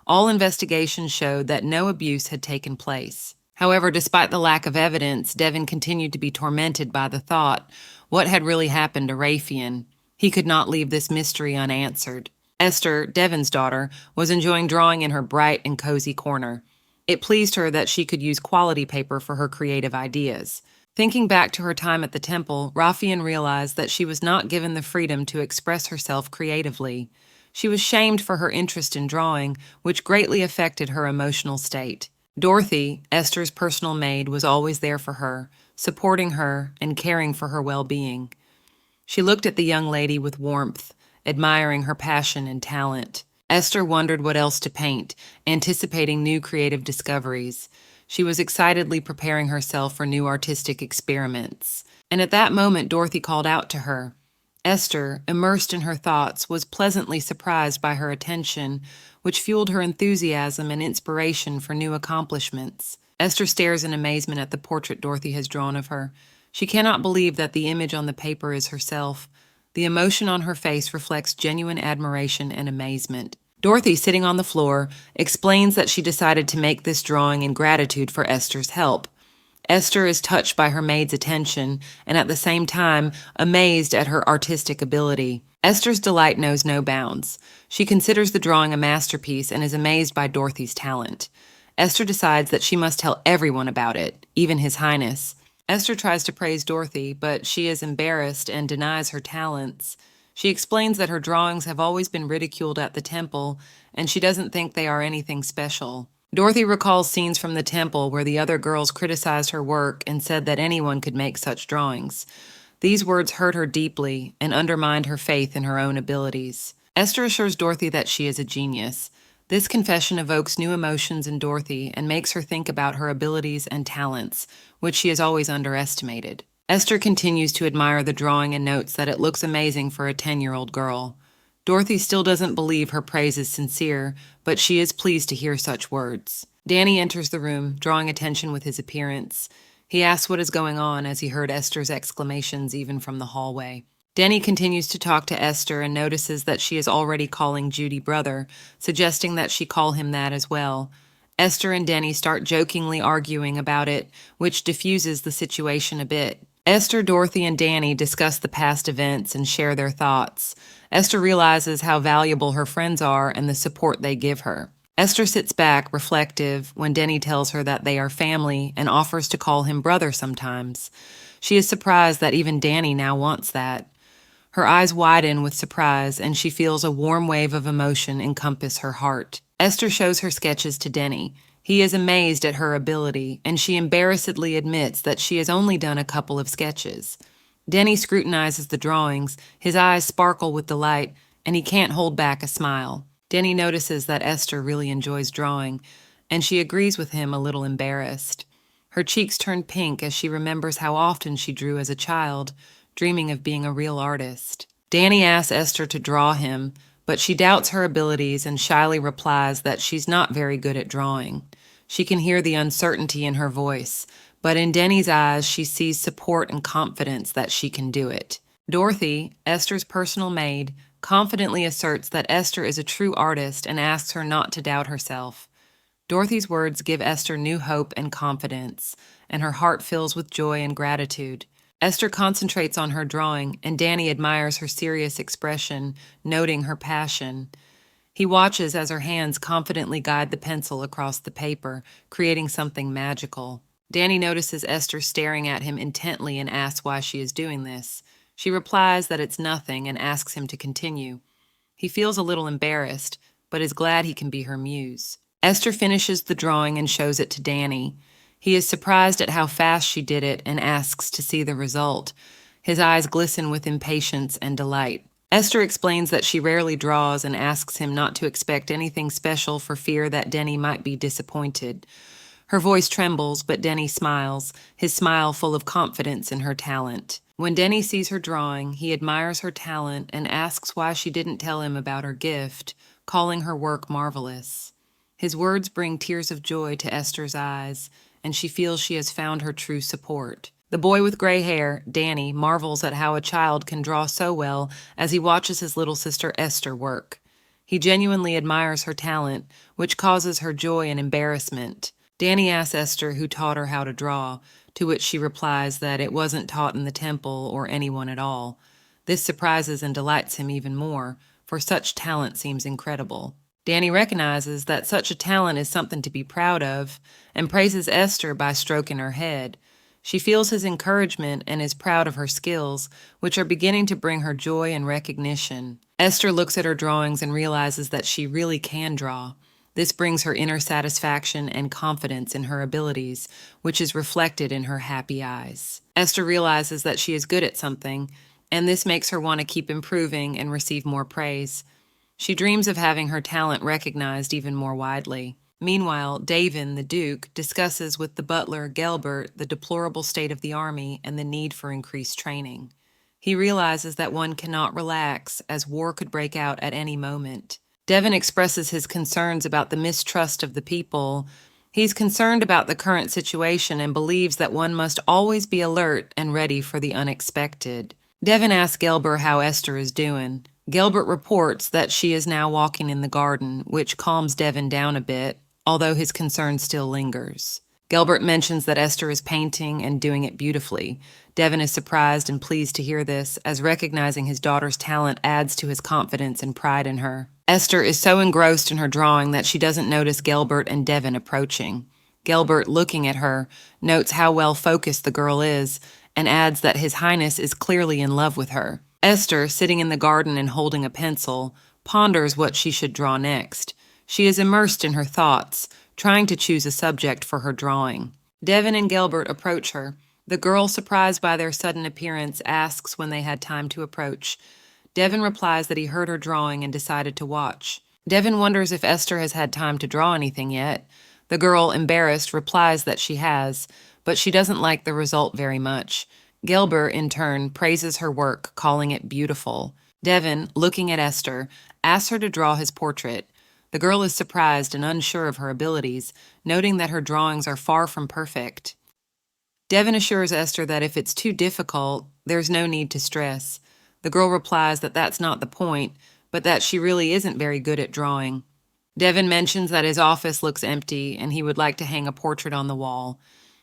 All investigations showed that no abuse had taken place. However, despite the lack of evidence, Devon continued to be tormented by the thought, what had really happened to Rafian? He could not leave this mystery unanswered. Esther, Devon's daughter, was enjoying drawing in her bright and cozy corner. It pleased her that she could use quality paper for her creative ideas. Thinking back to her time at the temple, Rafian realized that she was not given the freedom to express herself creatively. She was shamed for her interest in drawing, which greatly affected her emotional state. Dorothy, Esther's personal maid, was always there for her, supporting her and caring for her well-being. She looked at the young lady with warmth, admiring her passion and talent. Esther wondered what else to paint, anticipating new creative discoveries. She was excitedly preparing herself for new artistic experiments. And at that moment, Dorothy called out to her. Esther, immersed in her thoughts, was pleasantly surprised by her attention, which fueled her enthusiasm and inspiration for new accomplishments. Esther stares in amazement at the portrait Dorothy has drawn of her. She cannot believe that the image on the paper is herself. The emotion on her face reflects genuine admiration and amazement. Dorothy, sitting on the floor, explains that she decided to make this drawing in gratitude for Esther's help. Esther is touched by her maid's attention and at the same time amazed at her artistic ability. Esther's delight knows no bounds. She considers the drawing a masterpiece and is amazed by Dorothy's talent. Esther decides that she must tell everyone about it, even His Highness. Esther tries to praise Dorothy, but she is embarrassed and denies her talents. She explains that her drawings have always been ridiculed at the temple, and she doesn't think they are anything special. Dorothy recalls scenes from the temple where the other girls criticized her work and said that anyone could make such drawings. These words hurt her deeply and undermined her faith in her own abilities. Esther assures Dorothy that she is a genius. This confession evokes new emotions in Dorothy and makes her think about her abilities and talents, which she has always underestimated. Esther continues to admire the drawing and notes that it looks amazing for a 10-year-old girl. Dorothy still doesn't believe her praise is sincere, but she is pleased to hear such words. Danny enters the room, drawing attention with his appearance. He asks what is going on as he heard Esther's exclamations even from the hallway. Danny continues to talk to Esther and notices that she is already calling Judy brother, suggesting that she call him that as well. Esther and Danny start jokingly arguing about it, which diffuses the situation a bit. Esther, Dorothy, and Danny discuss the past events and share their thoughts. Esther realizes how valuable her friends are and the support they give her. Esther sits back, reflective, when Danny tells her that they are family and offers to call him brother sometimes. She is surprised that even Danny now wants that. Her eyes widen with surprise, and she feels a warm wave of emotion encompass her heart. Esther shows her sketches to Denny. He is amazed at her ability, and she embarrassedly admits that she has only done a couple of sketches. Denny scrutinizes the drawings, his eyes sparkle with delight, and he can't hold back a smile. Denny notices that Esther really enjoys drawing, and she agrees with him, a little embarrassed. Her cheeks turn pink as she remembers how often she drew as a child, dreaming of being a real artist. Danny asks Esther to draw him, but she doubts her abilities and shyly replies that she's not very good at drawing. She can hear the uncertainty in her voice, but in Denny's eyes, she sees support and confidence that she can do it. Dorothy, Esther's personal maid, confidently asserts that Esther is a true artist and asks her not to doubt herself. Dorothy's words give Esther new hope and confidence, and her heart fills with joy and gratitude. Esther concentrates on her drawing, and Danny admires her serious expression, noting her passion. He watches as her hands confidently guide the pencil across the paper, creating something magical. Danny notices Esther staring at him intently and asks why she is doing this. She replies that it's nothing and asks him to continue. He feels a little embarrassed, but is glad he can be her muse. Esther finishes the drawing and shows it to Danny. He is surprised at how fast she did it and asks to see the result. His eyes glisten with impatience and delight. Esther explains that she rarely draws and asks him not to expect anything special for fear that Denny might be disappointed. Her voice trembles, but Denny smiles, his smile full of confidence in her talent. When Denny sees her drawing, he admires her talent and asks why she didn't tell him about her gift, calling her work marvelous. His words bring tears of joy to Esther's eyes, and she feels she has found her true support. The boy with gray hair, Danny, marvels at how a child can draw so well as he watches his little sister Esther work. He genuinely admires her talent, which causes her joy and embarrassment. Danny asks Esther who taught her how to draw, to which she replies that it wasn't taught in the temple or anyone at all. This surprises and delights him even more, for such talent seems incredible. Danny recognizes that such a talent is something to be proud of and praises Esther by stroking her head. She feels his encouragement and is proud of her skills, which are beginning to bring her joy and recognition. Esther looks at her drawings and realizes that she really can draw. This brings her inner satisfaction and confidence in her abilities, which is reflected in her happy eyes. Esther realizes that she is good at something, and this makes her want to keep improving and receive more praise. She dreams of having her talent recognized even more widely. Meanwhile, Davin, the Duke, discusses with the butler, Gelbert, the deplorable state of the army and the need for increased training. He realizes that one cannot relax, as war could break out at any moment. Devin expresses his concerns about the mistrust of the people. He's concerned about the current situation and believes that one must always be alert and ready for the unexpected. Devin asks Gelbert how Esther is doing. Gelbert reports that she is now walking in the garden, which calms Devin down a bit, although his concern still lingers. Gelbert mentions that Esther is painting and doing it beautifully. Devin is surprised and pleased to hear this, as recognizing his daughter's talent adds to his confidence and pride in her. Esther is so engrossed in her drawing that she doesn't notice Gelbert and Devin approaching. Gelbert, looking at her, notes how well focused the girl is and adds that His Highness is clearly in love with her. Esther, sitting in the garden and holding a pencil, ponders what she should draw next. She is immersed in her thoughts, trying to choose a subject for her drawing. Devin and Gelbert approach her. The girl, surprised by their sudden appearance, asks when they had time to approach. Devin replies that he heard her drawing and decided to watch. Devin wonders if Esther has had time to draw anything yet. The girl, embarrassed, replies that she has, but she doesn't like the result very much. Gelbert, in turn, praises her work, calling it beautiful. Devin, looking at Esther, asks her to draw his portrait. The girl is surprised and unsure of her abilities, noting that her drawings are far from perfect. Devin assures Esther that if it's too difficult, there's no need to stress. The girl replies that that's not the point, but that she really isn't very good at drawing. Devin mentions that his office looks empty and he would like to hang a portrait on the wall.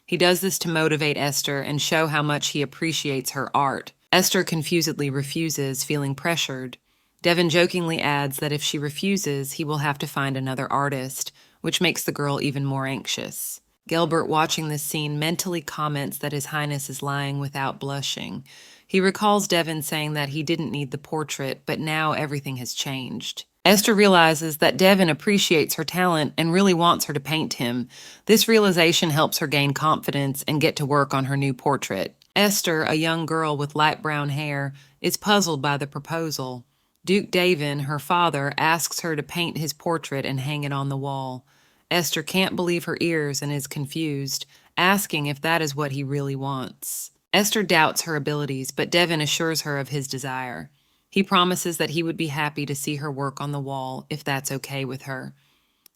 He does this to motivate Esther and show how much he appreciates her art. Esther confusedly refuses, feeling pressured. Devin jokingly adds that if she refuses, he will have to find another artist, which makes the girl even more anxious. Gelbert, watching this scene, mentally comments that His Highness is lying without blushing. He recalls Devin saying that he didn't need the portrait, but now everything has changed. Esther realizes that Devin appreciates her talent and really wants her to paint him. This realization helps her gain confidence and get to work on her new portrait. Esther, a young girl with light brown hair, is puzzled by the proposal. Duke Davin, her father, asks her to paint his portrait and hang it on the wall. Esther can't believe her ears and is confused, asking if that is what he really wants. Esther doubts her abilities, but Devon assures her of his desire. He promises that he would be happy to see her work on the wall if that's okay with her.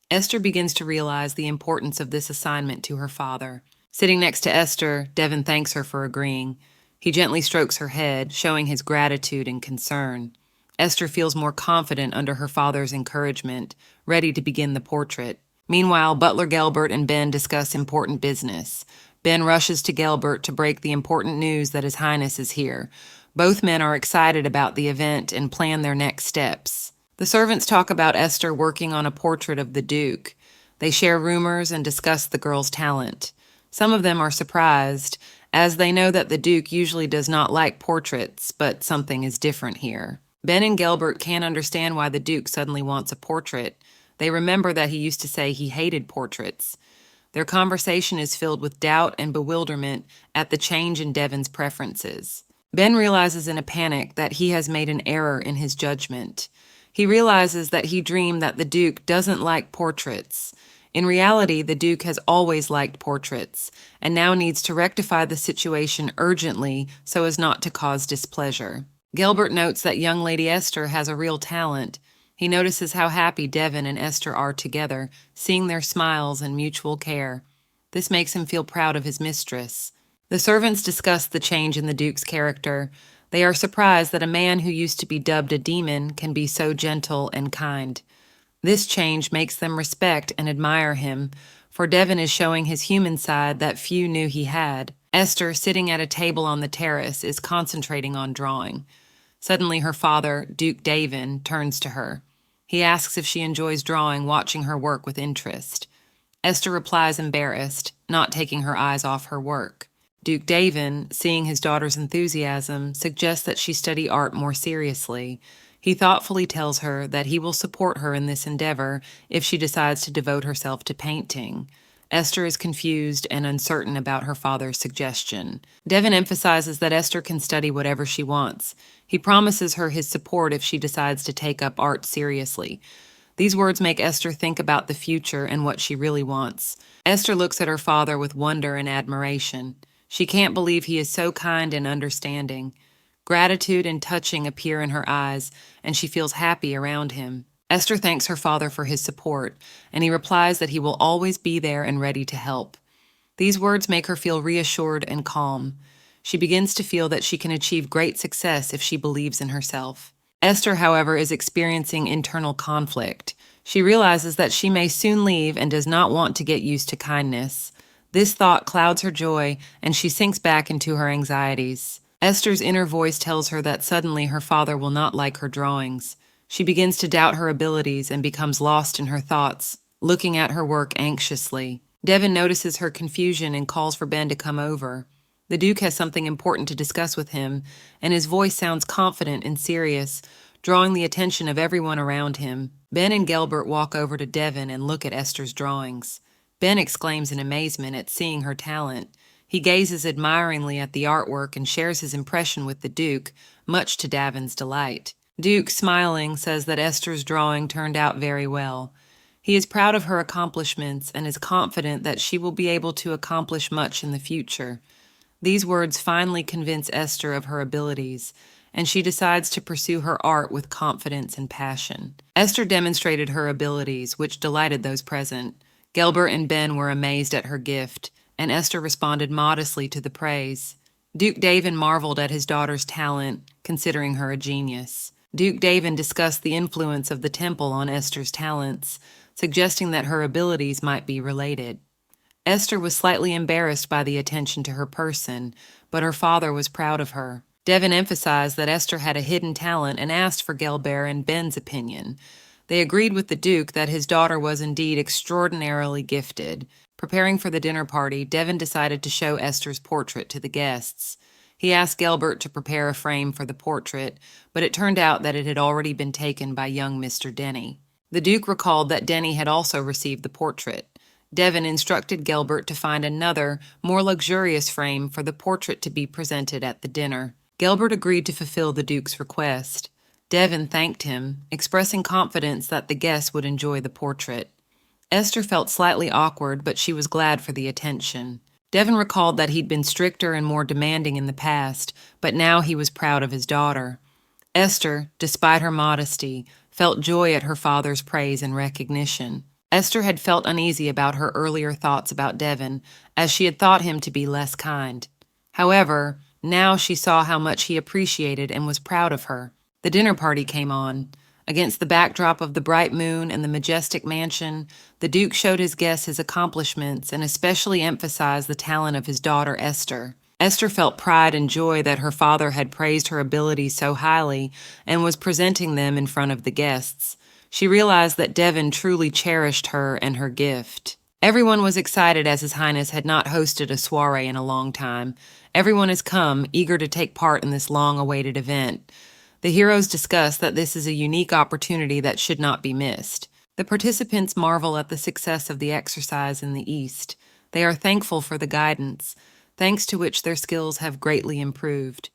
Esther begins to realize the importance of this assignment to her father. Sitting next to Esther, Devon thanks her for agreeing. He gently strokes her head, showing his gratitude and concern. Esther feels more confident under her father's encouragement, ready to begin the portrait. Meanwhile, Butler Gelbert and Ben discuss important business. Ben rushes to Gelbert to break the important news that His Highness is here. Both men are excited about the event and plan their next steps. The servants talk about Esther working on a portrait of the Duke. They share rumors and discuss the girl's talent. Some of them are surprised, as they know that the Duke usually does not like portraits, but something is different here. Ben and Gelbert can't understand why the Duke suddenly wants a portrait. They remember that he used to say he hated portraits. Their conversation is filled with doubt and bewilderment at the change in Devon's preferences. Ben realizes in a panic that he has made an error in his judgment. He realizes that he dreamed that the Duke doesn't like portraits. In reality, the Duke has always liked portraits, and now needs to rectify the situation urgently so as not to cause displeasure. Gelbert notes that young Lady Esther has a real talent. He notices how happy Devon and Esther are together, seeing their smiles and mutual care. This makes him feel proud of his mistress. The servants discuss the change in the Duke's character. They are surprised that a man who used to be dubbed a demon can be so gentle and kind. This change makes them respect and admire him, for Devon is showing his human side that few knew he had. Esther, sitting at a table on the terrace, is concentrating on drawing. Suddenly her father, Duke Davin, turns to her. He asks if she enjoys drawing, watching her work with interest. Esther replies embarrassed, not taking her eyes off her work. Duke Davin, seeing his daughter's enthusiasm, suggests that she study art more seriously. He thoughtfully tells her that he will support her in this endeavor if she decides to devote herself to painting. Esther is confused and uncertain about her father's suggestion. Devon emphasizes that Esther can study whatever she wants. He promises her his support if she decides to take up art seriously. These words make Esther think about the future and what she really wants. Esther looks at her father with wonder and admiration. She can't believe he is so kind and understanding. Gratitude and touching appear in her eyes, and she feels happy around him. Esther thanks her father for his support, and he replies that he will always be there and ready to help. These words make her feel reassured and calm. She begins to feel that she can achieve great success if she believes in herself. Esther, however, is experiencing internal conflict. She realizes that she may soon leave and does not want to get used to kindness. This thought clouds her joy, and she sinks back into her anxieties. Esther's inner voice tells her that suddenly her father will not like her drawings. She begins to doubt her abilities and becomes lost in her thoughts, looking at her work anxiously. Devon notices her confusion and calls for Ben to come over. The Duke has something important to discuss with him, and his voice sounds confident and serious, drawing the attention of everyone around him. Ben and Gelbert walk over to Devon and look at Esther's drawings. Ben exclaims in amazement at seeing her talent. He gazes admiringly at the artwork and shares his impression with the Duke, much to Davin's delight. Duke, smiling, says that Esther's drawing turned out very well. He is proud of her accomplishments and is confident that she will be able to accomplish much in the future. These words finally convince Esther of her abilities, and she decides to pursue her art with confidence and passion. Esther demonstrated her abilities, which delighted those present. Gelbert and Ben were amazed at her gift, and Esther responded modestly to the praise. Duke Davin marveled at his daughter's talent, considering her a genius. Duke Davin discussed the influence of the temple on Esther's talents, suggesting that her abilities might be related. Esther was slightly embarrassed by the attention to her person, but her father was proud of her. Devon emphasized that Esther had a hidden talent and asked for Gelbert and Ben's opinion. They agreed with the Duke that his daughter was indeed extraordinarily gifted. Preparing for the dinner party, Devon decided to show Esther's portrait to the guests. He asked Gelbert to prepare a frame for the portrait, but it turned out that it had already been taken by young Mr. Denny. The Duke recalled that Denny had also received the portrait. Devon instructed Gelbert to find another, more luxurious frame for the portrait to be presented at the dinner. Gelbert agreed to fulfill the Duke's request. Devon thanked him, expressing confidence that the guests would enjoy the portrait. Esther felt slightly awkward, but she was glad for the attention. Devon recalled that he'd been stricter and more demanding in the past, but now he was proud of his daughter. Esther, despite her modesty, felt joy at her father's praise and recognition. Esther had felt uneasy about her earlier thoughts about Devon, as she had thought him to be less kind. However, now she saw how much he appreciated and was proud of her. The dinner party came on. Against the backdrop of the bright moon and the majestic mansion, the Duke showed his guests his accomplishments and especially emphasized the talent of his daughter Esther. Esther felt pride and joy that her father had praised her abilities so highly and was presenting them in front of the guests. She realized that Devon truly cherished her and her gift. Everyone was excited as His Highness had not hosted a soiree in a long time. Everyone has come, eager to take part in this long-awaited event. The heroes discuss that this is a unique opportunity that should not be missed. The participants marvel at the success of the exercise in the East. They are thankful for the guidance, thanks to which their skills have greatly improved.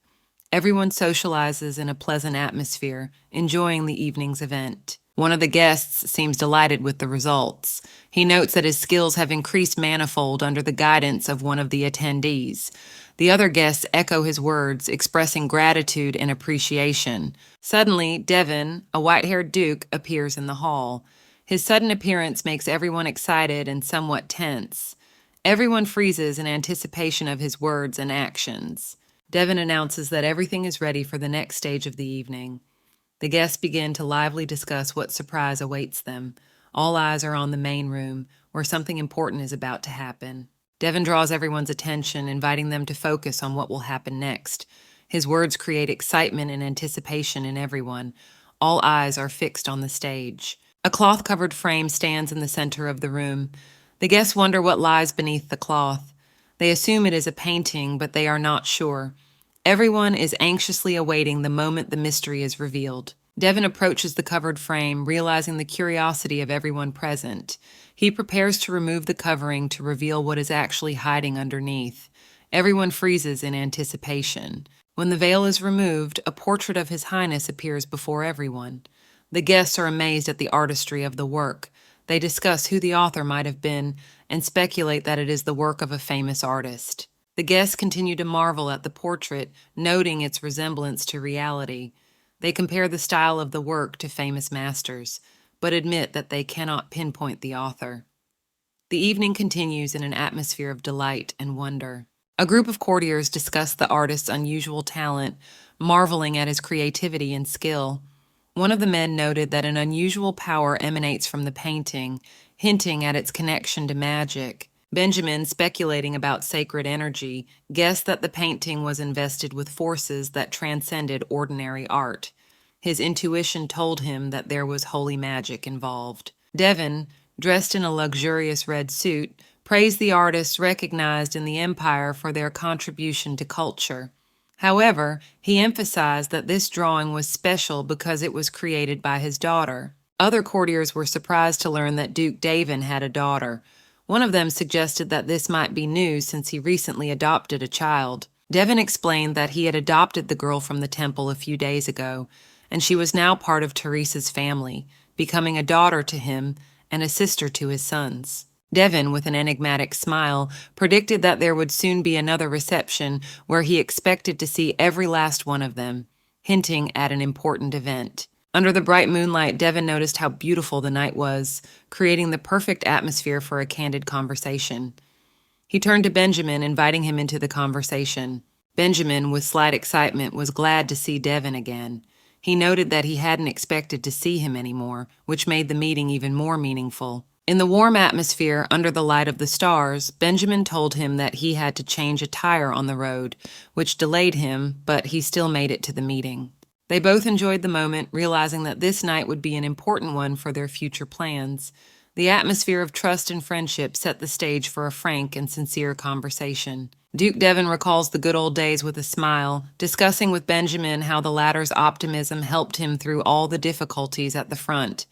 Everyone socializes in a pleasant atmosphere, enjoying the evening's event. One of the guests seems delighted with the results. He notes that his skills have increased manifold under the guidance of one of the attendees. The other guests echo his words, expressing gratitude and appreciation. Suddenly, Devon, a white-haired duke, appears in the hall. His sudden appearance makes everyone excited and somewhat tense. Everyone freezes in anticipation of his words and actions. Devon announces that everything is ready for the next stage of the evening. The guests begin to lively discuss what surprise awaits them. All eyes are on the main room, where something important is about to happen. Devon draws everyone's attention, inviting them to focus on what will happen next. His words create excitement and anticipation in everyone. All eyes are fixed on the stage. A cloth-covered frame stands in the center of the room. The guests wonder what lies beneath the cloth. They assume it is a painting, but they are not sure. Everyone is anxiously awaiting the moment the mystery is revealed. Devon approaches the covered frame, realizing the curiosity of everyone present. He prepares to remove the covering to reveal what is actually hiding underneath. Everyone freezes in anticipation. When the veil is removed, a portrait of His Highness appears before everyone. The guests are amazed at the artistry of the work. They discuss who the author might have been and speculate that it is the work of a famous artist. The guests continue to marvel at the portrait, noting its resemblance to reality. They compare the style of the work to famous masters, but admit that they cannot pinpoint the author. The evening continues in an atmosphere of delight and wonder. A group of courtiers discuss the artist's unusual talent, marveling at his creativity and skill. One of the men noted that an unusual power emanates from the painting, hinting at its connection to magic. Benjamin, speculating about sacred energy, guessed that the painting was invested with forces that transcended ordinary art. His intuition told him that there was holy magic involved. Devon, dressed in a luxurious red suit, praised the artists recognized in the empire for their contribution to culture. However, he emphasized that this drawing was special because it was created by his daughter. Other courtiers were surprised to learn that Duke Davin had a daughter. One of them suggested that this might be news since he recently adopted a child. Devon explained that he had adopted the girl from the temple a few days ago, and she was now part of Teresa's family, becoming a daughter to him and a sister to his sons. Devon, with an enigmatic smile, predicted that there would soon be another reception where he expected to see every last one of them, hinting at an important event. Under the bright moonlight, Devon noticed how beautiful the night was, creating the perfect atmosphere for a candid conversation. He turned to Benjamin, inviting him into the conversation. Benjamin, with slight excitement, was glad to see Devon again. He noted that he hadn't expected to see him anymore, which made the meeting even more meaningful. In the warm atmosphere, under the light of the stars, Benjamin told him that he had to change a tire on the road, which delayed him, but he still made it to the meeting. They both enjoyed the moment, realizing that this night would be an important one for their future plans. The atmosphere of trust and friendship set the stage for a frank and sincere conversation. Duke Devon recalls the good old days with a smile, discussing with Benjamin how the latter's optimism helped him through all the difficulties at the front.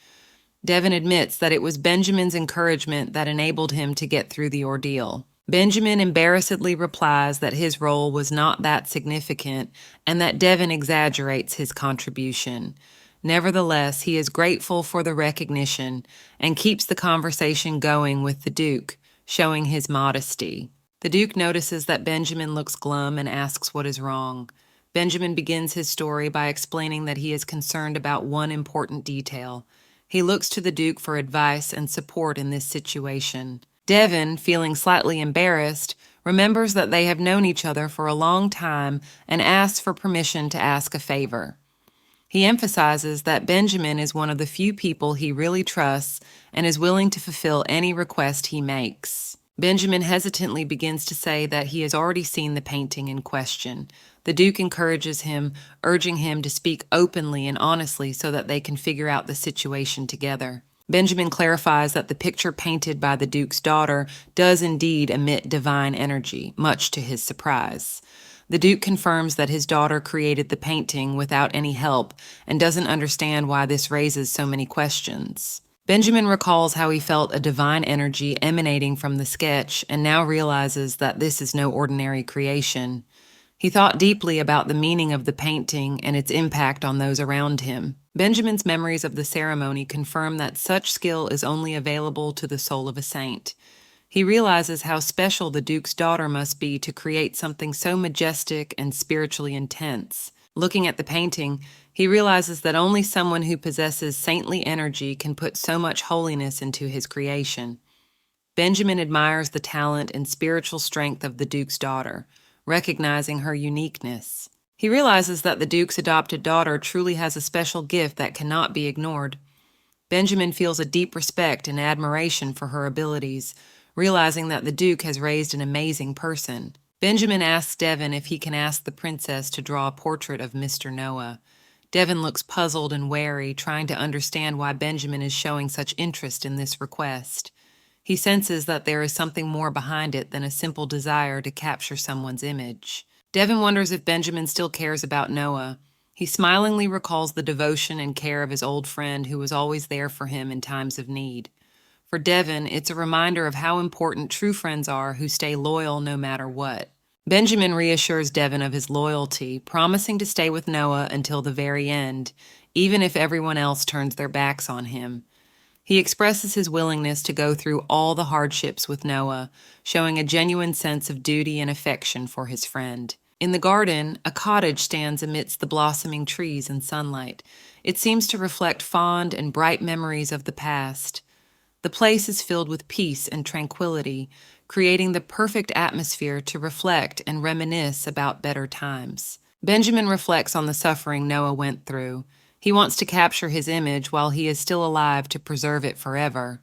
Devon admits that it was Benjamin's encouragement that enabled him to get through the ordeal. Benjamin embarrassedly replies that his role was not that significant and that Devon exaggerates his contribution. Nevertheless, he is grateful for the recognition and keeps the conversation going with the Duke, showing his modesty. The Duke notices that Benjamin looks glum and asks what is wrong. Benjamin begins his story by explaining that he is concerned about one important detail. He looks to the Duke for advice and support in this situation. Devon, feeling slightly embarrassed, remembers that they have known each other for a long time and asks for permission to ask a favor. He emphasizes that Benjamin is one of the few people he really trusts and is willing to fulfill any request he makes. Benjamin hesitantly begins to say that he has already seen the painting in question. The Duke encourages him, urging him to speak openly and honestly so that they can figure out the situation together. Benjamin clarifies that the picture painted by the Duke's daughter does indeed emit divine energy, much to his surprise. The Duke confirms that his daughter created the painting without any help and doesn't understand why this raises so many questions. Benjamin recalls how he felt a divine energy emanating from the sketch and now realizes that this is no ordinary creation. He thought deeply about the meaning of the painting and its impact on those around him. Benjamin's memories of the ceremony confirm that such skill is only available to the soul of a saint. He realizes how special the Duke's daughter must be to create something so majestic and spiritually intense. Looking at the painting, he realizes that only someone who possesses saintly energy can put so much holiness into his creation. Benjamin admires the talent and spiritual strength of the Duke's daughter, recognizing her uniqueness. He realizes that the Duke's adopted daughter truly has a special gift that cannot be ignored. Benjamin feels a deep respect and admiration for her abilities, realizing that the Duke has raised an amazing person. Benjamin asks Devon if he can ask the princess to draw a portrait of Mr. Noah. Devon looks puzzled and wary, trying to understand why Benjamin is showing such interest in this request. He senses that there is something more behind it than a simple desire to capture someone's image. Devon wonders if Benjamin still cares about Noah. He smilingly recalls the devotion and care of his old friend who was always there for him in times of need. For Devon, it's a reminder of how important true friends are who stay loyal no matter what. Benjamin reassures Devon of his loyalty, promising to stay with Noah until the very end, even if everyone else turns their backs on him. He expresses his willingness to go through all the hardships with Noah, showing a genuine sense of duty and affection for his friend. In the garden, a cottage stands amidst the blossoming trees and sunlight. It seems to reflect fond and bright memories of the past. The place is filled with peace and tranquility, creating the perfect atmosphere to reflect and reminisce about better times. Benjamin reflects on the suffering Noah went through. He wants to capture his image while he is still alive to preserve it forever.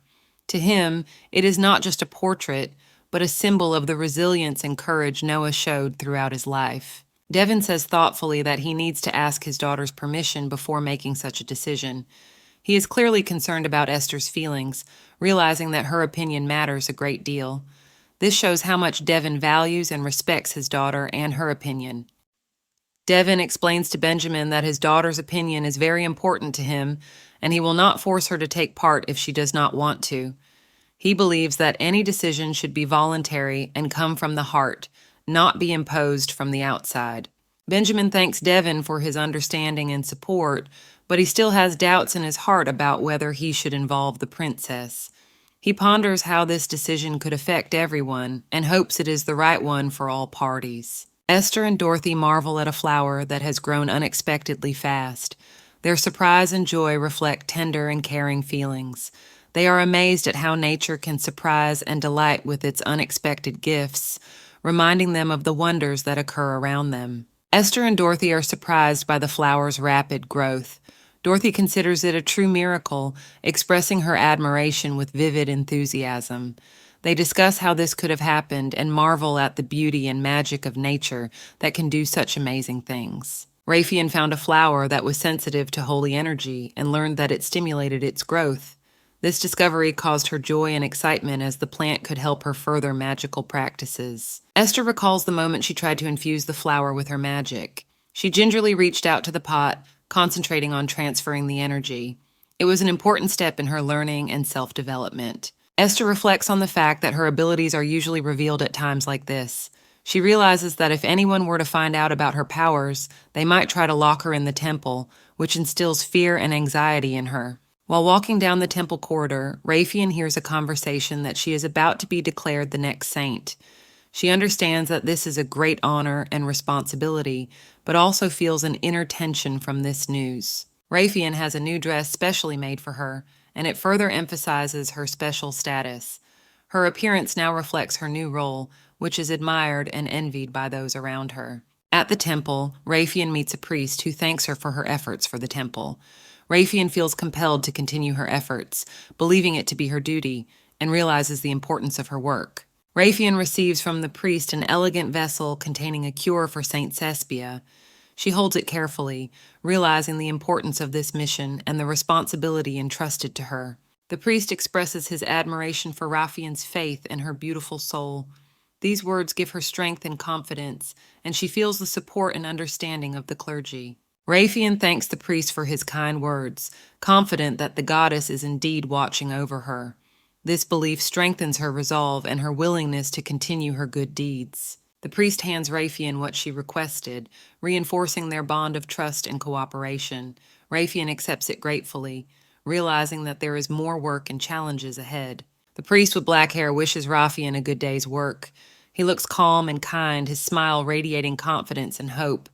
To him, it is not just a portrait, but a symbol of the resilience and courage Noah showed throughout his life. Devon says thoughtfully that he needs to ask his daughter's permission before making such a decision. He is clearly concerned about Esther's feelings, realizing that her opinion matters a great deal. This shows how much Devon values and respects his daughter and her opinion. Devon explains to Benjamin that his daughter's opinion is very important to him, and he will not force her to take part if she does not want to. He believes that any decision should be voluntary and come from the heart, not be imposed from the outside. Benjamin thanks Devon for his understanding and support, but he still has doubts in his heart about whether he should involve the princess. He ponders how this decision could affect everyone and hopes it is the right one for all parties. Esther and Dorothy marvel at a flower that has grown unexpectedly fast. Their surprise and joy reflect tender and caring feelings. They are amazed at how nature can surprise and delight with its unexpected gifts, reminding them of the wonders that occur around them. Esther and Dorothy are surprised by the flower's rapid growth. Dorothy considers it a true miracle, expressing her admiration with vivid enthusiasm. They discuss how this could have happened and marvel at the beauty and magic of nature that can do such amazing things. Raphael found a flower that was sensitive to holy energy and learned that it stimulated its growth. This discovery caused her joy and excitement as the plant could help her further magical practices. Esther recalls the moment she tried to infuse the flower with her magic. She gingerly reached out to the pot, concentrating on transferring the energy. It was an important step in her learning and self-development. Esther reflects on the fact that her abilities are usually revealed at times like this. She realizes that if anyone were to find out about her powers, they might try to lock her in the temple, which instills fear and anxiety in her. While walking down the temple corridor, Raphael hears a conversation that she is about to be declared the next saint. She understands that this is a great honor and responsibility, but also feels an inner tension from this news. Raytheon has a new dress specially made for her, and it further emphasizes her special status. Her appearance now reflects her new role, which is admired and envied by those around her. At the temple, Raytheon meets a priest who thanks her for her efforts for the temple. Raytheon feels compelled to continue her efforts, believing it to be her duty, and realizes the importance of her work. Raytheon receives from the priest an elegant vessel containing a cure for Saint Cespia. She holds it carefully, realizing the importance of this mission and the responsibility entrusted to her. The priest expresses his admiration for Raphael's faith in her beautiful soul. These words give her strength and confidence, and she feels the support and understanding of the clergy. Raphael thanks the priest for his kind words, confident that the goddess is indeed watching over her. This belief strengthens her resolve and her willingness to continue her good deeds. The priest hands Raphael what she requested, reinforcing their bond of trust and cooperation. Raphael accepts it gratefully, realizing that there is more work and challenges ahead. The priest with black hair wishes Raphael a good day's work. He looks calm and kind, his smile radiating confidence and hope.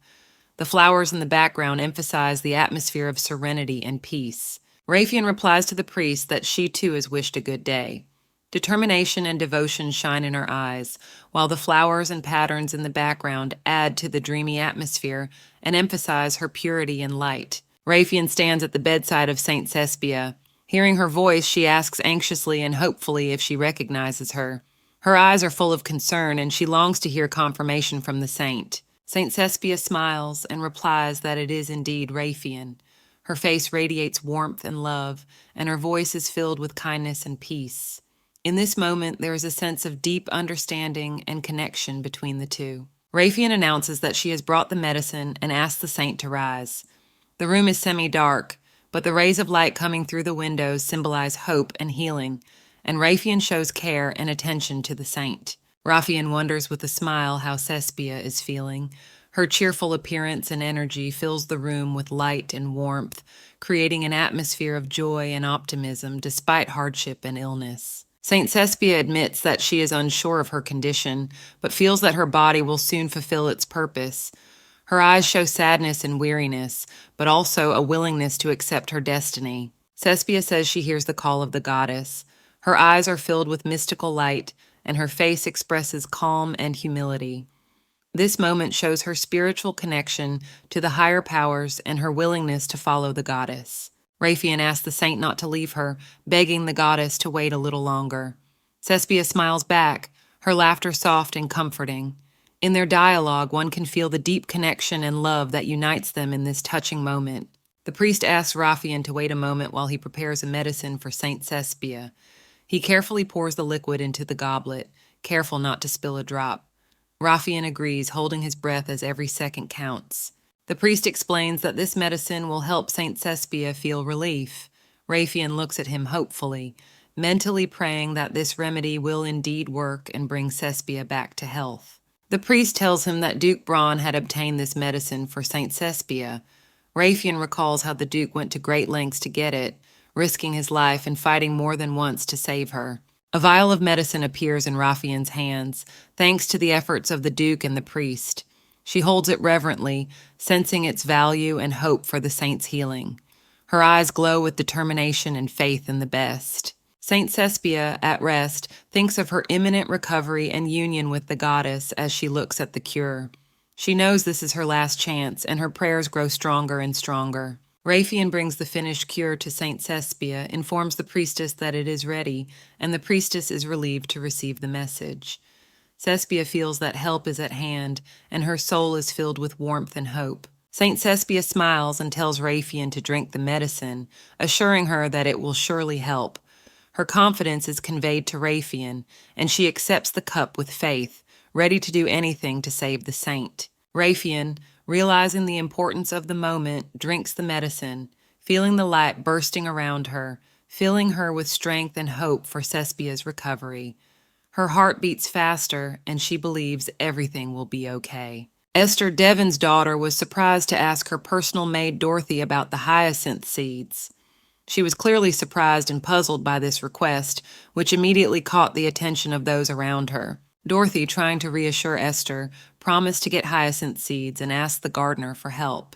The flowers in the background emphasize the atmosphere of serenity and peace. Raphael replies to the priest that she too has wished a good day. Determination and devotion shine in her eyes, while the flowers and patterns in the background add to the dreamy atmosphere and emphasize her purity and light. Raphael stands at the bedside of Saint Cespia. Hearing her voice, she asks anxiously and hopefully if she recognizes her. Her eyes are full of concern, and she longs to hear confirmation from the saint. Saint Cespia smiles and replies that it is indeed Raphael. Her face radiates warmth and love, and her voice is filled with kindness and peace. In this moment, there is a sense of deep understanding and connection between the two. Raphael announces that she has brought the medicine and asks the saint to rise. The room is semi-dark, but the rays of light coming through the windows symbolize hope and healing, and Raphael shows care and attention to the saint. Raphael wonders with a smile how Cespia is feeling. Her cheerful appearance and energy fills the room with light and warmth, creating an atmosphere of joy and optimism despite hardship and illness. Saint Cespia admits that she is unsure of her condition, but feels that her body will soon fulfill its purpose. Her eyes show sadness and weariness, but also a willingness to accept her destiny. Cespia says she hears the call of the goddess. Her eyes are filled with mystical light, and her face expresses calm and humility. This moment shows her spiritual connection to the higher powers and her willingness to follow the goddess. Raphael asks the saint not to leave her, begging the goddess to wait a little longer. Cespia smiles back, her laughter soft and comforting. In their dialogue, one can feel the deep connection and love that unites them in this touching moment. The priest asks Raphael to wait a moment while he prepares a medicine for Saint Cespia. He carefully pours the liquid into the goblet, careful not to spill a drop. Raphael agrees, holding his breath as every second counts. The priest explains that this medicine will help Saint Cespia feel relief. Raphael looks at him hopefully, mentally praying that this remedy will indeed work and bring Cespia back to health. The priest tells him that Duke Braun had obtained this medicine for Saint Cespia. Raphael recalls how the Duke went to great lengths to get it, risking his life and fighting more than once to save her. A vial of medicine appears in Raphael's hands, thanks to the efforts of the Duke and the priest. She holds it reverently, sensing its value and hope for the saint's healing. Her eyes glow with determination and faith in the best. Saint Cespia, at rest, thinks of her imminent recovery and union with the goddess as she looks at the cure. She knows this is her last chance, and her prayers grow stronger and stronger. Raphael brings the finished cure to Saint Cespia, informs the priestess that it is ready, and the priestess is relieved to receive the message. Cespia feels that help is at hand, and her soul is filled with warmth and hope. Saint Cespia smiles and tells Raphael to drink the medicine, assuring her that it will surely help. Her confidence is conveyed to Raphael, and she accepts the cup with faith, ready to do anything to save the saint. Raphael, realizing the importance of the moment, drinks the medicine, feeling the light bursting around her, filling her with strength and hope for Cespia's recovery. Her heart beats faster, and she believes everything will be okay. Esther, Devon's daughter, was surprised to ask her personal maid Dorothy about the hyacinth seeds. She was clearly surprised and puzzled by this request, which immediately caught the attention of those around her. Dorothy, trying to reassure Esther, promised to get hyacinth seeds and asked the gardener for help.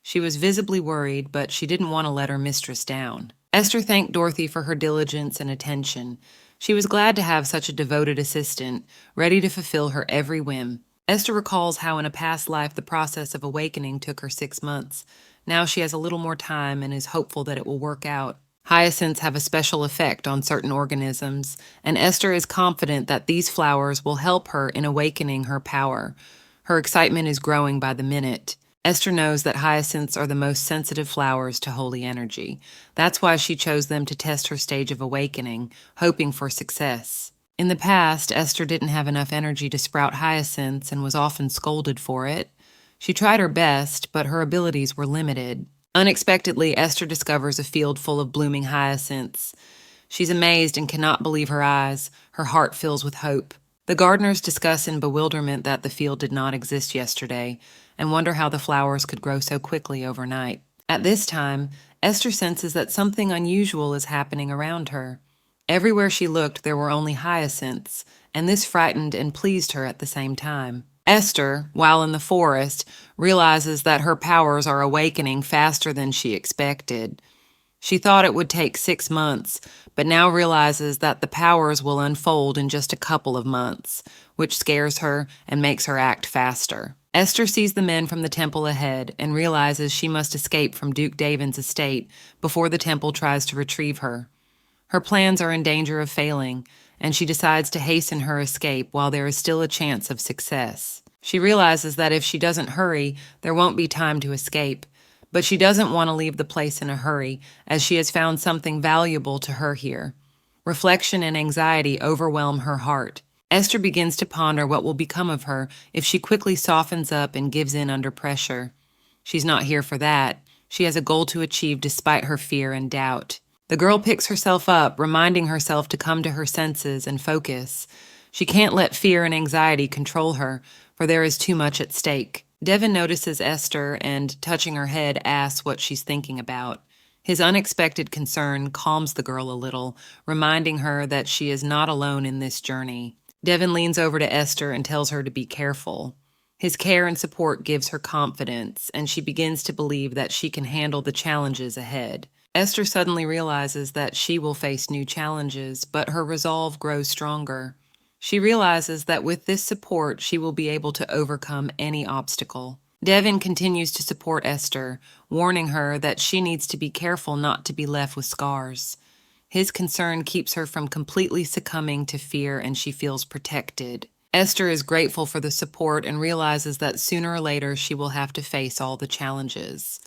She was visibly worried, but she didn't want to let her mistress down. Esther thanked Dorothy for her diligence and attention. She was glad to have such a devoted assistant, ready to fulfill her every whim. Esther recalls how in a past life the process of awakening took her 6 months. Now she has a little more time and is hopeful that it will work out. Hyacinths have a special effect on certain organisms, and Esther is confident that these flowers will help her in awakening her power. Her excitement is growing by the minute. Esther knows that hyacinths are the most sensitive flowers to holy energy. That's why she chose them to test her stage of awakening, hoping for success. In the past, Esther didn't have enough energy to sprout hyacinths and was often scolded for it. She tried her best, but her abilities were limited. Unexpectedly, Esther discovers a field full of blooming hyacinths. She's amazed and cannot believe her eyes. Her heart fills with hope. The gardeners discuss in bewilderment that the field did not exist yesterday and wonder how the flowers could grow so quickly overnight. At this time, Esther senses that something unusual is happening around her. Everywhere she looked, there were only hyacinths, and this frightened and pleased her at the same time. Esther, while in the forest, realizes that her powers are awakening faster than she expected. She thought it would take 6 months, but now realizes that the powers will unfold in just a couple of months, which scares her and makes her act faster. Esther sees the men from the temple ahead and realizes she must escape from Duke Davin's estate before the temple tries to retrieve her. Her plans are in danger of failing, and she decides to hasten her escape while there is still a chance of success. She realizes that if she doesn't hurry, there won't be time to escape, but she doesn't want to leave the place in a hurry, as she has found something valuable to her here. Reflection and anxiety overwhelm her heart. Esther begins to ponder what will become of her if she quickly softens up and gives in under pressure. She's not here for that. She has a goal to achieve despite her fear and doubt. The girl picks herself up, reminding herself to come to her senses and focus. She can't let fear and anxiety control her, for there is too much at stake. Devin notices Esther and, touching her head, asks what she's thinking about. His unexpected concern calms the girl a little, reminding her that she is not alone in this journey. Devin leans over to Esther and tells her to be careful. His care and support gives her confidence, and she begins to believe that she can handle the challenges ahead. Esther suddenly realizes that she will face new challenges, but her resolve grows stronger. She realizes that with this support, she will be able to overcome any obstacle. Devin continues to support Esther, warning her that she needs to be careful not to be left with scars. His concern keeps her from completely succumbing to fear, and she feels protected. Esther is grateful for the support and realizes that sooner or later she will have to face all the challenges.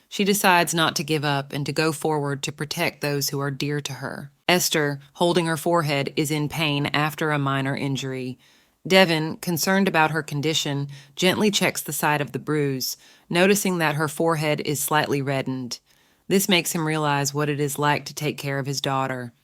She decides not to give up and to go forward to protect those who are dear to her. Esther, holding her forehead, is in pain after a minor injury. Devin, concerned about her condition, gently checks the side of the bruise, noticing that her forehead is slightly reddened. This makes him realize what it is like to take care of his daughter.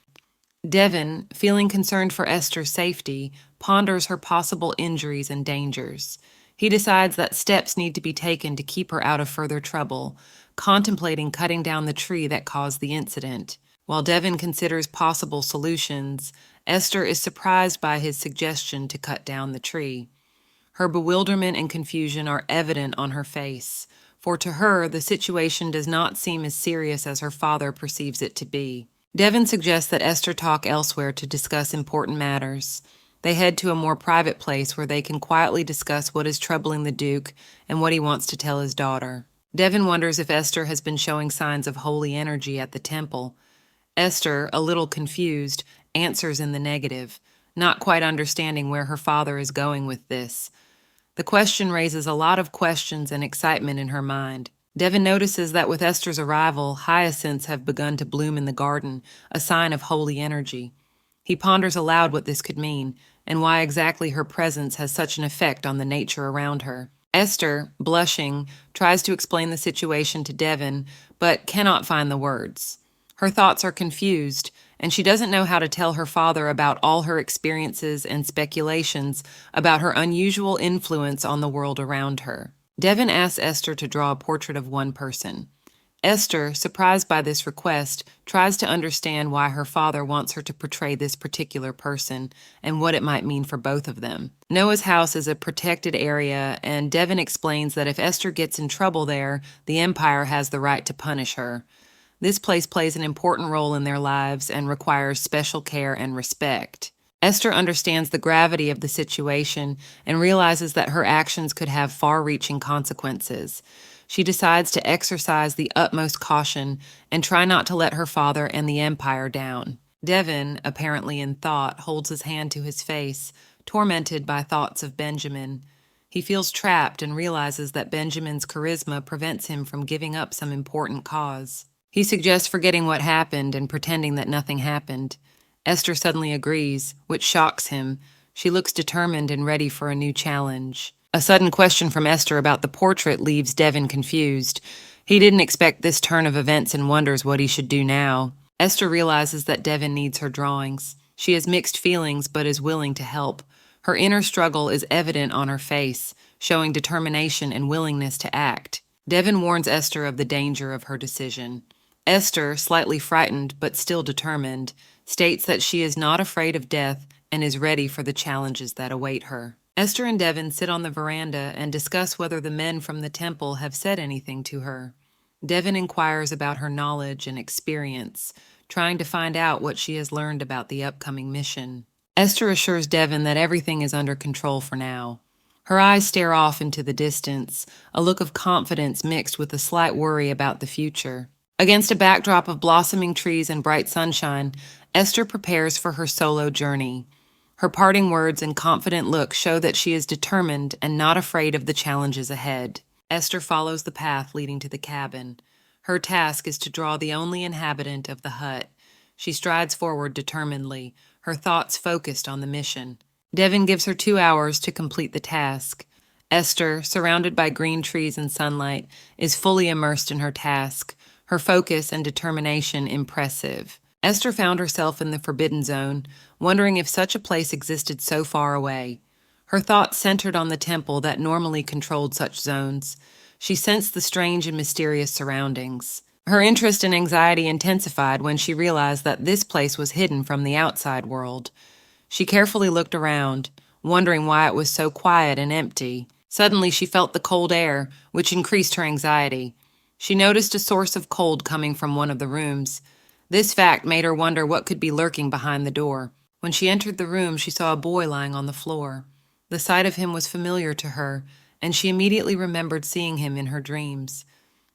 Devin, feeling concerned for Esther's safety, ponders her possible injuries and dangers. He decides that steps need to be taken to keep her out of further trouble, contemplating cutting down the tree that caused the incident. While Devin considers possible solutions, Esther is surprised by his suggestion to cut down the tree. Her bewilderment and confusion are evident on her face, for to her the situation does not seem as serious as her father perceives it to be. Devin suggests that Esther talk elsewhere to discuss important matters. They head to a more private place where they can quietly discuss what is troubling the Duke and what he wants to tell his daughter. Devin wonders if Esther has been showing signs of holy energy at the temple. Esther, a little confused, answers in the negative, not quite understanding where her father is going with this. The question raises a lot of questions and excitement in her mind. Devin notices that with Esther's arrival, hyacinths have begun to bloom in the garden, a sign of holy energy. He ponders aloud what this could mean, and why exactly her presence has such an effect on the nature around her. Esther, blushing, tries to explain the situation to Devin, but cannot find the words. Her thoughts are confused, and she doesn't know how to tell her father about all her experiences and speculations about her unusual influence on the world around her. Devin asks Esther to draw a portrait of one person. Esther, surprised by this request, tries to understand why her father wants her to portray this particular person and what it might mean for both of them. Noah's house is a protected area, and Devon explains that if Esther gets in trouble there, the Empire has the right to punish her. This place plays an important role in their lives and requires special care and respect. Esther understands the gravity of the situation and realizes that her actions could have far-reaching consequences. She decides to exercise the utmost caution and try not to let her father and the Empire down. Devon, apparently in thought, holds his hand to his face, tormented by thoughts of Benjamin. He feels trapped and realizes that Benjamin's charisma prevents him from giving up some important cause. He suggests forgetting what happened and pretending that nothing happened. Esther suddenly agrees, which shocks him. She looks determined and ready for a new challenge. A sudden question from Esther about the portrait leaves Devon confused. He didn't expect this turn of events and wonders what he should do now. Esther realizes that Devon needs her drawings. She has mixed feelings but is willing to help. Her inner struggle is evident on her face, showing determination and willingness to act. Devon warns Esther of the danger of her decision. Esther, slightly frightened but still determined, states that she is not afraid of death and is ready for the challenges that await her. Esther and Devon sit on the veranda and discuss whether the men from the temple have said anything to her. Devon inquires about her knowledge and experience, trying to find out what she has learned about the upcoming mission. Esther assures Devon that everything is under control for now. Her eyes stare off into the distance, a look of confidence mixed with a slight worry about the future. Against a backdrop of blossoming trees and bright sunshine, Esther prepares for her solo journey. Her parting words and confident look show that she is determined and not afraid of the challenges ahead. Esther follows the path leading to the cabin. Her task is to draw the only inhabitant of the hut. She strides forward determinedly, her thoughts focused on the mission. Devon gives her 2 hours to complete the task. Esther, surrounded by green trees and sunlight, is fully immersed in her task, her focus and determination impressive. Esther found herself in the Forbidden Zone, wondering if such a place existed so far away. Her thoughts centered on the temple that normally controlled such zones. She sensed the strange and mysterious surroundings. Her interest and anxiety intensified when she realized that this place was hidden from the outside world. She carefully looked around, wondering why it was so quiet and empty. Suddenly she felt the cold air, which increased her anxiety. She noticed a source of cold coming from one of the rooms. This fact made her wonder what could be lurking behind the door. When she entered the room, she saw a boy lying on the floor. The sight of him was familiar to her, and she immediately remembered seeing him in her dreams.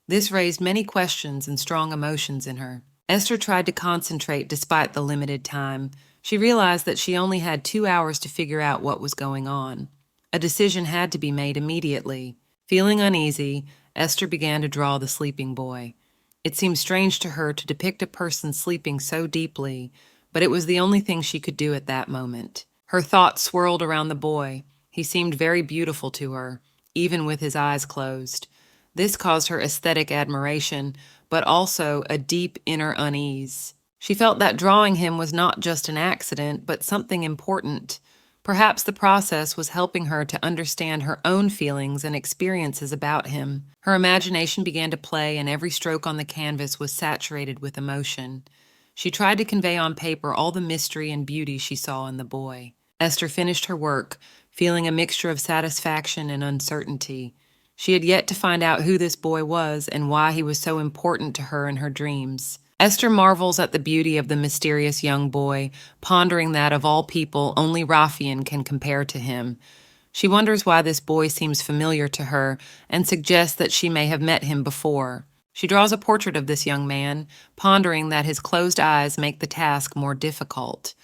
This raised many questions and strong emotions in her. Esther tried to concentrate despite the limited time. She realized that she only had 2 hours to figure out what was going on. A decision had to be made immediately. Feeling uneasy, Esther began to draw the sleeping boy. It seemed strange to her to depict a person sleeping so deeply, but it was the only thing she could do at that moment. Her thoughts swirled around the boy. He seemed very beautiful to her, even with his eyes closed. This caused her aesthetic admiration, but also a deep inner unease. She felt that drawing him was not just an accident, but something important. Perhaps the process was helping her to understand her own feelings and experiences about him. Her imagination began to play, and every stroke on the canvas was saturated with emotion. She tried to convey on paper all the mystery and beauty she saw in the boy. Esther finished her work, feeling a mixture of satisfaction and uncertainty. She had yet to find out who this boy was and why he was so important to her in her dreams. Esther marvels at the beauty of the mysterious young boy, pondering that of all people, only Raphael can compare to him. She wonders why this boy seems familiar to her and suggests that she may have met him before. She draws a portrait of this young man, pondering that his closed eyes make the task more difficult.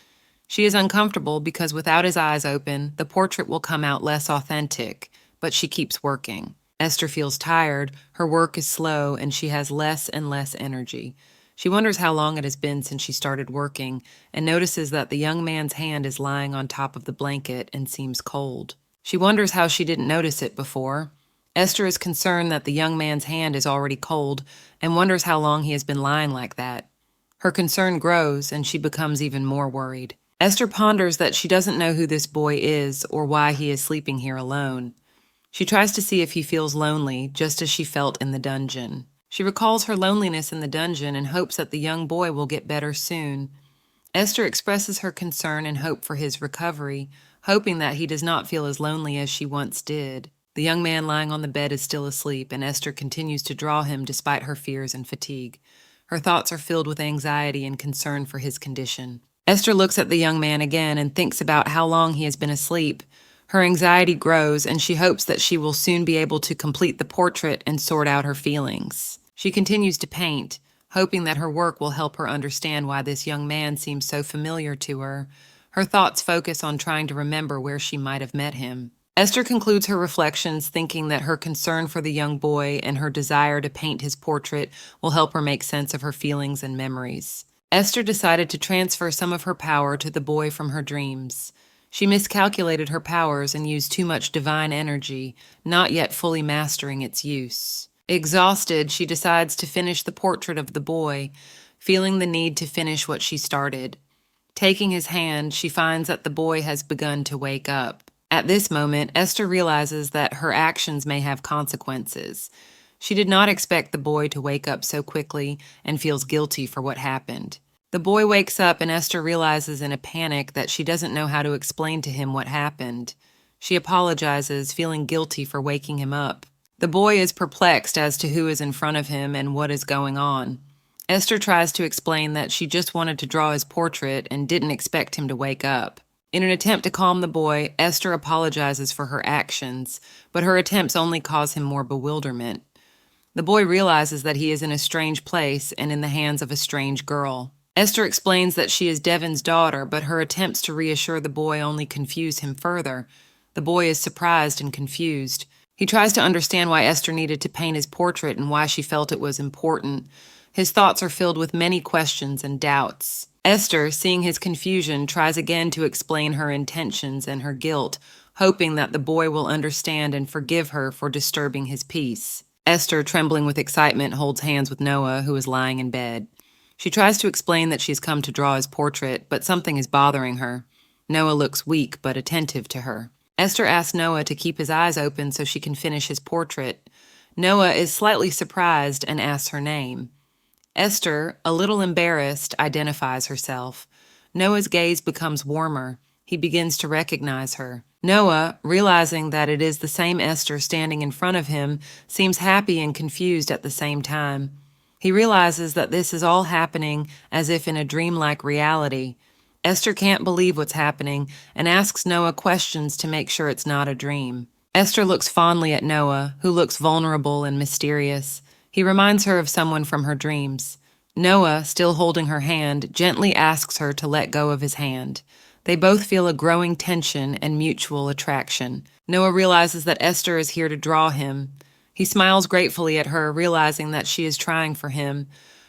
She is uncomfortable because without his eyes open, the portrait will come out less authentic, but she keeps working. Esther feels tired, her work is slow, and she has less and less energy. She wonders how long it has been since she started working and notices that the young man's hand is lying on top of the blanket and seems cold. She wonders how she didn't notice it before. Esther is concerned that the young man's hand is already cold and wonders how long he has been lying like that. Her concern grows and she becomes even more worried. Esther ponders that she doesn't know who this boy is or why he is sleeping here alone. She tries to see if he feels lonely, just as she felt in the dungeon. She recalls her loneliness in the dungeon and hopes that the young boy will get better soon. Esther expresses her concern and hope for his recovery, hoping that he does not feel as lonely as she once did. The young man lying on the bed is still asleep, and Esther continues to draw him despite her fears and fatigue. Her thoughts are filled with anxiety and concern for his condition. Esther looks at the young man again and thinks about how long he has been asleep. Her anxiety grows, and she hopes that she will soon be able to complete the portrait and sort out her feelings. She continues to paint, hoping that her work will help her understand why this young man seems so familiar to her. Her thoughts focus on trying to remember where she might have met him. Esther concludes her reflections thinking that her concern for the young boy and her desire to paint his portrait will help her make sense of her feelings and memories. Esther decided to transfer some of her power to the boy from her dreams. She miscalculated her powers and used too much divine energy, not yet fully mastering its use. Exhausted, she decides to finish the portrait of the boy, feeling the need to finish what she started. Taking his hand, she finds that the boy has begun to wake up. At this moment, Esther realizes that her actions may have consequences. She did not expect the boy to wake up so quickly and feels guilty for what happened. The boy wakes up and Esther realizes in a panic that she doesn't know how to explain to him what happened. She apologizes, feeling guilty for waking him up. The boy is perplexed as to who is in front of him and what is going on. Esther tries to explain that she just wanted to draw his portrait and didn't expect him to wake up. In an attempt to calm the boy, Esther apologizes for her actions, but her attempts only cause him more bewilderment. The boy realizes that he is in a strange place and in the hands of a strange girl. Esther explains that she is Devon's daughter, but her attempts to reassure the boy only confuse him further. The boy is surprised and confused. He tries to understand why Esther needed to paint his portrait and why she felt it was important. His thoughts are filled with many questions and doubts. Esther, seeing his confusion, tries again to explain her intentions and her guilt, hoping that the boy will understand and forgive her for disturbing his peace. Esther, trembling with excitement, holds hands with Noah, who is lying in bed. She tries to explain that she has come to draw his portrait, but something is bothering her. Noah looks weak but attentive to her. Esther asks Noah to keep his eyes open so she can finish his portrait. Noah is slightly surprised and asks her name. Esther, a little embarrassed, identifies herself. Noah's gaze becomes warmer. He begins to recognize her. Noah, realizing that it is the same Esther standing in front of him, seems happy and confused at the same time. He realizes that this is all happening as if in a dreamlike reality. Esther can't believe what's happening and asks Noah questions to make sure it's not a dream. Esther looks fondly at Noah, who looks vulnerable and mysterious. He reminds her of someone from her dreams. Noah, still holding her hand, gently asks her to let go of his hand. They both feel a growing tension and mutual attraction. Noah realizes that Esther is here to draw him. He smiles gratefully at her, realizing that she is trying for him.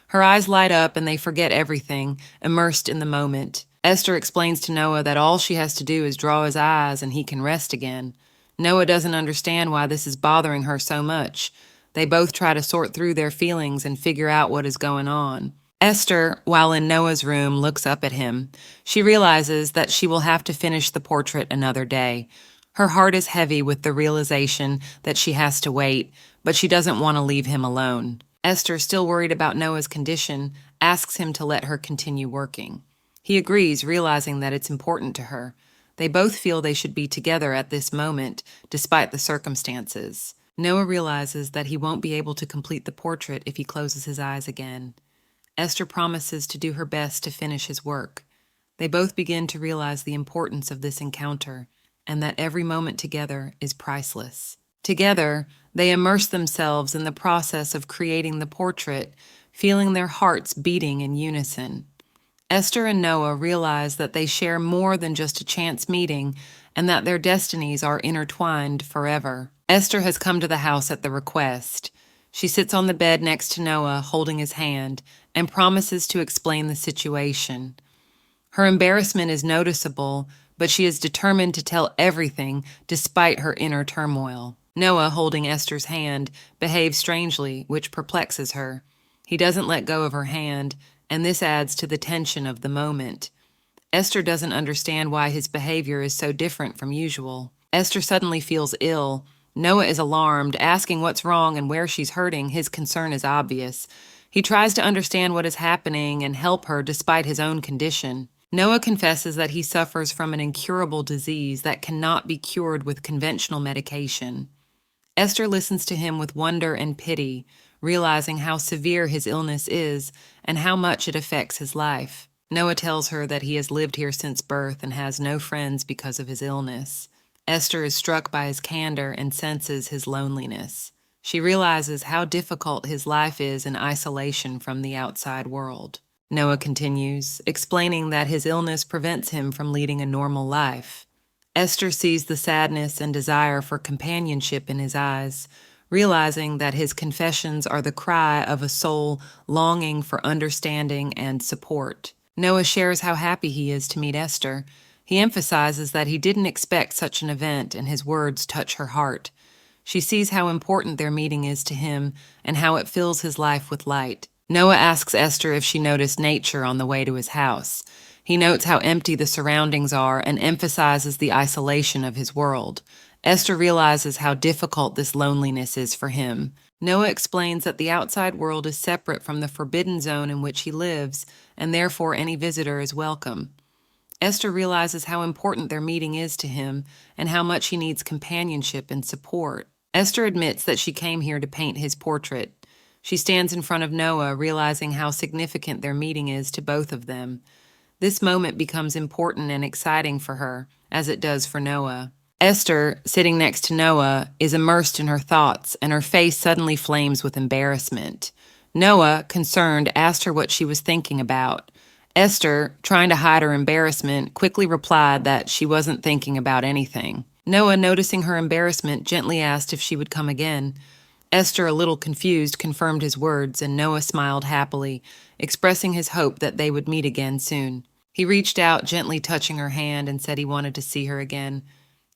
Her eyes light up and they forget everything, immersed in the moment. Esther explains to Noah that all she has to do is draw his eyes and he can rest again. Noah doesn't understand why this is bothering her so much. They both try to sort through their feelings and figure out what is going on. Esther, while in Noah's room, looks up at him. She realizes that she will have to finish the portrait another day. Her heart is heavy with the realization that she has to wait, but she doesn't want to leave him alone. Esther, still worried about Noah's condition, asks him to let her continue working. He agrees, realizing that it's important to her. They both feel they should be together at this moment, despite the circumstances. Noah realizes that he won't be able to complete the portrait if he closes his eyes again. Esther promises to do her best to finish his work. They both begin to realize the importance of this encounter, and that every moment together is priceless. Together, they immerse themselves in the process of creating the portrait, feeling their hearts beating in unison. Esther and Noah realize that they share more than just a chance meeting, and that their destinies are intertwined forever. Esther has come to the house at the request. She sits on the bed next to Noah, holding his hand, and promises to explain the situation. Her embarrassment is noticeable, but she is determined to tell everything despite her inner turmoil. Noah, holding Esther's hand, behaves strangely, which perplexes her. He doesn't let go of her hand, and this adds to the tension of the moment. Esther doesn't understand why his behavior is so different from usual. Esther suddenly feels ill. Noah is alarmed, asking what's wrong and where she's hurting. His concern is obvious. He tries to understand what is happening and help her despite his own condition. Noah confesses that he suffers from an incurable disease that cannot be cured with conventional medication. Esther listens to him with wonder and pity, realizing how severe his illness is and how much it affects his life. Noah tells her that he has lived here since birth and has no friends because of his illness. Esther is struck by his candor and senses his loneliness. She realizes how difficult his life is in isolation from the outside world. Noah continues, explaining that his illness prevents him from leading a normal life. Esther sees the sadness and desire for companionship in his eyes, realizing that his confessions are the cry of a soul longing for understanding and support. Noah shares how happy he is to meet Esther. He emphasizes that he didn't expect such an event, and his words touch her heart. She sees how important their meeting is to him and how it fills his life with light. Noah asks Esther if she noticed nature on the way to his house. He notes how empty the surroundings are and emphasizes the isolation of his world. Esther realizes how difficult this loneliness is for him. Noah explains that the outside world is separate from the forbidden zone in which he lives, and therefore any visitor is welcome. Esther realizes how important their meeting is to him and how much he needs companionship and support. Esther admits that she came here to paint his portrait. She stands in front of Noah, realizing how significant their meeting is to both of them. This moment becomes important and exciting for her, as it does for Noah. Esther, sitting next to Noah, is immersed in her thoughts, and her face suddenly flames with embarrassment. Noah, concerned, asked her what she was thinking about. Esther, trying to hide her embarrassment, quickly replied that she wasn't thinking about anything. Noah, noticing her embarrassment, gently asked if she would come again. Esther, a little confused, confirmed his words, and Noah smiled happily, expressing his hope that they would meet again soon. He reached out, gently touching her hand, and said he wanted to see her again.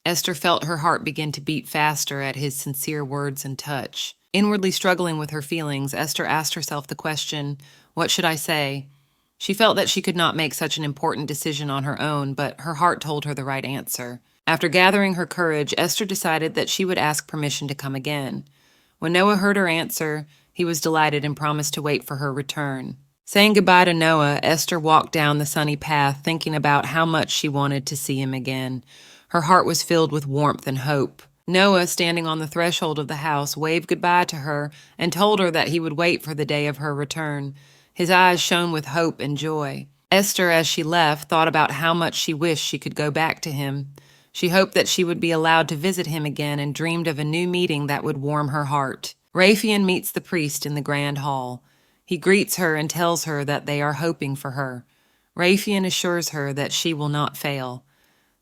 Esther felt her heart begin to beat faster at his sincere words and touch. Inwardly struggling with her feelings, Esther asked herself the question, "What should I say?" She felt that she could not make such an important decision on her own, but her heart told her the right answer. After gathering her courage, Esther decided that she would ask permission to come again. When Noah heard her answer, he was delighted and promised to wait for her return. Saying goodbye to Noah, Esther walked down the sunny path, thinking about how much she wanted to see him again. Her heart was filled with warmth and hope. Noah, standing on the threshold of the house, waved goodbye to her and told her that he would wait for the day of her return. His eyes shone with hope and joy. Esther, as she left, thought about how much she wished she could go back to him. She hoped that she would be allowed to visit him again and dreamed of a new meeting that would warm her heart. Raphael meets the priest in the grand hall. He greets her and tells her that they are hoping for her. Raphael assures her that she will not fail.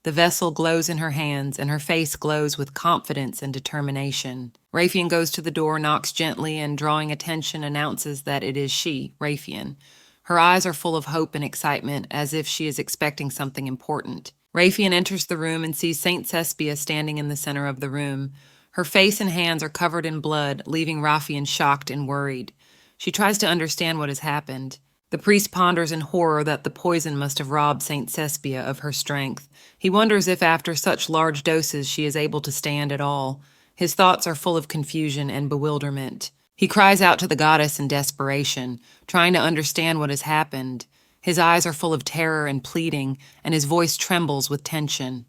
The vessel glows in her hands, and her face glows with confidence and determination. Raphael goes to the door, knocks gently, and drawing attention, announces that it is she, Raphael. Her eyes are full of hope and excitement, as if she is expecting something important. Raphael enters the room and sees Saint Cespia standing in the center of the room. Her face and hands are covered in blood, leaving Raphael shocked and worried. She tries to understand what has happened. The priest ponders in horror that the poison must have robbed Saint Cespia of her strength. He wonders if after such large doses she is able to stand at all. His thoughts are full of confusion and bewilderment. He cries out to the goddess in desperation, trying to understand what has happened. His eyes are full of terror and pleading, and his voice trembles with tension.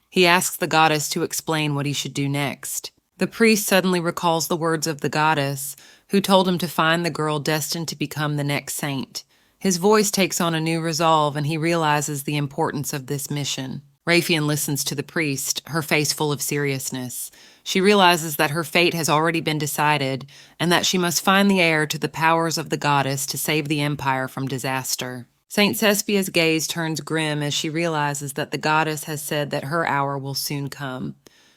He asks the goddess to explain what he should do next. The priest suddenly recalls the words of the goddess, who told him to find the girl destined to become the next saint. His voice takes on a new resolve, and he realizes the importance of this mission. Raphael listens to the priest, her face full of seriousness. She realizes that her fate has already been decided, and that she must find the heir to the powers of the goddess to save the empire from disaster. Saint Cespia's gaze turns grim as she realizes that the goddess has said that her hour will soon come.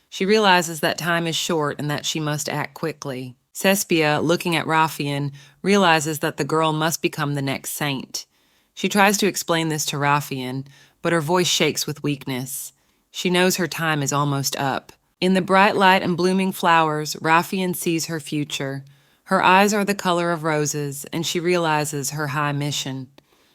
She realizes that time is short and that she must act quickly. Cespia, looking at Raphael, realizes that the girl must become the next saint. She tries to explain this to Raphael, but her voice shakes with weakness. She knows her time is almost up. In the bright light and blooming flowers, Raphael sees her future. Her eyes are the color of roses, and she realizes her high mission.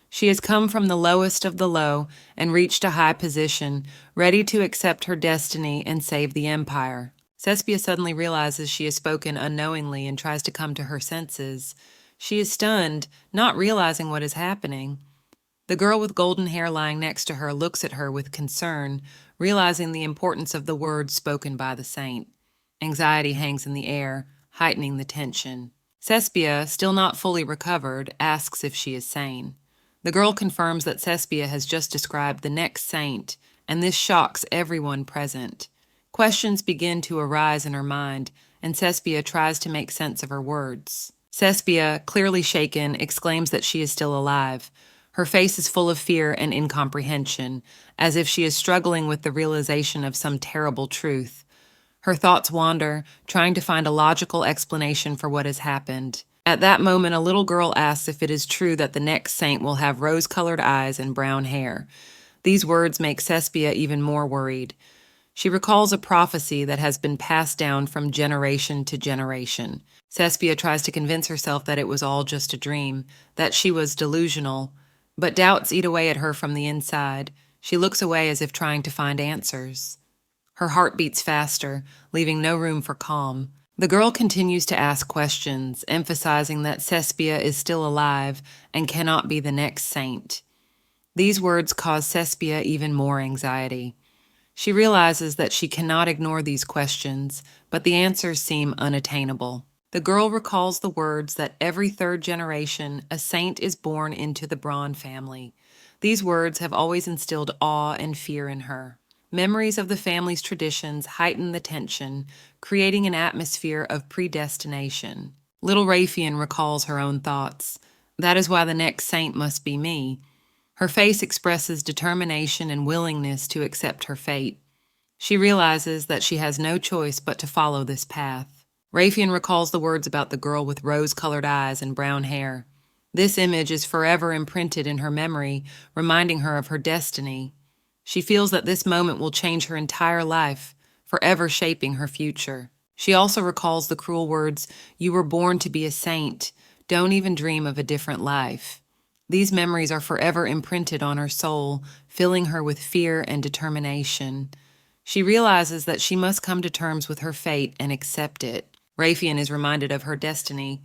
She has come from the lowest of the low and reached a high position, ready to accept her destiny and save the empire. Cespia suddenly realizes she has spoken unknowingly and tries to come to her senses. She is stunned, not realizing what is happening. The girl with golden hair lying next to her looks at her with concern, realizing the importance of the words spoken by the saint. Anxiety hangs in the air, heightening the tension. Cespia, still not fully recovered, asks if she is sane. The girl confirms that Cespia has just described the next saint, and this shocks everyone present. Questions begin to arise in her mind, and Cespia tries to make sense of her words. Cespia, clearly shaken, exclaims that she is still alive. Her face is full of fear and incomprehension, as if she is struggling with the realization of some terrible truth. Her thoughts wander, trying to find a logical explanation for what has happened. At that moment, a little girl asks if it is true that the next saint will have rose-colored eyes and brown hair. These words make Cespia even more worried. She recalls a prophecy that has been passed down from generation to generation. Cespia tries to convince herself that it was all just a dream, that she was delusional, but doubts eat away at her from the inside. She looks away as if trying to find answers. Her heart beats faster, leaving no room for calm. The girl continues to ask questions, emphasizing that Cespia is still alive and cannot be the next saint. These words cause Cespia even more anxiety. She realizes that she cannot ignore these questions, but the answers seem unattainable. The girl recalls the words that every third generation, a saint is born into the Braun family. These words have always instilled awe and fear in her. Memories of the family's traditions heighten the tension, creating an atmosphere of predestination. Little Raphian recalls her own thoughts. That is why the next saint must be me. Her face expresses determination and willingness to accept her fate. She realizes that she has no choice but to follow this path. Raphian recalls the words about the girl with rose-colored eyes and brown hair. This image is forever imprinted in her memory, reminding her of her destiny. She feels that this moment will change her entire life, forever shaping her future. She also recalls the cruel words, "You were born to be a saint. Don't even dream of a different life." These memories are forever imprinted on her soul, filling her with fear and determination. She realizes that she must come to terms with her fate and accept it. Raphian is reminded of her destiny.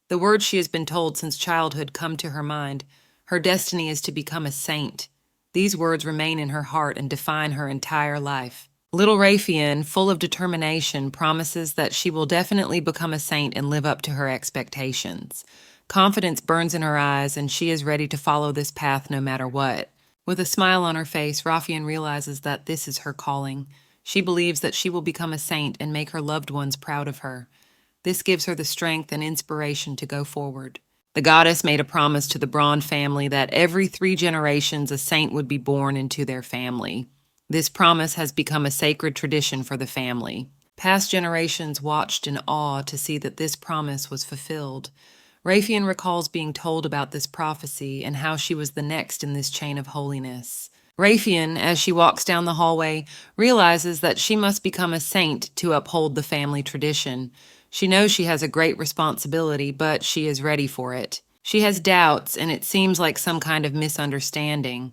The words she has been told since childhood come to her mind. Her destiny is to become a saint. These words remain in her heart and define her entire life. Little Raphian, full of determination, promises that she will definitely become a saint and live up to her expectations. Confidence burns in her eyes, and she is ready to follow this path no matter what. With a smile on her face, Raphian realizes that this is her calling. She believes that she will become a saint and make her loved ones proud of her. This gives her the strength and inspiration to go forward. The goddess made a promise to the Braun family that every 3 generations a saint would be born into their family. This promise has become a sacred tradition for the family. Past generations watched in awe to see that this promise was fulfilled. Raphian recalls being told about this prophecy and how she was the next in this chain of holiness. Raphian, as she walks down the hallway, realizes that she must become a saint to uphold the family tradition. She knows she has a great responsibility, but she is ready for it. She has doubts, and it seems like some kind of misunderstanding.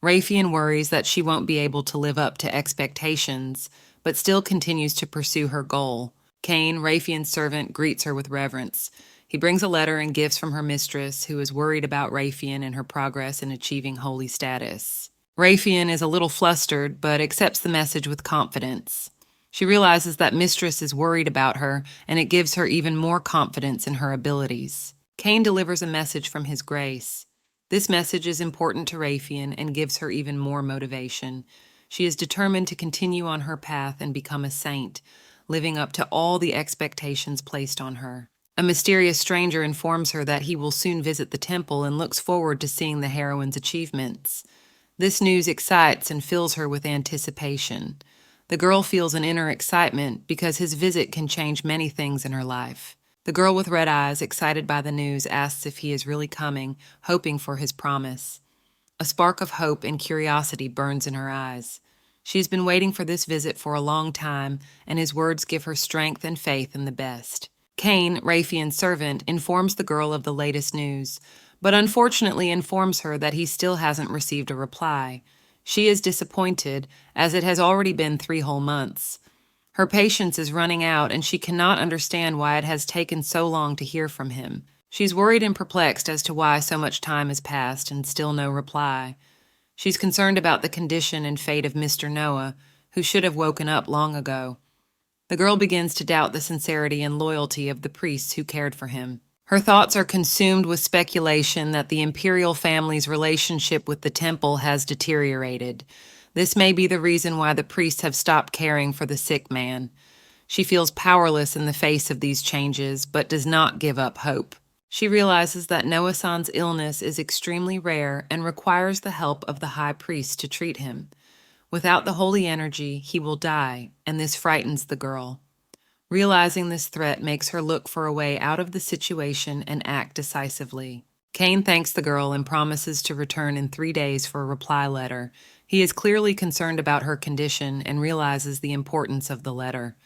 Raphian worries that she won't be able to live up to expectations, but still continues to pursue her goal. Cain, Raphian's servant, greets her with reverence. He brings a letter and gifts from her mistress, who is worried about Raphian and her progress in achieving holy status. Raphian is a little flustered, but accepts the message with confidence. She realizes that Mistress is worried about her, and it gives her even more confidence in her abilities. Cain delivers a message from his grace. This message is important to Raphian and gives her even more motivation. She is determined to continue on her path and become a saint, living up to all the expectations placed on her. A mysterious stranger informs her that he will soon visit the temple and looks forward to seeing the heroine's achievements. This news excites and fills her with anticipation. The girl feels an inner excitement because his visit can change many things in her life. The girl with red eyes, excited by the news, asks if he is really coming, hoping for his promise. A spark of hope and curiosity burns in her eyes. She has been waiting for this visit for a long time, and his words give her strength and faith in the best. Cain, Raphian's servant, informs the girl of the latest news, but unfortunately informs her that he still hasn't received a reply. She is disappointed, as it has already been 3 whole months. Her patience is running out, and she cannot understand why it has taken so long to hear from him. She's worried and perplexed as to why so much time has passed and still no reply. She's concerned about the condition and fate of Mr. Noah, who should have woken up long ago. The girl begins to doubt the sincerity and loyalty of the priests who cared for him. Her thoughts are consumed with speculation that the imperial family's relationship with the temple has deteriorated. This may be the reason why the priests have stopped caring for the sick man. She feels powerless in the face of these changes, but does not give up hope. She realizes that Noah-san's illness is extremely rare and requires the help of the high priest to treat him. Without the holy energy, he will die, and this frightens the girl. Realizing this threat makes her look for a way out of the situation and act decisively. Cain thanks the girl and promises to return in 3 days for a reply letter. He is clearly concerned about her condition and realizes the importance of the letter.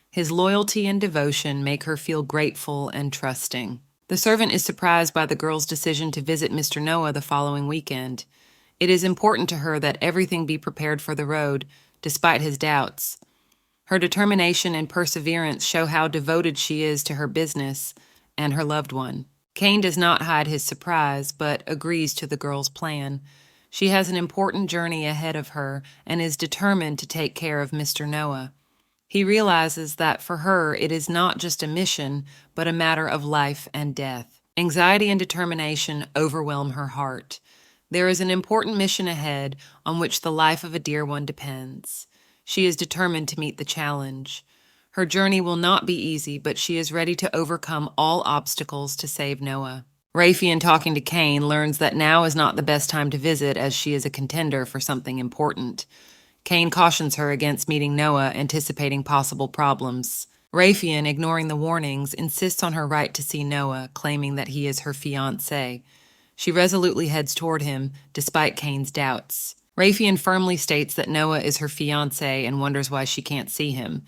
His loyalty and devotion make her feel grateful and trusting. The servant is surprised by the girl's decision to visit Mr. Noah the following weekend. It is important to her that everything be prepared for the road, despite his doubts. Her determination and perseverance show how devoted she is to her business and her loved one. Cain does not hide his surprise, but agrees to the girl's plan. She has an important journey ahead of her and is determined to take care of Mr. Noah. He realizes that for her it is not just a mission, but a matter of life and death. Anxiety and determination overwhelm her heart. There is an important mission ahead on which the life of a dear one depends. She is determined to meet the challenge. Her journey will not be easy, but she is ready to overcome all obstacles to save Noah. Raphael, talking to Cain, learns that now is not the best time to visit as she is a contender for something important. Cain cautions her against meeting Noah, anticipating possible problems. Raphael, ignoring the warnings, insists on her right to see Noah, claiming that he is her fiancé. She resolutely heads toward him, despite Cain's doubts. Raphael firmly states that Noah is her fiancé and wonders why she can't see him.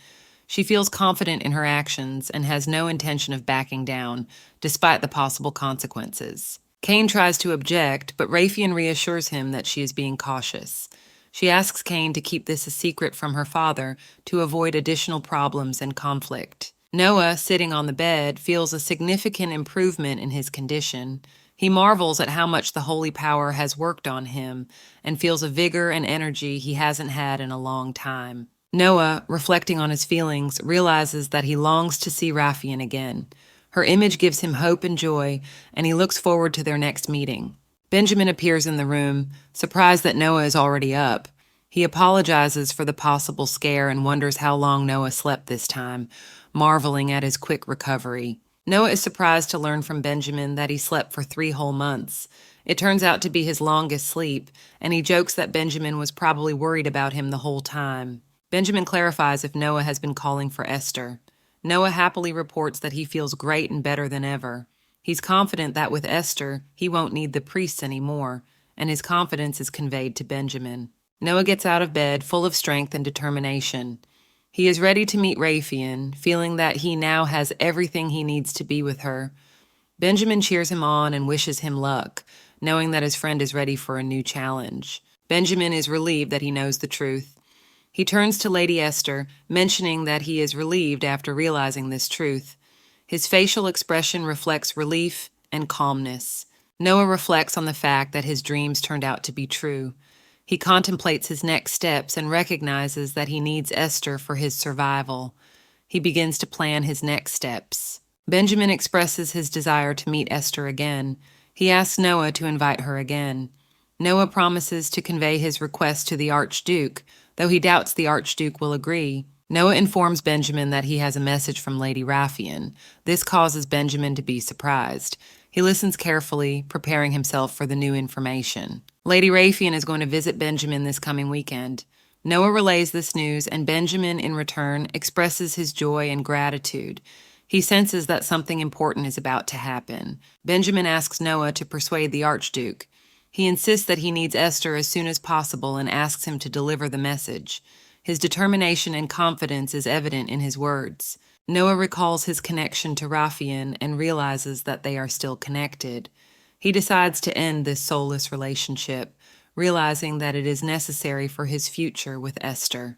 She feels confident in her actions and has no intention of backing down, despite the possible consequences. Cain tries to object, but Raphael reassures him that she is being cautious. She asks Cain to keep this a secret from her father to avoid additional problems and conflict. Noah, sitting on the bed, feels a significant improvement in his condition. He marvels at how much the holy power has worked on him and feels a vigor and energy he hasn't had in a long time. Noah, reflecting on his feelings, realizes that he longs to see Raphael again. Her image gives him hope and joy, and he looks forward to their next meeting. Benjamin appears in the room, surprised that Noah is already up. He apologizes for the possible scare and wonders how long Noah slept this time, marveling at his quick recovery. Noah is surprised to learn from Benjamin that he slept for 3 whole months. It turns out to be his longest sleep, and he jokes that Benjamin was probably worried about him the whole time. Benjamin clarifies if Noah has been calling for Esther. Noah happily reports that he feels great and better than ever. He's confident that with Esther, he won't need the priests anymore, and his confidence is conveyed to Benjamin. Noah gets out of bed, full of strength and determination. He is ready to meet Raphael, feeling that he now has everything he needs to be with her. Benjamin cheers him on and wishes him luck, knowing that his friend is ready for a new challenge. Benjamin is relieved that he knows the truth. He turns to Lady Esther, mentioning that he is relieved after realizing this truth. His facial expression reflects relief and calmness. Noah reflects on the fact that his dreams turned out to be true. He contemplates his next steps and recognizes that he needs Esther for his survival. He begins to plan his next steps. Benjamin expresses his desire to meet Esther again. He asks Noah to invite her again. Noah promises to convey his request to the Archduke, though he doubts the Archduke will agree. Noah informs Benjamin that he has a message from Lady Raphael. This causes Benjamin to be surprised. He listens carefully, preparing himself for the new information. Lady Raphael is going to visit Benjamin this coming weekend. Noah relays this news, and Benjamin, in return, expresses his joy and gratitude. He senses that something important is about to happen. Benjamin asks Noah to persuade the Archduke. He insists that he needs Esther as soon as possible and asks him to deliver the message. His determination and confidence is evident in his words. Noah recalls his connection to Raphael and realizes that they are still connected. He decides to end this soulless relationship, realizing that it is necessary for his future with Esther.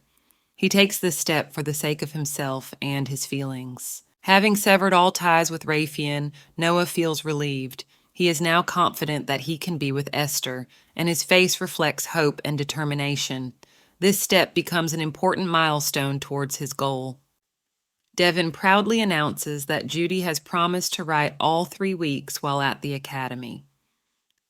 He takes this step for the sake of himself and his feelings. Having severed all ties with Raytheon, Noah feels relieved. He is now confident that he can be with Esther, and his face reflects hope and determination. This step becomes an important milestone towards his goal. Devin proudly announces that Judy has promised to write all 3 weeks while at the academy.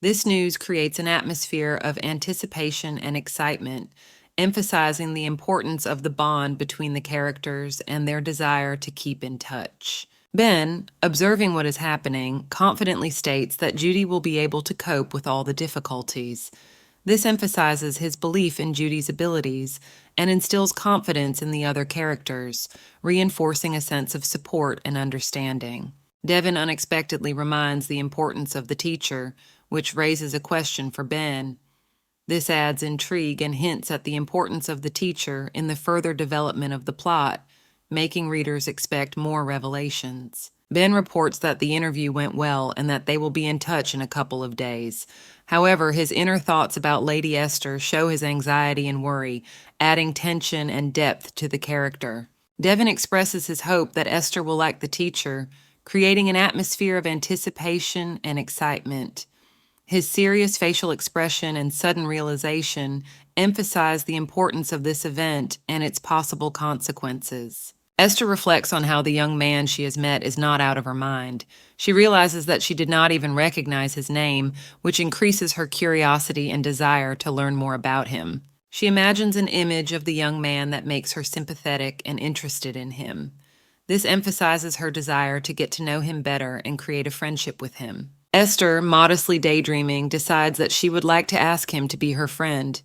This news creates an atmosphere of anticipation and excitement, emphasizing the importance of the bond between the characters and their desire to keep in touch. Ben, observing what is happening, confidently states that Judy will be able to cope with all the difficulties. This emphasizes his belief in Judy's abilities and instills confidence in the other characters, reinforcing a sense of support and understanding. Devin unexpectedly reminds the importance of the teacher, which raises a question for Ben. This adds intrigue and hints at the importance of the teacher in the further development of the plot, making readers expect more revelations. Ben reports that the interview went well and that they will be in touch in a couple of days. However, his inner thoughts about Lady Esther show his anxiety and worry, adding tension and depth to the character. Devin expresses his hope that Esther will like the teacher, creating an atmosphere of anticipation and excitement. His serious facial expression and sudden realization emphasize the importance of this event and its possible consequences. Esther reflects on how the young man she has met is not out of her mind. She realizes that she did not even recognize his name, which increases her curiosity and desire to learn more about him. She imagines an image of the young man that makes her sympathetic and interested in him. This emphasizes her desire to get to know him better and create a friendship with him. Esther, modestly daydreaming, decides that she would like to ask him to be her friend.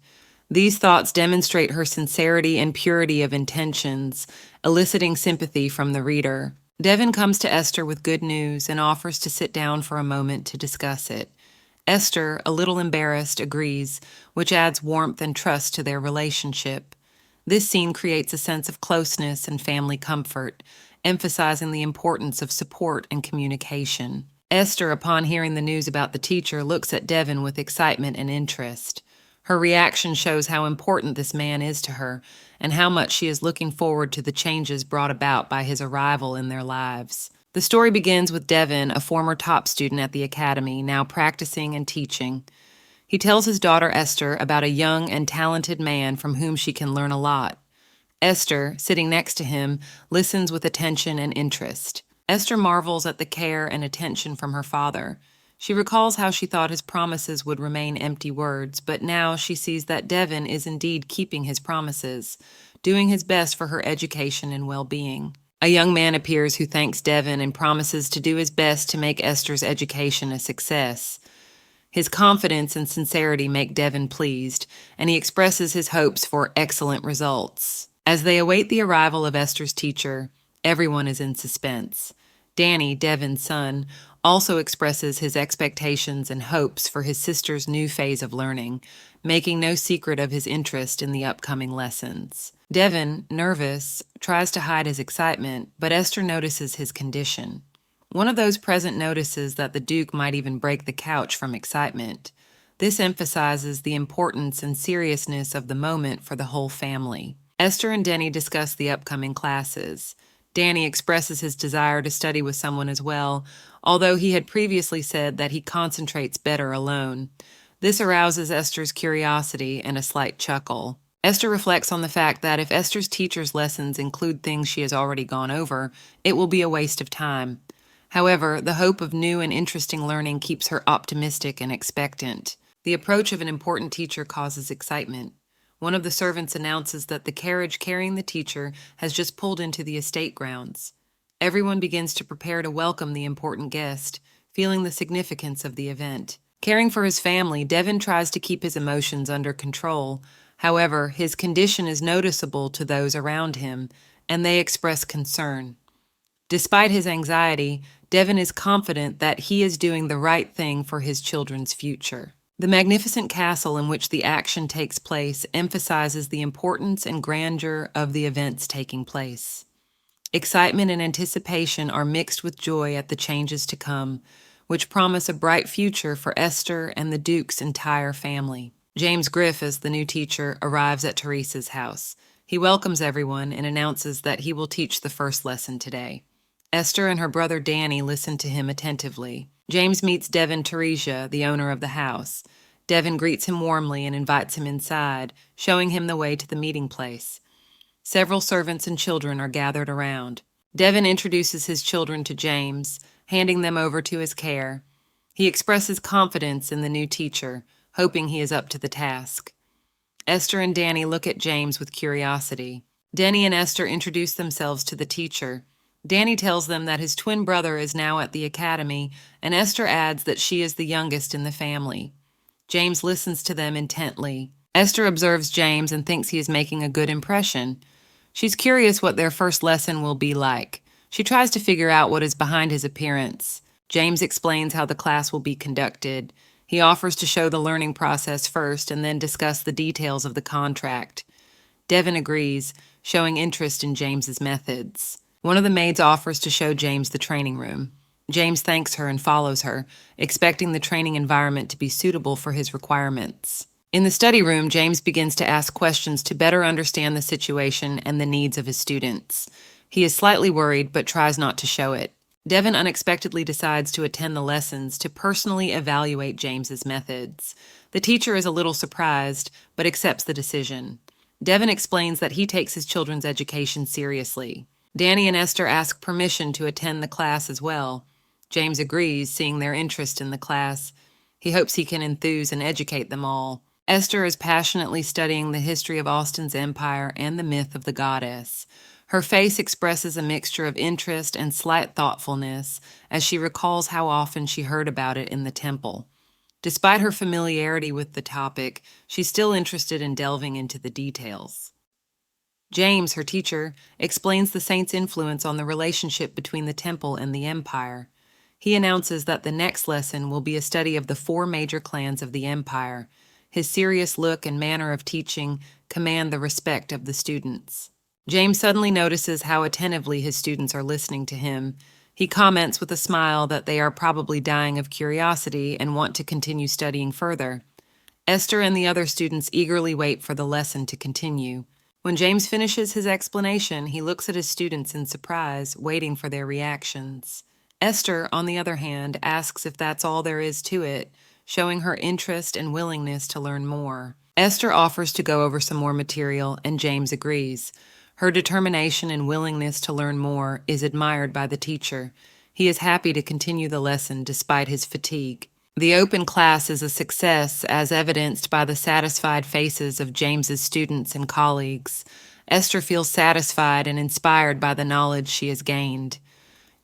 These thoughts demonstrate her sincerity and purity of intentions, eliciting sympathy from the reader. Devin comes to Esther with good news and offers to sit down for a moment to discuss it. Esther, a little embarrassed, agrees, which adds warmth and trust to their relationship. This scene creates a sense of closeness and family comfort, emphasizing the importance of support and communication. Esther, upon hearing the news about the teacher, looks at Devin with excitement and interest. Her reaction shows how important this man is to her and how much she is looking forward to the changes brought about by his arrival in their lives. The story begins with Devin, a former top student at the academy, now practicing and teaching. He tells his daughter Esther about a young and talented man from whom she can learn a lot. Esther, sitting next to him, listens with attention and interest. Esther marvels at the care and attention from her father. She recalls how she thought his promises would remain empty words, but now she sees that Devin is indeed keeping his promises, doing his best for her education and well-being. A young man appears who thanks Devin and promises to do his best to make Esther's education a success. His confidence and sincerity make Devin pleased, and he expresses his hopes for excellent results. As they await the arrival of Esther's teacher, everyone is in suspense. Danny, Devin's son, also expresses his expectations and hopes for his sister's new phase of learning, making no secret of his interest in the upcoming lessons. Devin, nervous, tries to hide his excitement, but Esther notices his condition. One of those present notices that the Duke might even break the couch from excitement. This emphasizes the importance and seriousness of the moment for the whole family. Esther and Denny discuss the upcoming classes. Danny expresses his desire to study with someone as well, although he had previously said that he concentrates better alone. This arouses Esther's curiosity and a slight chuckle. Esther reflects on the fact that if Esther's teacher's lessons include things she has already gone over, it will be a waste of time. However, the hope of new and interesting learning keeps her optimistic and expectant. The approach of an important teacher causes excitement. One of the servants announces that the carriage carrying the teacher has just pulled into the estate grounds. Everyone begins to prepare to welcome the important guest, feeling the significance of the event. Caring for his family, Devin tries to keep his emotions under control. However, his condition is noticeable to those around him, and they express concern. Despite his anxiety, Devin is confident that he is doing the right thing for his children's future. The magnificent castle in which the action takes place emphasizes the importance and grandeur of the events taking place. Excitement and anticipation are mixed with joy at the changes to come, which promise a bright future for Esther and the Duke's entire family. James Griff, as the new teacher, arrives at Teresa's house. He welcomes everyone and announces that he will teach the first lesson today. Esther and her brother Danny listen to him attentively. James meets Devin Teresia, the owner of the house. Devin greets him warmly and invites him inside, showing him the way to the meeting place. Several servants and children are gathered around. Devin introduces his children to James, handing them over to his care. He expresses confidence in the new teacher, hoping he is up to the task. Esther and Danny look at James with curiosity. Danny and Esther introduce themselves to the teacher. Danny tells them that his twin brother is now at the academy, and Esther adds that she is the youngest in the family. James listens to them intently. Esther observes James and thinks he is making a good impression. She's curious what their first lesson will be like. She tries to figure out what is behind his appearance. James explains how the class will be conducted. He offers to show the learning process first and then discuss the details of the contract. Devin agrees, showing interest in James's methods. One of the maids offers to show James the training room. James thanks her and follows her, expecting the training environment to be suitable for his requirements. In the study room, James begins to ask questions to better understand the situation and the needs of his students. He is slightly worried, but tries not to show it. Devin unexpectedly decides to attend the lessons to personally evaluate James's methods. The teacher is a little surprised, but accepts the decision. Devin explains that he takes his children's education seriously. Danny and Esther ask permission to attend the class as well. James agrees, seeing their interest in the class. He hopes he can enthuse and educate them all. Esther is passionately studying the history of Austin's empire and the myth of the goddess. Her face expresses a mixture of interest and slight thoughtfulness as she recalls how often she heard about it in the temple. Despite her familiarity with the topic, she's still interested in delving into the details. James, her teacher, explains the saint's influence on the relationship between the temple and the empire. He announces that the next lesson will be a study of the 4 major clans of the empire. His serious look and manner of teaching command the respect of the students. James suddenly notices how attentively his students are listening to him. He comments with a smile that they are probably dying of curiosity and want to continue studying further. Esther and the other students eagerly wait for the lesson to continue. When James finishes his explanation, he looks at his students in surprise, waiting for their reactions. Esther, on the other hand, asks if that's all there is to it, showing her interest and willingness to learn more. Esther offers to go over some more material, and James agrees. Her determination and willingness to learn more is admired by the teacher. He is happy to continue the lesson despite his fatigue. The open class is a success, as evidenced by the satisfied faces of James's students and colleagues. Esther feels satisfied and inspired by the knowledge she has gained.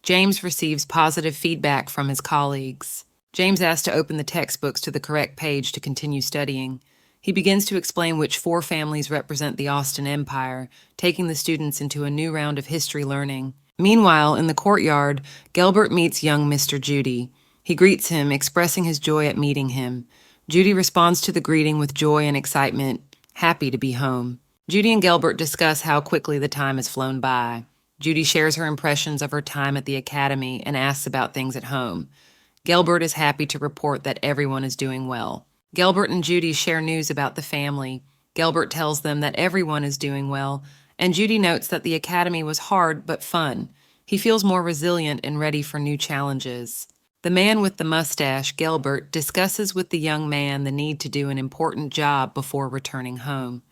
James receives positive feedback from his colleagues. James asks to open the textbooks to the correct page to continue studying. He begins to explain which 4 families represent the Austin Empire, taking the students into a new round of history learning. Meanwhile, in the courtyard, Gelbert meets young Mr. Judy. He greets him, expressing his joy at meeting him. Judy responds to the greeting with joy and excitement, happy to be home. Judy and Gelbert discuss how quickly the time has flown by. Judy shares her impressions of her time at the academy and asks about things at home. Gelbert is happy to report that everyone is doing well. Gelbert and Judy share news about the family. Gelbert tells them that everyone is doing well, and Judy notes that the academy was hard but fun. He feels more resilient and ready for new challenges. The man with the mustache, Gelbert, discusses with the young man the need to do an important job before returning home.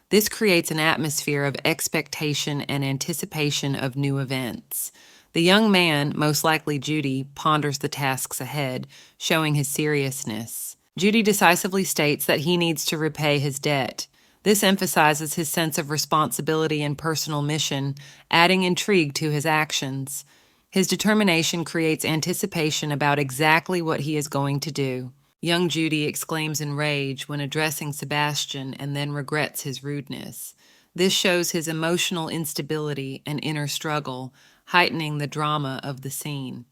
This creates an atmosphere of expectation and anticipation of new events. The young man, most likely Judy, ponders the tasks ahead, showing his seriousness. Judy decisively states that he needs to repay his debt. This emphasizes his sense of responsibility and personal mission, adding intrigue to his actions. His determination creates anticipation about exactly what he is going to do. Young Judy exclaims in rage when addressing Sebastian and then regrets his rudeness. This shows his emotional instability and inner struggle, heightening the drama of the scene.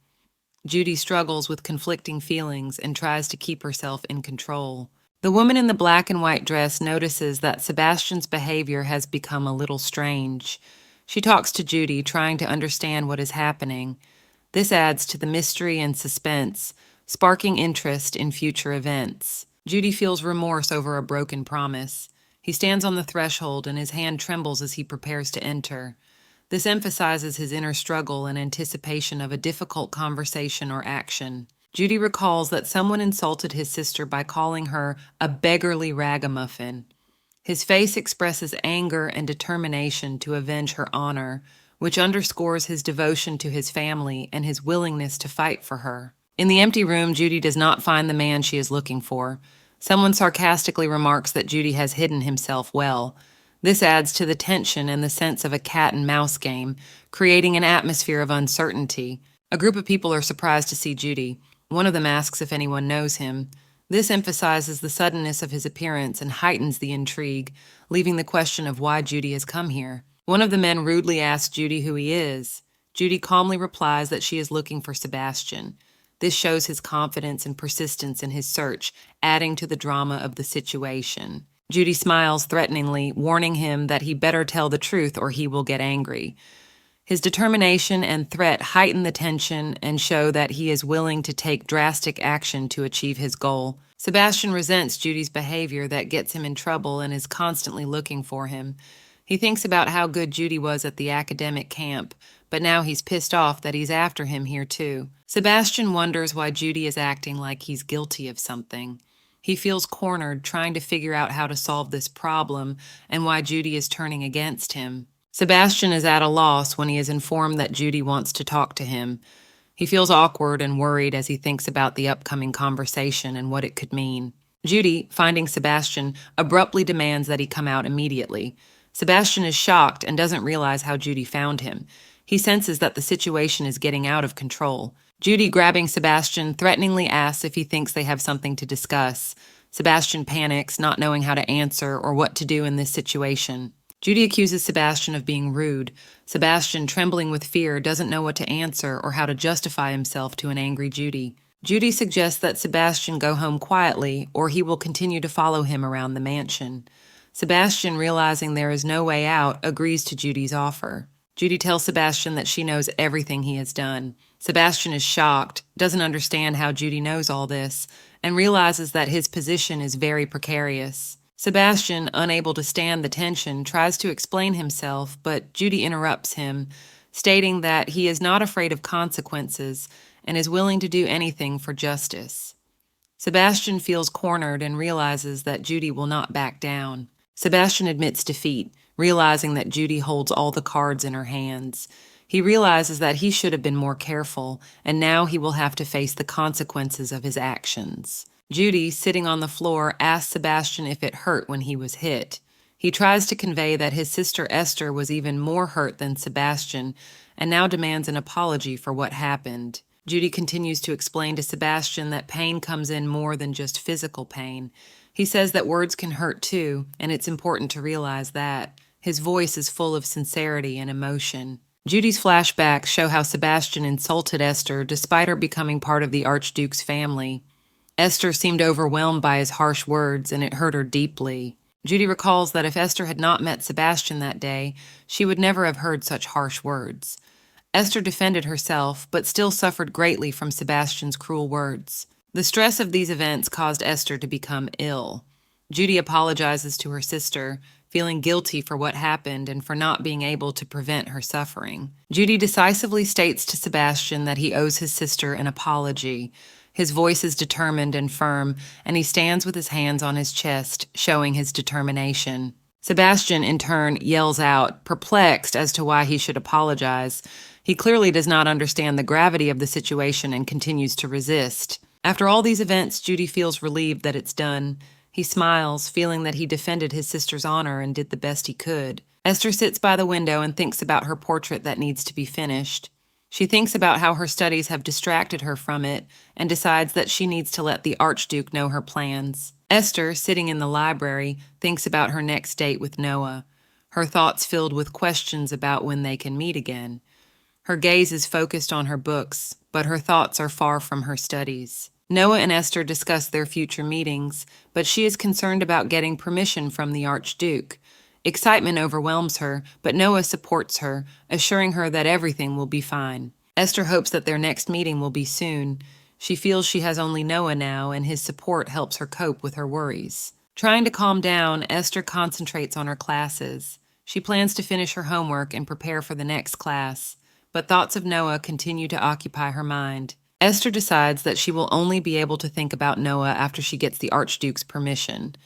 Judy struggles with conflicting feelings and tries to keep herself in control. The woman in the black and white dress notices that Sebastian's behavior has become a little strange. She talks to Judy, trying to understand what is happening. This adds to the mystery and suspense, sparking interest in future events. Judy feels remorse over a broken promise. He stands on the threshold and his hand trembles as he prepares to enter. This emphasizes his inner struggle and anticipation of a difficult conversation or action. Judy recalls that someone insulted his sister by calling her a beggarly ragamuffin. His face expresses anger and determination to avenge her honor, which underscores his devotion to his family and his willingness to fight for her. In the empty room, Judy does not find the man she is looking for. Someone sarcastically remarks that Judy has hidden himself well. This adds to the tension and the sense of a cat-and-mouse game, creating an atmosphere of uncertainty. A group of people are surprised to see Judy. One of them asks if anyone knows him. This emphasizes the suddenness of his appearance and heightens the intrigue, leaving the question of why Judy has come here. One of the men rudely asks Judy who he is. Judy calmly replies that she is looking for Sebastian. This shows his confidence and persistence in his search, adding to the drama of the situation. Judy smiles threateningly, warning him that he better tell the truth or he will get angry. His determination and threat heighten the tension and show that he is willing to take drastic action to achieve his goal. Sebastian resents Judy's behavior that gets him in trouble and is constantly looking for him. He thinks about how good Judy was at the academic camp, but now he's pissed off that he's after him here too. Sebastian wonders why Judy is acting like he's guilty of something. He feels cornered, trying to figure out how to solve this problem and why Judy is turning against him. Sebastian is at a loss when he is informed that Judy wants to talk to him. He feels awkward and worried as he thinks about the upcoming conversation and what it could mean. Judy, finding Sebastian, abruptly demands that he come out immediately. Sebastian is shocked and doesn't realize how Judy found him. He senses that the situation is getting out of control. Judy, grabbing Sebastian, threateningly asks if he thinks they have something to discuss. Sebastian panics, not knowing how to answer or what to do in this situation. Judy accuses Sebastian of being rude. Sebastian, trembling with fear, doesn't know what to answer or how to justify himself to an angry Judy. Judy suggests that Sebastian go home quietly, or he will continue to follow him around the mansion. Sebastian, realizing there is no way out, agrees to Judy's offer. Judy tells Sebastian that she knows everything he has done. Sebastian is shocked, doesn't understand how Judy knows all this, and realizes that his position is very precarious. Sebastian, unable to stand the tension, tries to explain himself, but Judy interrupts him, stating that he is not afraid of consequences and is willing to do anything for justice. Sebastian feels cornered and realizes that Judy will not back down. Sebastian admits defeat, realizing that Judy holds all the cards in her hands. He realizes that he should have been more careful, and now he will have to face the consequences of his actions. Judy, sitting on the floor, asks Sebastian if it hurt when he was hit. He tries to convey that his sister Esther was even more hurt than Sebastian, and now demands an apology for what happened. Judy continues to explain to Sebastian that pain comes in more than just physical pain. He says that words can hurt too, and it's important to realize that. His voice is full of sincerity and emotion. Judy's flashbacks show how Sebastian insulted Esther despite her becoming part of the Archduke's family. Esther seemed overwhelmed by his harsh words, and it hurt her deeply. Judy recalls that if Esther had not met Sebastian that day, she would never have heard such harsh words. Esther defended herself, but still suffered greatly from Sebastian's cruel words. The stress of these events caused Esther to become ill. Judy apologizes to her sister, feeling guilty for what happened and for not being able to prevent her suffering. Judy decisively states to Sebastian that he owes his sister an apology. His voice is determined and firm, and he stands with his hands on his chest, showing his determination. Sebastian, in turn, yells out, perplexed as to why he should apologize. He clearly does not understand the gravity of the situation and continues to resist. After all these events, Judy feels relieved that it's done. He smiles, feeling that he defended his sister's honor and did the best he could. Esther sits by the window and thinks about her portrait that needs to be finished. She thinks about how her studies have distracted her from it and decides that she needs to let the Archduke know her plans. Esther, sitting in the library, thinks about her next date with Noah, her thoughts filled with questions about when they can meet again. Her gaze is focused on her books, but her thoughts are far from her studies. Noah and Esther discuss their future meetings, but she is concerned about getting permission from the Archduke. Excitement overwhelms her, but Noah supports her, assuring her that everything will be fine. Esther hopes that their next meeting will be soon. She feels she has only Noah now, and his support helps her cope with her worries. Trying to calm down, Esther concentrates on her classes. She plans to finish her homework and prepare for the next class, but thoughts of Noah continue to occupy her mind. Esther decides that she will only be able to think about Noah after she gets the Archduke's permission.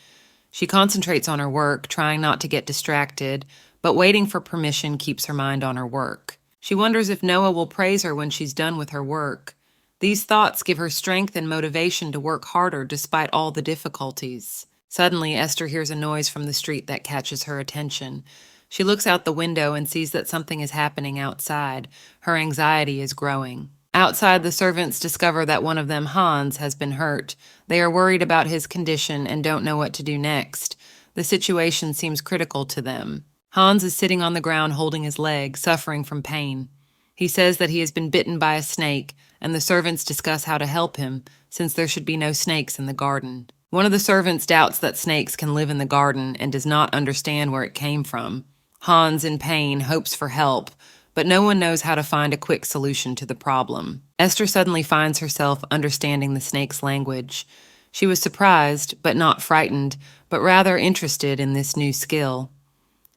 She concentrates on her work, trying not to get distracted, but waiting for permission keeps her mind on her work. She wonders if Noah will praise her when she's done with her work. These thoughts give her strength and motivation to work harder despite all the difficulties. Suddenly, Esther hears a noise from the street that catches her attention. She looks out the window and sees that something is happening outside. Her anxiety is growing. Outside, the servants discover that one of them, Hans, has been hurt. They are worried about his condition and don't know what to do next. The situation seems critical to them. Hans is sitting on the ground holding his leg, suffering from pain. He says that he has been bitten by a snake, and the servants discuss how to help him, since there should be no snakes in the garden. One of the servants doubts that snakes can live in the garden and does not understand where it came from. Hans, in pain, hopes for help, but no one knows how to find a quick solution to the problem. Esther suddenly finds herself understanding the snake's language. She was surprised, but not frightened, but rather interested in this new skill.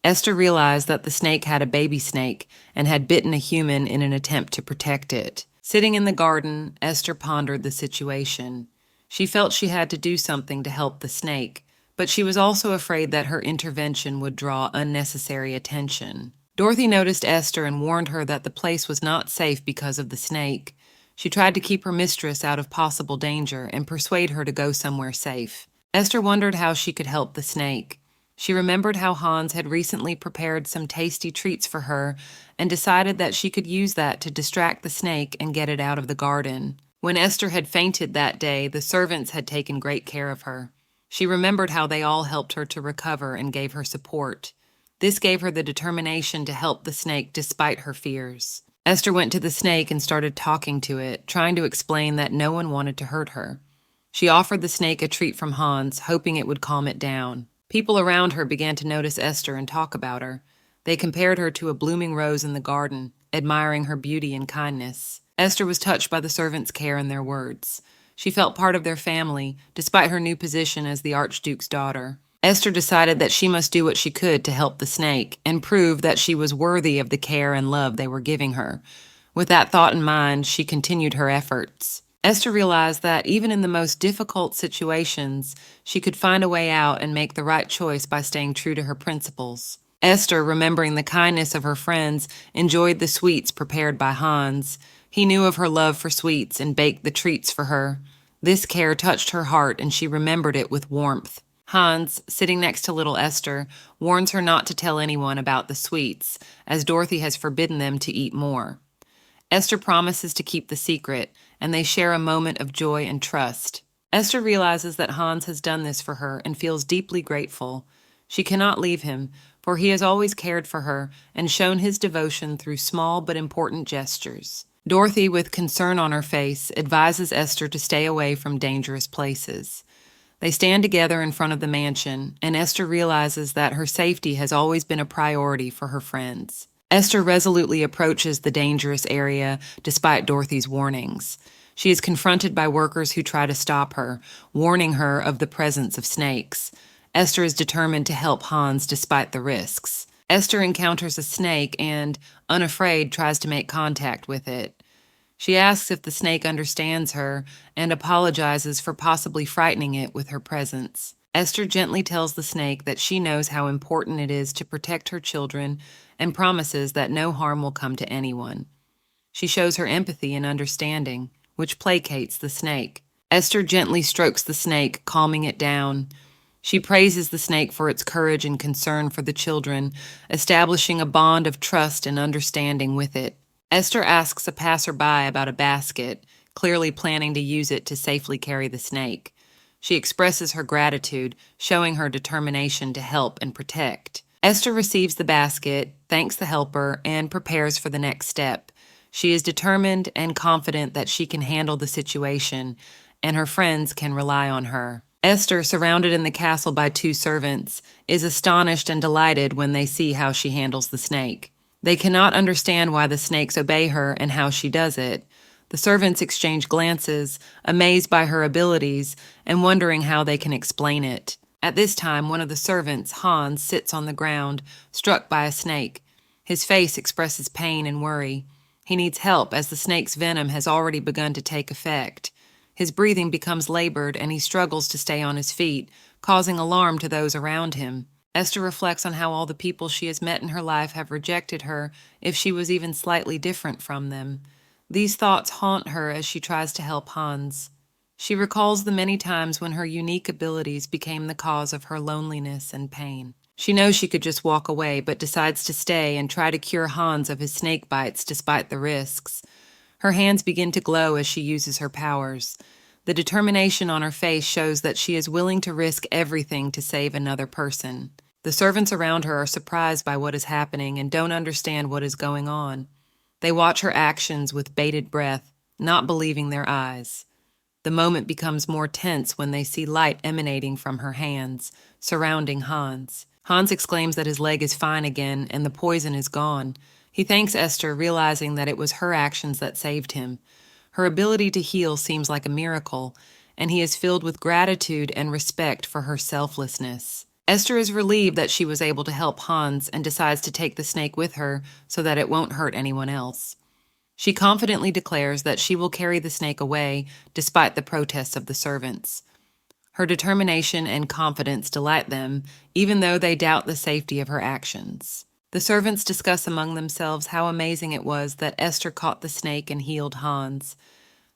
Esther realized that the snake had a baby snake and had bitten a human in an attempt to protect it. Sitting in the garden, Esther pondered the situation. She felt she had to do something to help the snake, but she was also afraid that her intervention would draw unnecessary attention. Dorothy noticed Esther and warned her that the place was not safe because of the snake. She tried to keep her mistress out of possible danger and persuade her to go somewhere safe. Esther wondered how she could help the snake. She remembered how Hans had recently prepared some tasty treats for her and decided that she could use that to distract the snake and get it out of the garden. When Esther had fainted that day, the servants had taken great care of her. She remembered how they all helped her to recover and gave her support. This gave her the determination to help the snake despite her fears. Esther went to the snake and started talking to it, trying to explain that no one wanted to hurt her. She offered the snake a treat from Hans, hoping it would calm it down. People around her began to notice Esther and talk about her. They compared her to a blooming rose in the garden, admiring her beauty and kindness. Esther was touched by the servants' care and their words. She felt part of their family, despite her new position as the Archduke's daughter. Esther decided that she must do what she could to help the snake and prove that she was worthy of the care and love they were giving her. With that thought in mind, she continued her efforts. Esther realized that even in the most difficult situations, she could find a way out and make the right choice by staying true to her principles. Esther, remembering the kindness of her friends, enjoyed the sweets prepared by Hans. He knew of her love for sweets and baked the treats for her. This care touched her heart, and she remembered it with warmth. Hans, sitting next to little Esther, warns her not to tell anyone about the sweets, as Dorothy has forbidden them to eat more. Esther promises to keep the secret, and they share a moment of joy and trust. Esther realizes that Hans has done this for her and feels deeply grateful. She cannot leave him, for he has always cared for her and shown his devotion through small but important gestures. Dorothy, with concern on her face, advises Esther to stay away from dangerous places. They stand together in front of the mansion, and Esther realizes that her safety has always been a priority for her friends. Esther resolutely approaches the dangerous area despite Dorothy's warnings. She is confronted by workers who try to stop her, warning her of the presence of snakes. Esther is determined to help Hans despite the risks. Esther encounters a snake and, unafraid, tries to make contact with it. She asks if the snake understands her and apologizes for possibly frightening it with her presence. Esther gently tells the snake that she knows how important it is to protect her children and promises that no harm will come to anyone. She shows her empathy and understanding, which placates the snake. Esther gently strokes the snake, calming it down. She praises the snake for its courage and concern for the children, establishing a bond of trust and understanding with it. Esther asks a passerby about a basket, clearly planning to use it to safely carry the snake. She expresses her gratitude, showing her determination to help and protect. Esther receives the basket, thanks the helper, and prepares for the next step. She is determined and confident that she can handle the situation, and her friends can rely on her. Esther, surrounded in the castle by 2 servants, is astonished and delighted when they see how she handles the snake. They cannot understand why the snakes obey her and how she does it. The servants exchange glances, amazed by her abilities and wondering how they can explain it. At this time, one of the servants, Hans, sits on the ground, struck by a snake. His face expresses pain and worry. He needs help as the snake's venom has already begun to take effect. His breathing becomes labored and he struggles to stay on his feet, causing alarm to those around him. Esther reflects on how all the people she has met in her life have rejected her if she was even slightly different from them. These thoughts haunt her as she tries to help Hans. She recalls the many times when her unique abilities became the cause of her loneliness and pain. She knows she could just walk away, but decides to stay and try to cure Hans of his snake bites despite the risks. Her hands begin to glow as she uses her powers. The determination on her face shows that she is willing to risk everything to save another person. The servants around her are surprised by what is happening and don't understand what is going on. They watch her actions with bated breath, not believing their eyes. The moment becomes more tense when they see light emanating from her hands, surrounding Hans. Hans exclaims that his leg is fine again and the poison is gone. He thanks Esther, realizing that it was her actions that saved him. Her ability to heal seems like a miracle, and he is filled with gratitude and respect for her selflessness. Esther is relieved that she was able to help Hans and decides to take the snake with her so that it won't hurt anyone else. She confidently declares that she will carry the snake away despite the protests of the servants. Her determination and confidence delight them, even though they doubt the safety of her actions. The servants discuss among themselves how amazing it was that Esther caught the snake and healed Hans.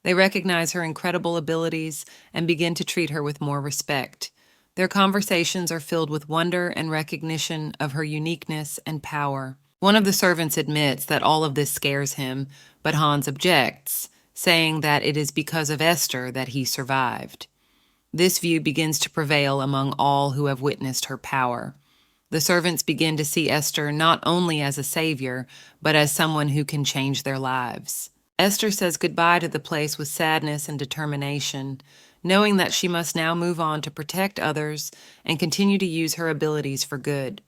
They recognize her incredible abilities and begin to treat her with more respect. Their conversations are filled with wonder and recognition of her uniqueness and power. One of the servants admits that all of this scares him, but Hans objects, saying that it is because of Esther that he survived. This view begins to prevail among all who have witnessed her power. The servants begin to see Esther not only as a savior, but as someone who can change their lives. Esther says goodbye to the place with sadness and determination, knowing that she must now move on to protect others and continue to use her abilities for good.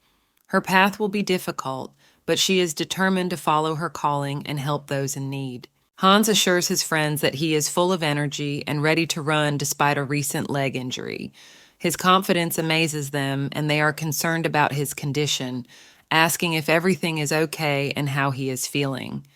Her path will be difficult, but she is determined to follow her calling and help those in need. Hans assures his friends that he is full of energy and ready to run despite a recent leg injury. His confidence amazes them, and they are concerned about his condition, asking if everything is okay and how he is feeling.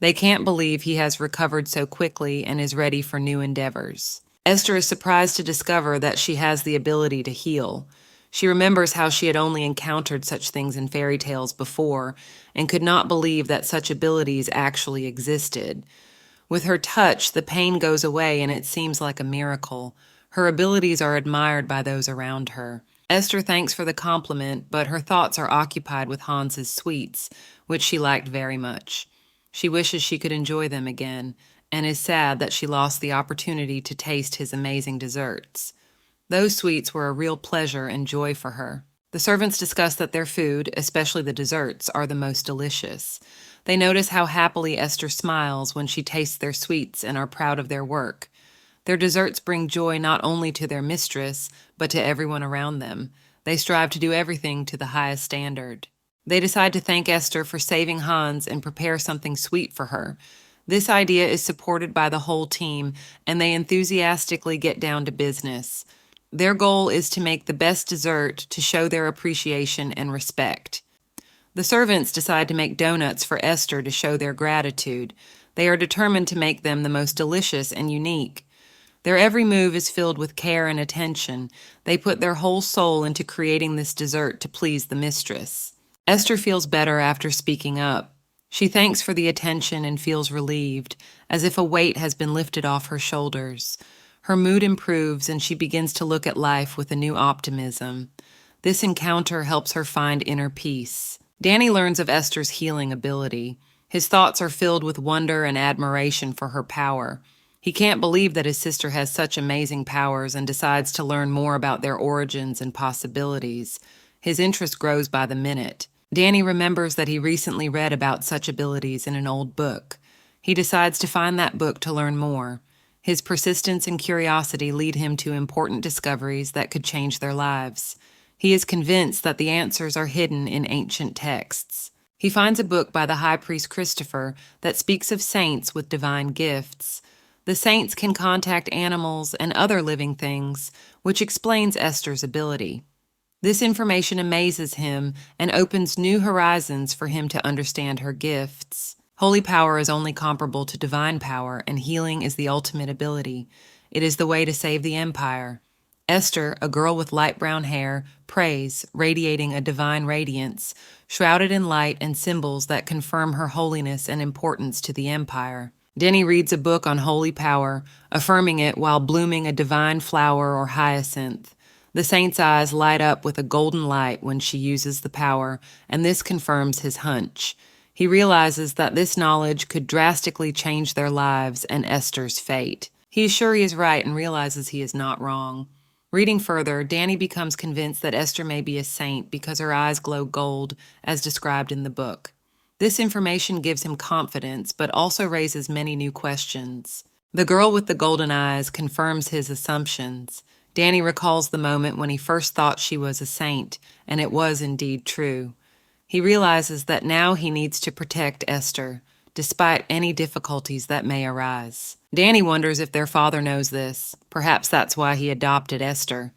They can't believe he has recovered so quickly and is ready for new endeavors. Esther is surprised to discover that she has the ability to heal. She remembers how she had only encountered such things in fairy tales before and could not believe that such abilities actually existed. With her touch, the pain goes away and it seems like a miracle. Her abilities are admired by those around her. Esther thanks for the compliment, but her thoughts are occupied with Hans's sweets, which she liked very much. She wishes she could enjoy them again, and is sad that she lost the opportunity to taste his amazing desserts. Those sweets were a real pleasure and joy for her. The servants discuss that their food, especially the desserts, are the most delicious. They notice how happily Esther smiles when she tastes their sweets and are proud of their work. Their desserts bring joy not only to their mistress, but to everyone around them. They strive to do everything to the highest standard. They decide to thank Esther for saving Hans and prepare something sweet for her. This idea is supported by the whole team, and they enthusiastically get down to business. Their goal is to make the best dessert to show their appreciation and respect. The servants decide to make donuts for Esther to show their gratitude. They are determined to make them the most delicious and unique. Their every move is filled with care and attention. They put their whole soul into creating this dessert to please the mistress. Esther feels better after speaking up. She thanks for the attention and feels relieved, as if a weight has been lifted off her shoulders. Her mood improves and she begins to look at life with a new optimism. This encounter helps her find inner peace. Danny learns of Esther's healing ability. His thoughts are filled with wonder and admiration for her power. He can't believe that his sister has such amazing powers and decides to learn more about their origins and possibilities. His interest grows by the minute. Danny remembers that he recently read about such abilities in an old book. He decides to find that book to learn more. His persistence and curiosity lead him to important discoveries that could change their lives. He is convinced that the answers are hidden in ancient texts. He finds a book by the high priest Christopher that speaks of saints with divine gifts. The saints can contact animals and other living things, which explains Esther's ability. This information amazes him and opens new horizons for him to understand her gifts. Holy power is only comparable to divine power, and healing is the ultimate ability. It is the way to save the empire. Esther, a girl with light brown hair, prays, radiating a divine radiance, shrouded in light and symbols that confirm her holiness and importance to the empire. Denny reads a book on holy power, affirming it while blooming a divine flower or hyacinth. The saint's eyes light up with a golden light when she uses the power, and this confirms his hunch. He realizes that this knowledge could drastically change their lives and Esther's fate. He is sure he is right and realizes he is not wrong. Reading further, Danny becomes convinced that Esther may be a saint because her eyes glow gold, as described in the book. This information gives him confidence, but also raises many new questions. The girl with the golden eyes confirms his assumptions. Danny recalls the moment when he first thought she was a saint, and it was indeed true. He realizes that now he needs to protect Esther, despite any difficulties that may arise. Danny wonders if their father knows this. Perhaps that's why he adopted Esther.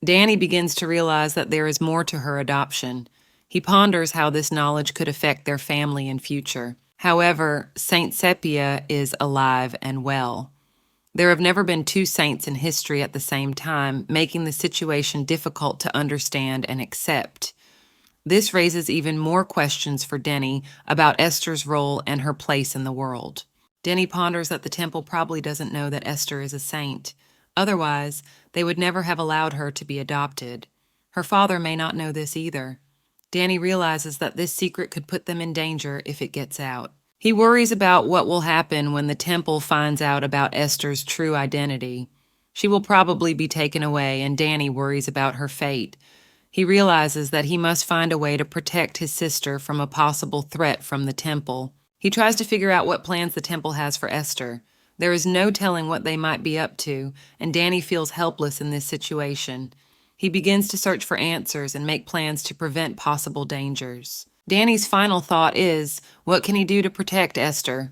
Danny begins to realize that there is more to her adoption. He ponders how this knowledge could affect their family and future. However, Saint Sepia is alive and well. There have never been two saints in history at the same time, making the situation difficult to understand and accept. This raises even more questions for Denny about Esther's role and her place in the world. Denny ponders that the temple probably doesn't know that Esther is a saint. Otherwise, they would never have allowed her to be adopted. Her father may not know this either. Danny realizes that this secret could put them in danger if it gets out. He worries about what will happen when the temple finds out about Esther's true identity. She will probably be taken away, and Danny worries about her fate. He realizes that he must find a way to protect his sister from a possible threat from the temple. He tries to figure out what plans the temple has for Esther. There is no telling what they might be up to, and Danny feels helpless in this situation. He begins to search for answers and make plans to prevent possible dangers. Danny's final thought is, what can he do to protect Esther?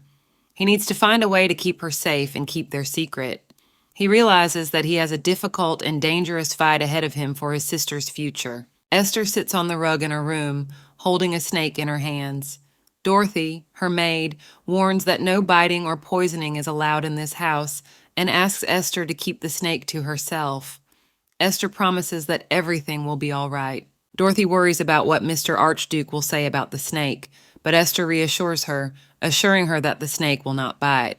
He needs to find a way to keep her safe and keep their secret. He realizes that he has a difficult and dangerous fight ahead of him for his sister's future. Esther sits on the rug in her room, holding a snake in her hands. Dorothy, her maid, warns that no biting or poisoning is allowed in this house and asks Esther to keep the snake to herself. Esther promises that everything will be all right. Dorothy worries about what Mr. Archduke will say about the snake, but Esther reassures her, assuring her that the snake will not bite.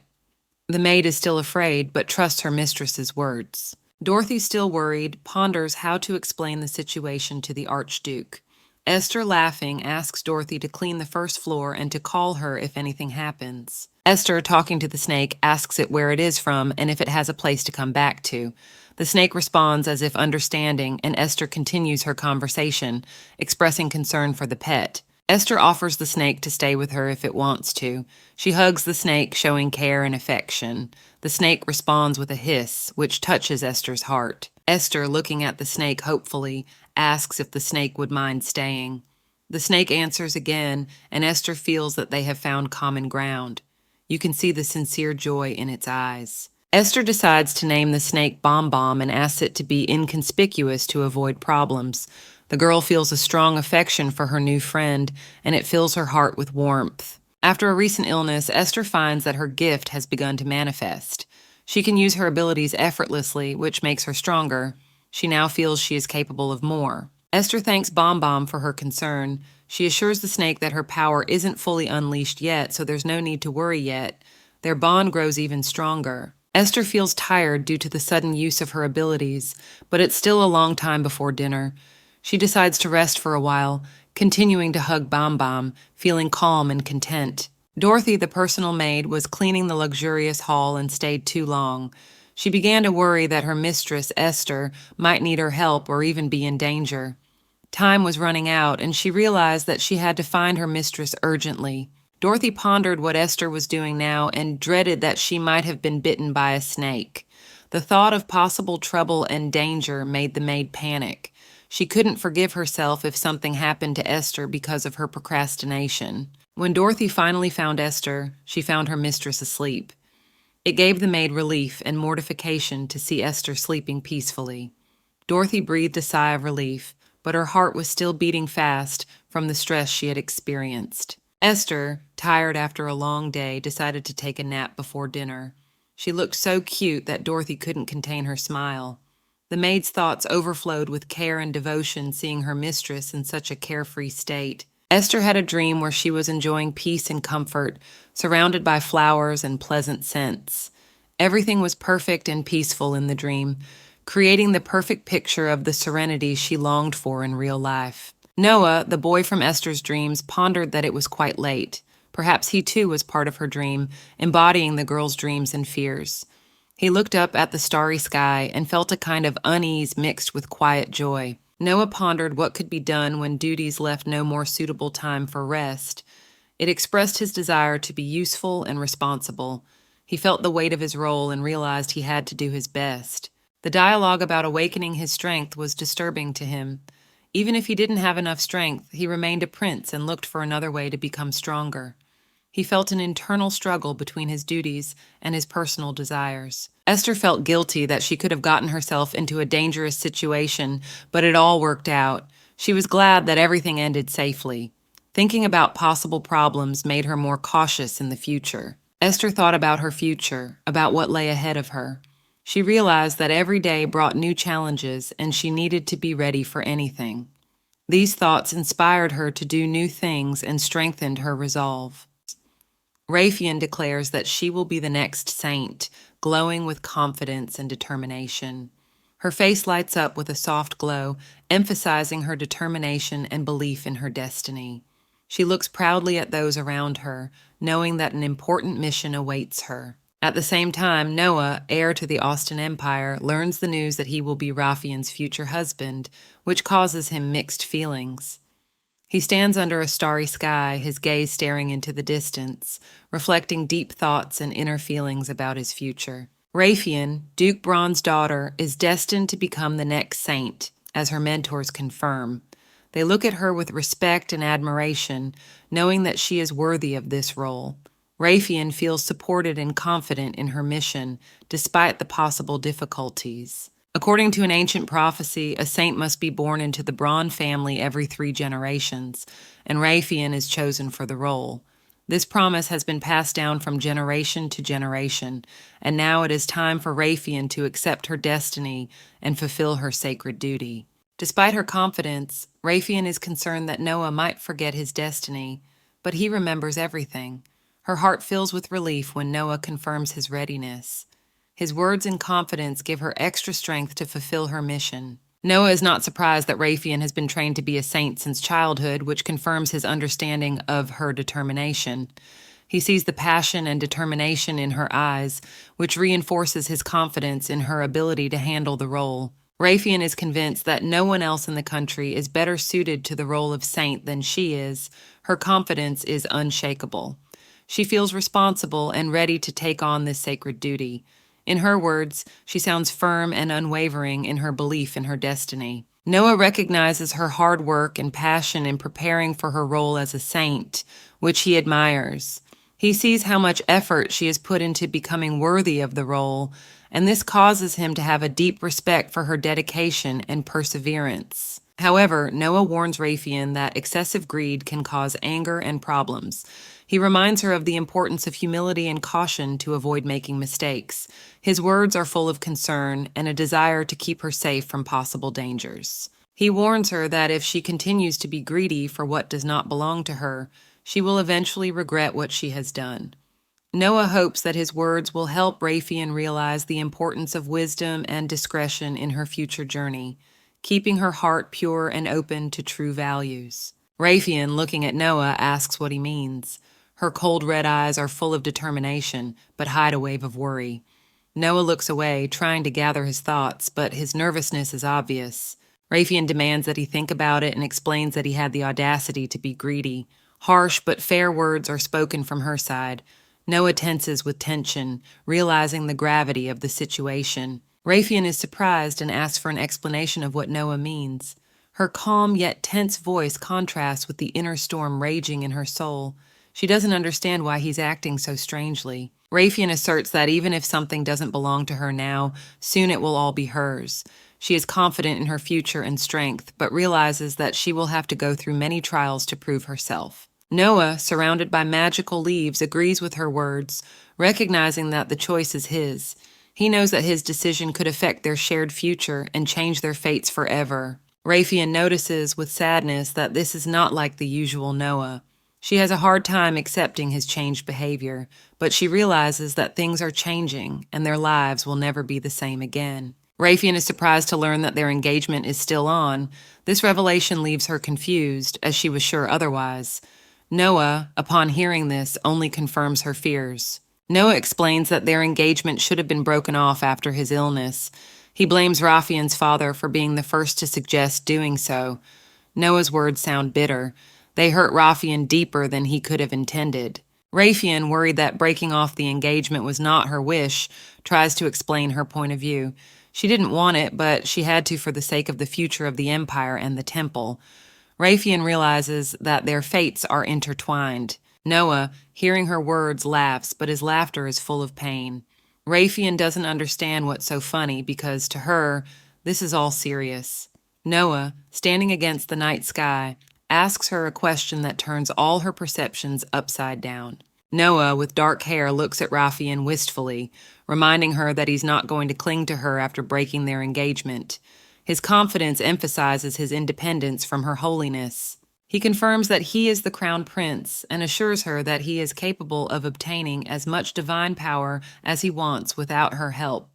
The maid is still afraid, but trusts her mistress's words. Dorothy, still worried, ponders how to explain the situation to the Archduke. Esther, laughing, asks Dorothy to clean the first floor and to call her if anything happens. Esther, talking to the snake, asks it where it is from and if it has a place to come back to. The snake responds as if understanding, and Esther continues her conversation, expressing concern for the pet. Esther offers the snake to stay with her if it wants to. She hugs the snake, showing care and affection. The snake responds with a hiss, which touches Esther's heart. Esther, looking at the snake hopefully, asks if the snake would mind staying. The snake answers again, and Esther feels that they have found common ground. You can see the sincere joy in its eyes. Esther decides to name the snake Bomb Bomb and asks it to be inconspicuous to avoid problems. The girl feels a strong affection for her new friend, and it fills her heart with warmth. After a recent illness, Esther finds that her gift has begun to manifest. She can use her abilities effortlessly, which makes her stronger. She now feels she is capable of more. Esther thanks Bomb Bomb for her concern. She assures the snake that her power isn't fully unleashed yet, so there's no need to worry yet. Their bond grows even stronger. Esther feels tired due to the sudden use of her abilities, but it's still a long time before dinner. She decides to rest for a while, continuing to hug Bomb Bomb, feeling calm and content. Dorothy, the personal maid, was cleaning the luxurious hall and stayed too long. She began to worry that her mistress, Esther, might need her help or even be in danger. Time was running out, and she realized that she had to find her mistress urgently. Dorothy pondered what Esther was doing now and dreaded that she might have been bitten by a snake. The thought of possible trouble and danger made the maid panic. She couldn't forgive herself if something happened to Esther because of her procrastination. When Dorothy finally found Esther, she found her mistress asleep. It gave the maid relief and mortification to see Esther sleeping peacefully. Dorothy breathed a sigh of relief, but her heart was still beating fast from the stress she had experienced. Esther, tired after a long day, decided to take a nap before dinner. She looked so cute that Dorothy couldn't contain her smile. The maid's thoughts overflowed with care and devotion seeing her mistress in such a carefree state. Esther had a dream where she was enjoying peace and comfort, surrounded by flowers and pleasant scents. Everything was perfect and peaceful in the dream, creating the perfect picture of the serenity she longed for in real life. Noah, the boy from Esther's dreams, pondered that it was quite late. Perhaps he too was part of her dream, embodying the girl's dreams and fears. He looked up at the starry sky and felt a kind of unease mixed with quiet joy. Noah pondered what could be done when duties left no more suitable time for rest. It expressed his desire to be useful and responsible. He felt the weight of his role and realized he had to do his best. The dialogue about awakening his strength was disturbing to him. Even if he didn't have enough strength, he remained a prince and looked for another way to become stronger. He felt an internal struggle between his duties and his personal desires. Esther felt guilty that she could have gotten herself into a dangerous situation, but it all worked out. She was glad that everything ended safely. Thinking about possible problems made her more cautious in the future. Esther thought about her future, about what lay ahead of her. She realized that every day brought new challenges and she needed to be ready for anything. These thoughts inspired her to do new things and strengthened her resolve. Raphael declares that she will be the next saint, glowing with confidence and determination. Her face lights up with a soft glow, emphasizing her determination and belief in her destiny. She looks proudly at those around her, knowing that an important mission awaits her. At the same time, Noah, heir to the Austin Empire, learns the news that he will be Raphael's future husband, which causes him mixed feelings. He stands under a starry sky, his gaze staring into the distance, reflecting deep thoughts and inner feelings about his future. Raphael, Duke Braun's daughter, is destined to become the next saint, as her mentors confirm. They look at her with respect and admiration, knowing that she is worthy of this role. Raphael feels supported and confident in her mission, despite the possible difficulties. According to an ancient prophecy, a saint must be born into the Braun family every 3 generations, and Raphael is chosen for the role. This promise has been passed down from generation to generation, and now it is time for Raphael to accept her destiny and fulfill her sacred duty. Despite her confidence, Raphael is concerned that Noah might forget his destiny, but he remembers everything. Her heart fills with relief when Noah confirms his readiness. His words and confidence give her extra strength to fulfill her mission. Noah is not surprised that Raphael has been trained to be a saint since childhood, which confirms his understanding of her determination. He sees the passion and determination in her eyes, which reinforces his confidence in her ability to handle the role. Raphael is convinced that no one else in the country is better suited to the role of saint than she is. Her confidence is unshakable. She feels responsible and ready to take on this sacred duty. In her words, she sounds firm and unwavering in her belief in her destiny. Noah recognizes her hard work and passion in preparing for her role as a saint, which he admires. He sees how much effort she has put into becoming worthy of the role, and this causes him to have a deep respect for her dedication and perseverance. However, Noah warns Raphael that excessive greed can cause anger and problems. He reminds her of the importance of humility and caution to avoid making mistakes. His words are full of concern and a desire to keep her safe from possible dangers. He warns her that if she continues to be greedy for what does not belong to her, she will eventually regret what she has done. Noah hopes that his words will help Raphael realize the importance of wisdom and discretion in her future journey, keeping her heart pure and open to true values. Raphael, looking at Noah, asks what he means. Her cold red eyes are full of determination, but hide a wave of worry. Noah looks away, trying to gather his thoughts, but his nervousness is obvious. Raphael demands that he think about it and explains that he had the audacity to be greedy. Harsh but fair words are spoken from her side. Noah tenses with tension, realizing the gravity of the situation. Raphael is surprised and asks for an explanation of what Noah means. Her calm yet tense voice contrasts with the inner storm raging in her soul. She doesn't understand why he's acting so strangely. Raphael asserts that even if something doesn't belong to her now, soon it will all be hers. She is confident in her future and strength, but realizes that she will have to go through many trials to prove herself. Noah, surrounded by magical leaves, agrees with her words, recognizing that the choice is his. He knows that his decision could affect their shared future and change their fates forever. Raphael notices with sadness that this is not like the usual Noah. She has a hard time accepting his changed behavior, but she realizes that things are changing and their lives will never be the same again. Raphael is surprised to learn that their engagement is still on. This revelation leaves her confused, as she was sure otherwise. Noah, upon hearing this, only confirms her fears. Noah explains that their engagement should have been broken off after his illness. He blames Raphael's father for being the first to suggest doing so. Noah's words sound bitter. They hurt Raphael deeper than he could have intended. Raphael, worried that breaking off the engagement was not her wish, tries to explain her point of view. She didn't want it, but she had to for the sake of the future of the empire and the temple. Raphael realizes that their fates are intertwined. Noah, hearing her words, laughs, but his laughter is full of pain. Raphael doesn't understand what's so funny because, to her, this is all serious. Noah, standing against the night sky, asks her a question that turns all her perceptions upside down. Noah, with dark hair, looks at Raphael wistfully, reminding her that he's not going to cling to her after breaking their engagement. His confidence emphasizes his independence from her holiness. He confirms that he is the crown prince and assures her that he is capable of obtaining as much divine power as he wants without her help.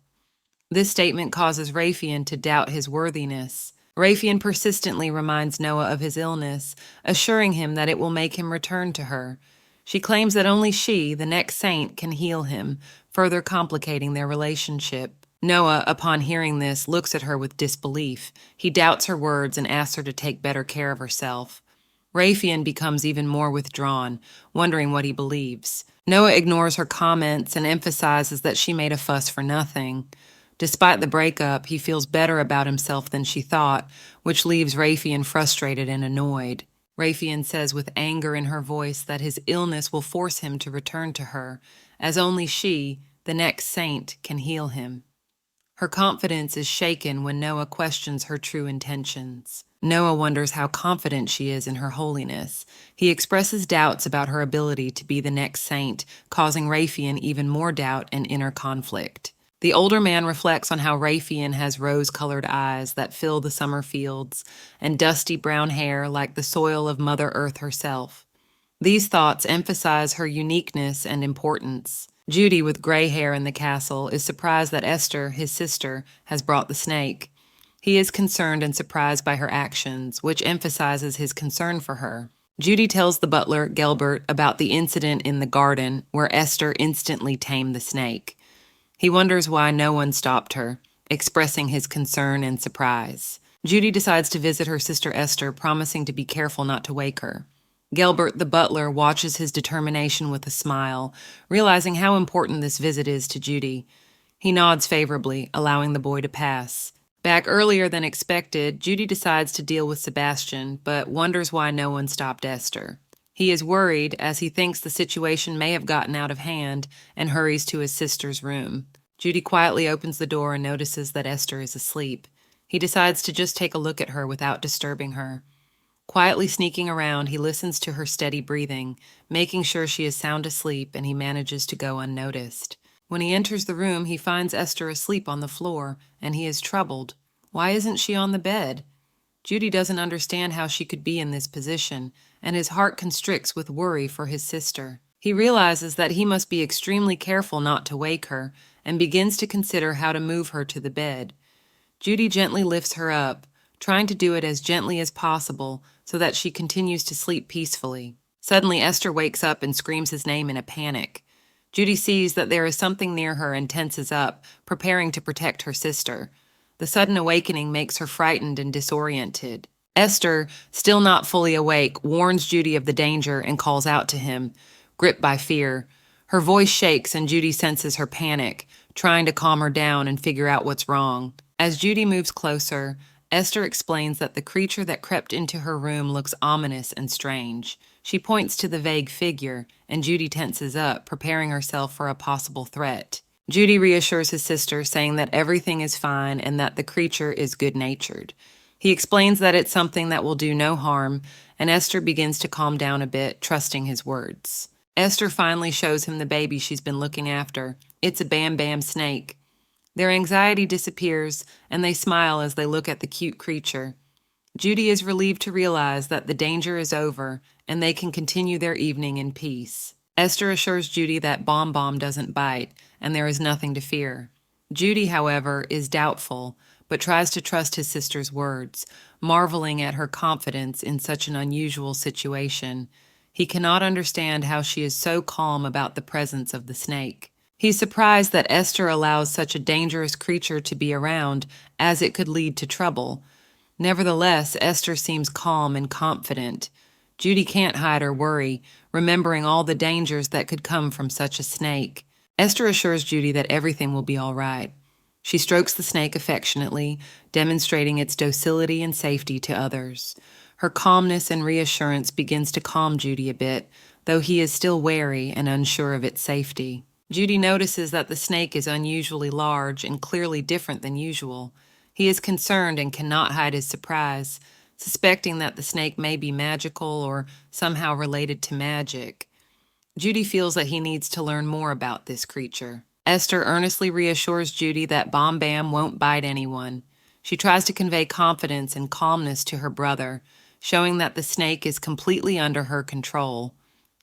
This statement causes Raphael to doubt his worthiness. Raphael persistently reminds Noah of his illness, assuring him that it will make him return to her. She claims that only she, the next saint, can heal him, further complicating their relationship. Noah, upon hearing this, looks at her with disbelief. He doubts her words and asks her to take better care of herself. Raphael becomes even more withdrawn, wondering what he believes. Noah ignores her comments and emphasizes that she made a fuss for nothing. Despite the breakup, he feels better about himself than she thought, which leaves Raphael frustrated and annoyed. Raphael says with anger in her voice that his illness will force him to return to her, as only she, the next saint, can heal him. Her confidence is shaken when Noah questions her true intentions. Noah wonders how confident she is in her holiness. He expresses doubts about her ability to be the next saint, causing Raphael even more doubt and inner conflict. The older man reflects on how Raphael has rose-colored eyes that fill the summer fields and dusty brown hair like the soil of Mother Earth herself. These thoughts emphasize her uniqueness and importance. Judy, with gray hair in the castle, is surprised that Esther, his sister, has brought the snake. He is concerned and surprised by her actions, which emphasizes his concern for her. Judy tells the butler, Gelbert, about the incident in the garden where Esther instantly tamed the snake. He wonders why no one stopped her, expressing his concern and surprise. Judy decides to visit her sister Esther, promising to be careful not to wake her. Gelbert, the butler, watches his determination with a smile, realizing how important this visit is to Judy. He nods favorably, allowing the boy to pass. Back earlier than expected, Judy decides to deal with Sebastian, but wonders why no one stopped Esther. He is worried, as he thinks the situation may have gotten out of hand, and hurries to his sister's room. Judy quietly opens the door and notices that Esther is asleep. He decides to just take a look at her without disturbing her. Quietly sneaking around, he listens to her steady breathing, making sure she is sound asleep, and he manages to go unnoticed. When he enters the room, he finds Esther asleep on the floor, and he is troubled. Why isn't she on the bed? Judy doesn't understand how she could be in this position, and his heart constricts with worry for his sister. He realizes that he must be extremely careful not to wake her, and begins to consider how to move her to the bed. Judy gently lifts her up, trying to do it as gently as possible so that she continues to sleep peacefully. Suddenly, Esther wakes up and screams his name in a panic. Judy sees that there is something near her and tenses up, preparing to protect her sister. The sudden awakening makes her frightened and disoriented. Esther, still not fully awake, warns Judy of the danger and calls out to him, gripped by fear. Her voice shakes and Judy senses her panic, trying to calm her down and figure out what's wrong. As Judy moves closer, Esther explains that the creature that crept into her room looks ominous and strange. She points to the vague figure, and Judy tenses up, preparing herself for a possible threat. Judy reassures his sister, saying that everything is fine and that the creature is good-natured. He explains that it's something that will do no harm, and Esther begins to calm down a bit, trusting his words. Esther finally shows him the baby she's been looking after. It's a Bam Bam snake. Their anxiety disappears, and they smile as they look at the cute creature. Judy is relieved to realize that the danger is over, and they can continue their evening in peace. Esther assures Judy that Bomb Bomb doesn't bite, and there is nothing to fear. Judy, however, is doubtful, but tries to trust his sister's words, marveling at her confidence in such an unusual situation. He cannot understand how she is so calm about the presence of the snake. He's surprised that Esther allows such a dangerous creature to be around, as it could lead to trouble. Nevertheless, Esther seems calm and confident. Judy can't hide her worry, remembering all the dangers that could come from such a snake. Esther assures Judy that everything will be all right. She strokes the snake affectionately, demonstrating its docility and safety to others. Her calmness and reassurance begins to calm Judy a bit, though he is still wary and unsure of its safety. Judy notices that the snake is unusually large and clearly different than usual. He is concerned and cannot hide his surprise, suspecting that the snake may be magical or somehow related to magic. Judy feels that he needs to learn more about this creature. Esther earnestly reassures Judy that Bomb Bam won't bite anyone. She tries to convey confidence and calmness to her brother, showing that the snake is completely under her control.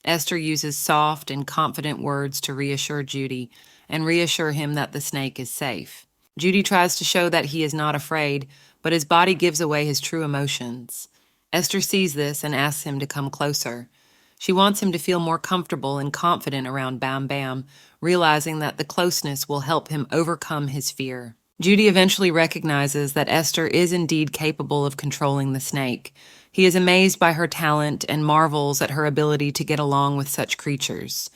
Esther uses soft and confident words to reassure Judy and reassure him that the snake is safe. Judy tries to show that he is not afraid, but his body gives away his true emotions. Esther sees this and asks him to come closer. She wants him to feel more comfortable and confident around Bam Bam, realizing that the closeness will help him overcome his fear. Judy eventually recognizes that Esther is indeed capable of controlling the snake. He is amazed by her talent and marvels at her ability to get along with such creatures.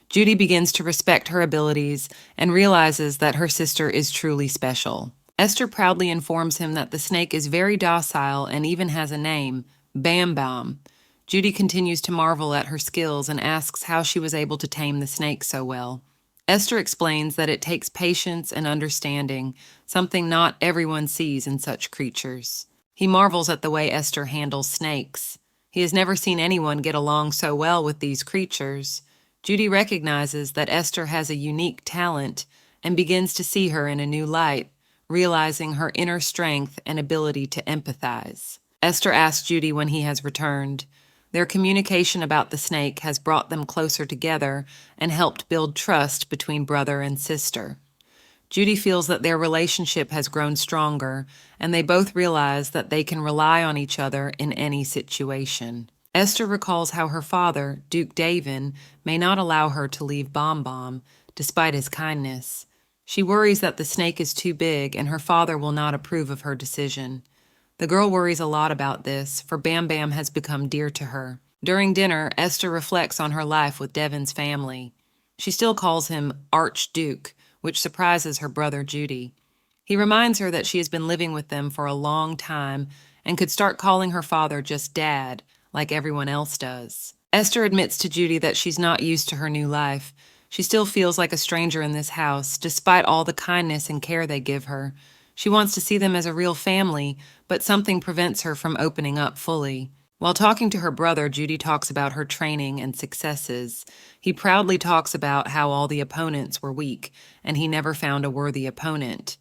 Judy begins to respect her abilities and realizes that her sister is truly special. Esther proudly informs him that the snake is very docile and even has a name, Bam Bam. Judy continues to marvel at her skills and asks how she was able to tame the snake so well. Esther explains that it takes patience and understanding, something not everyone sees in such creatures. He marvels at the way Esther handles snakes. He has never seen anyone get along so well with these creatures. Judy recognizes that Esther has a unique talent and begins to see her in a new light, realizing her inner strength and ability to empathize. Esther asks Judy when he has returned. Their communication about the snake has brought them closer together and helped build trust between brother and sister. Judy feels that their relationship has grown stronger, and they both realize that they can rely on each other in any situation. Esther recalls how her father, Duke Davin, may not allow her to leave Bomb Bomb, despite his kindness. She worries that the snake is too big and her father will not approve of her decision. The girl worries a lot about this, for Bam Bam has become dear to her. During dinner, Esther reflects on her life with Devin's family. She still calls him Archduke, which surprises her brother Judy. He reminds her that she has been living with them for a long time and could start calling her father just Dad, like everyone else does. Esther admits to Judy that she's not used to her new life. She still feels like a stranger in this house, despite all the kindness and care they give her. She wants to see them as a real family, but something prevents her from opening up fully. While talking to her brother, Judy talks about her training and successes. He proudly talks about how all the opponents were weak, and he never found a worthy opponent.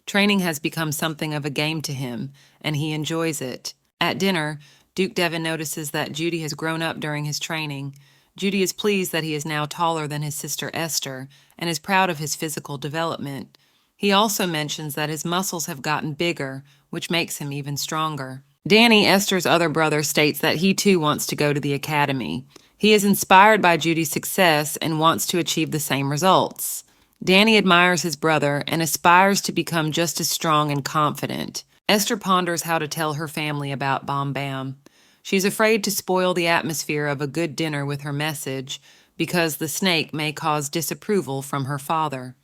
Training has become something of a game to him, and he enjoys it. At dinner, Duke Devin notices that Judy has grown up during his training. Judy is pleased that he is now taller than his sister Esther, and is proud of his physical development. He also mentions that his muscles have gotten bigger, which makes him even stronger. Danny, Esther's other brother, states that he too wants to go to the academy. He is inspired by Judy's success and wants to achieve the same results. Danny admires his brother and aspires to become just as strong and confident. Esther ponders how to tell her family about Bomb Bam. She's afraid to spoil the atmosphere of a good dinner with her message because the snake may cause disapproval from her father.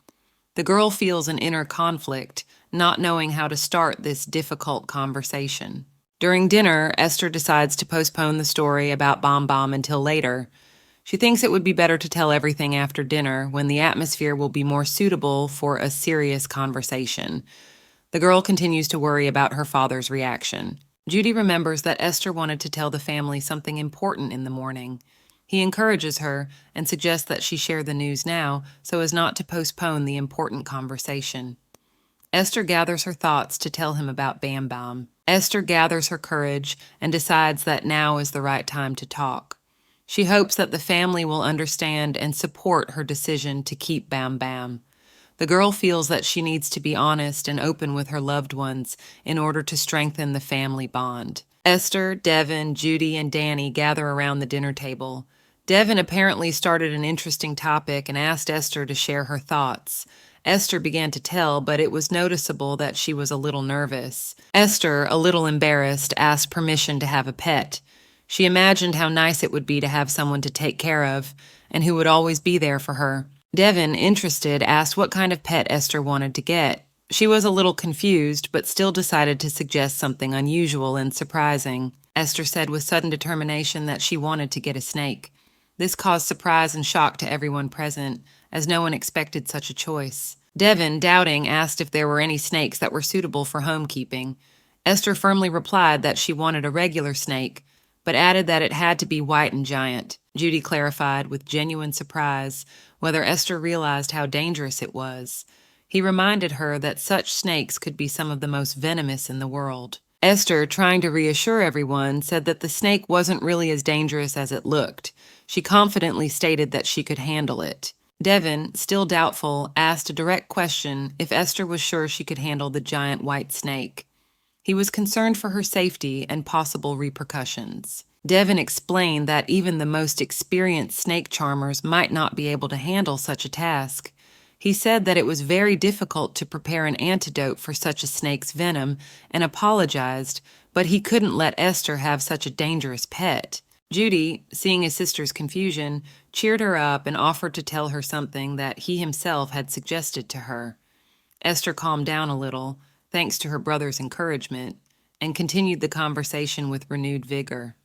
The girl feels an inner conflict, not knowing how to start this difficult conversation. During dinner, Esther decides to postpone the story about Bomb Bomb until later. She thinks it would be better to tell everything after dinner when the atmosphere will be more suitable for a serious conversation. The girl continues to worry about her father's reaction. Judy remembers that Esther wanted to tell the family something important in the morning. He encourages her and suggests that she share the news now so as not to postpone the important conversation. Esther gathers her thoughts to tell him about Bam Bam. Esther gathers her courage and decides that now is the right time to talk. She hopes that the family will understand and support her decision to keep Bam Bam. The girl feels that she needs to be honest and open with her loved ones in order to strengthen the family bond. Esther, Devin, Judy, and Danny gather around the dinner table. Devin apparently started an interesting topic and asked Esther to share her thoughts. Esther began to tell, but it was noticeable that she was a little nervous. Esther, a little embarrassed, asked permission to have a pet. She imagined how nice it would be to have someone to take care of, and who would always be there for her. Devin, interested, asked what kind of pet Esther wanted to get. She was a little confused, but still decided to suggest something unusual and surprising. Esther said with sudden determination that she wanted to get a snake. This caused surprise and shock to everyone present, as no one expected such a choice. Devin, doubting, asked if there were any snakes that were suitable for homekeeping. Esther firmly replied that she wanted a regular snake, but added that it had to be white and giant. Judy clarified with genuine surprise whether Esther realized how dangerous it was. He reminded her that such snakes could be some of the most venomous in the world. Esther, trying to reassure everyone, said that the snake wasn't really as dangerous as it looked. She confidently stated that she could handle it. Devin, still doubtful, asked a direct question if Esther was sure she could handle the giant white snake. He was concerned for her safety and possible repercussions. Devin explained that even the most experienced snake charmers might not be able to handle such a task. He said that it was very difficult to prepare an antidote for such a snake's venom and apologized, but he couldn't let Esther have such a dangerous pet. Judy, seeing his sister's confusion, cheered her up and offered to tell her something that he himself had suggested to her. Esther calmed down a little, thanks to her brother's encouragement, and continued the conversation with renewed vigor.